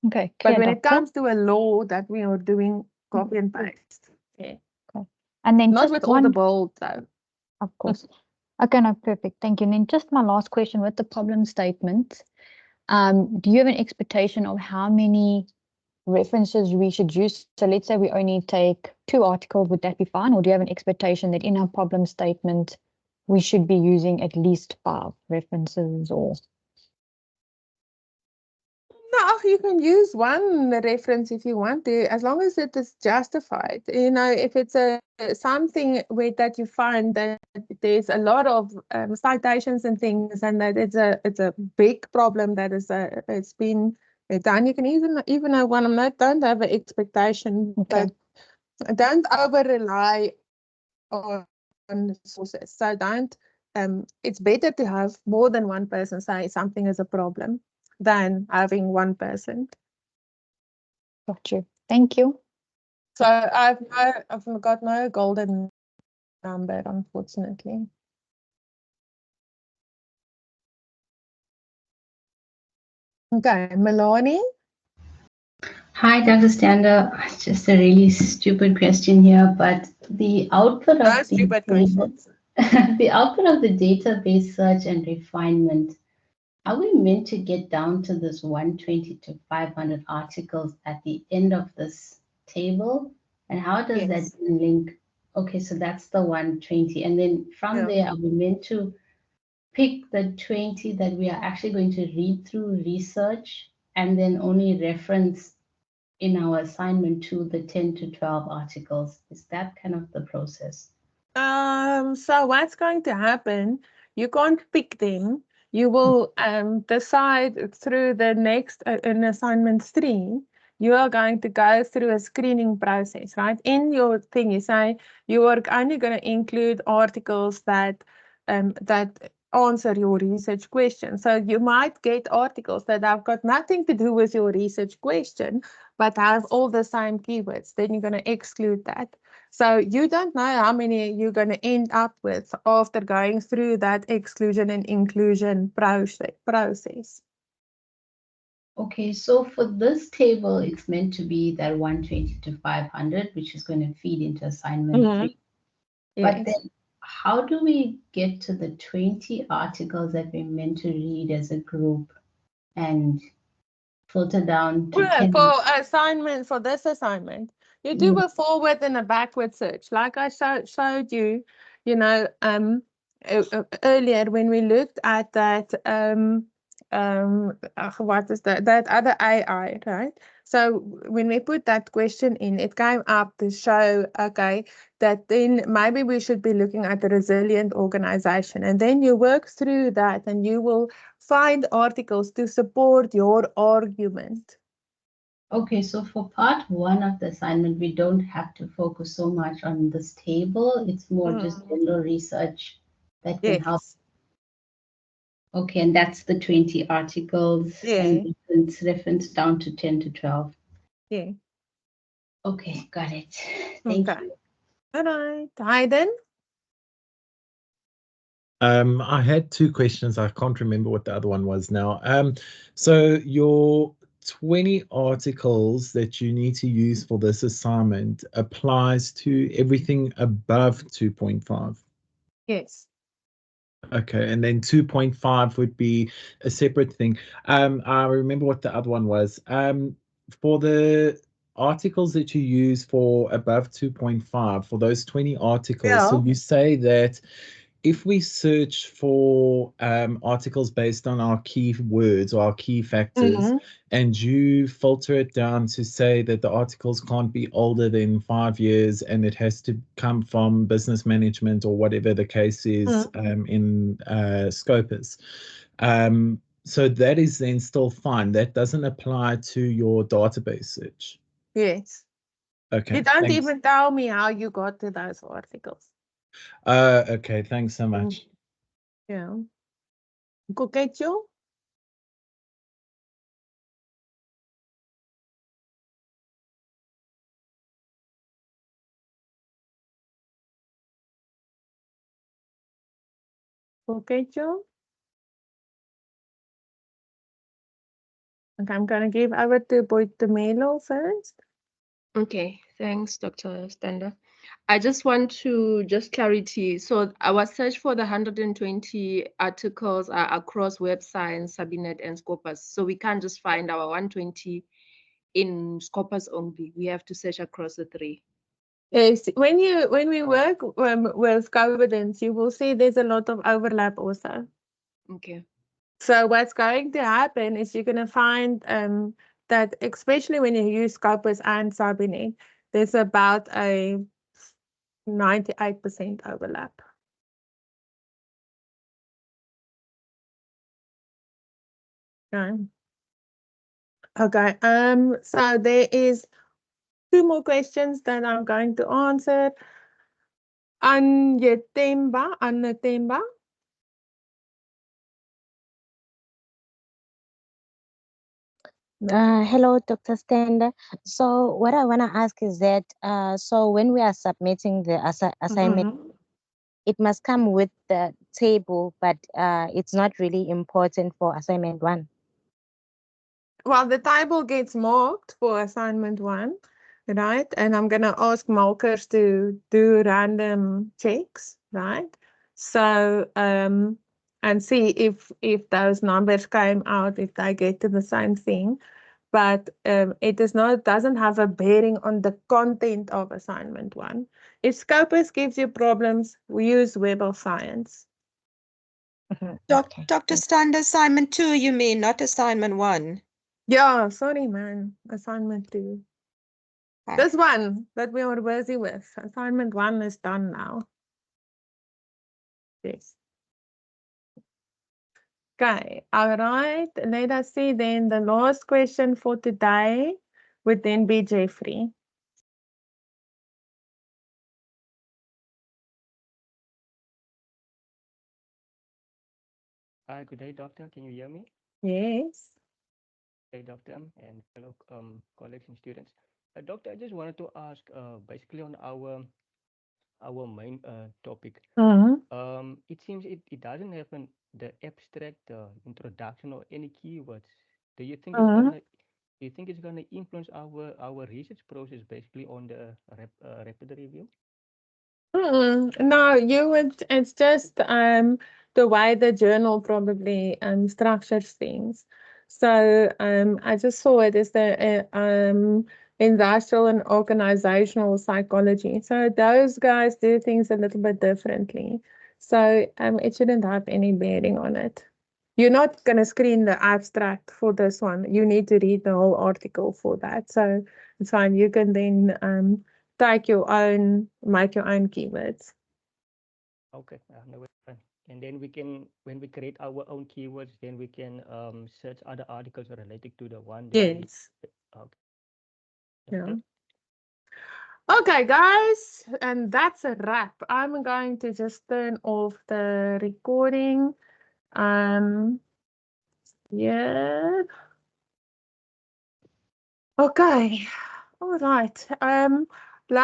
Okay. But when it comes to a law that we are doing copy and paste, yeah. Okay. And then Not just with all the bold though. Of course. Okay, no, perfect. Thank you. And then just my last question with the problem statement. Do you have an expectation of how many references we should use? So let's say we only take 2 articles, would that be fine? Or do you have an expectation that in our problem statement, we should be using at least 5 references or? you can use one reference if you want to, as long as it is justified. You know, if it's something that you find that there's a lot of citations and things, and that it's a big problem that is it's been done, you can even have one. Don't have an expectation, but don't over rely on sources. So don't. It's better to have more than one person say something is a problem than having one person. Got you. Thank you. So I've got no golden number, unfortunately. Okay, Melanie. Hi, Dr. Stander. It's just a really stupid question here, but the output No of stupid questions. the output of the database search and refinement, are we meant to get down to this 120 to 500 articles at the end of this table? And how does that link? Okay, so that's the 120. And then from there, are we meant to pick the 20 that we are actually going to read through, research, and then only reference in our assignment to the 10 to 12 articles? Is that kind of the process? So what's going to happen? You can't pick them. You will decide through the next in assignment 3. You are going to go through a screening process, right? In your thing, you say you are only going to include articles that that answer your research question. So you might get articles that have got nothing to do with your research question, but have all the same keywords. Then you're going to exclude that. So you don't know how many you're going to end up with after going through that exclusion and inclusion process. Okay, so for this table, it's meant to be that 120 to 500, which is going to feed into assignment 3. But then how do we get to the 20 articles that we're meant to read as a group and filter down to 10? For this assignment, you do a forward and a backward search. Like I showed you, you know, earlier when we looked at that, what is that other AI, right? So when we put that question in, it came up to show, okay, that then maybe we should be looking at a resilient organization. And then you work through that and you will find articles to support your argument. Okay, so for part 1 of the assignment, we don't have to focus so much on this table. It's more just general research that can help. Okay, and that's the 20 articles and it's reference down to 10 to 12. Yeah. Okay, got it. Thank you. All right. Hayden? I had 2 questions. I can't remember what the other one was now. So your 20 articles that you need to use for this assignment applies to everything above 2.5. Yes. Okay, and then 2.5 would be a separate thing. I remember what the other one was. For the articles that you use for above 2.5, for those 20 articles, so you say that if we search for articles based on our keywords or our key factors, and you filter it down to say that the articles can't be older than 5 years and it has to come from business management or whatever the case is in Scopus. So that is then still fine. That doesn't apply to your database search. Yes. Okay. You don't even tell me how you got to those articles. Okay, thanks so much. Yeah. Coquecho? Coquecho? Okay, I'm going to give over to Boitumelo first. Okay, thanks, Dr. Stander. I just want to clarity. So our search for the 120 articles are across Web Science, Sabinet, and Scopus. So we can't just find our 120 in Scopus only. We have to search across the 3. Yes, when we work with Covidence, you will see there's a lot of overlap also. Okay. So what's going to happen is you're going to find that especially when you use Scopus and Sabinet, there's about a 98% overlap. Okay. Okay. So there is 2 more questions that I'm going to answer. Anatemba. Hello, Dr. Stender. So what I want to ask is that, so when we are submitting the assignment, it must come with the table, but it's not really important for assignment 1. Well, the table gets marked for assignment 1, right? And I'm going to ask markers to do random checks, right? So, and see if those numbers came out, if they get to the same thing. But it doesn't have a bearing on the content of assignment 1. If Scopus gives you problems, we use Web of Science. Dr. Stander, assignment 2, you mean, not assignment 1? Yeah, sorry, man. Assignment 2. This one that we are busy with. Assignment 1 is done now. Yes. Okay, all right. Let us see then the last question for today would then be Jeffrey. Good day, doctor. Can you hear me? Yes. Hey, doctor, and fellow colleagues and students. Doctor, I just wanted to ask, basically on our main topic. It seems it doesn't have the abstract introduction or any keywords. Do you think it's gonna influence our research process basically on the rapid review? No, it's just the way the journal probably structures things. So I just saw it as the industrial and organizational psychology. So those guys do things a little bit differently. So it shouldn't have any bearing on it. You're not going to screen the abstract for this one. You need to read the whole article for that. So it's fine. You can then make your own keywords. Okay, no, it's fine. And then we can, when we create our own keywords, then we can search other articles related to the one. Yes. Okay. Yeah. Okay, guys, and that's a wrap. I'm going to just turn off the recording. Yeah. Okay. All right. Like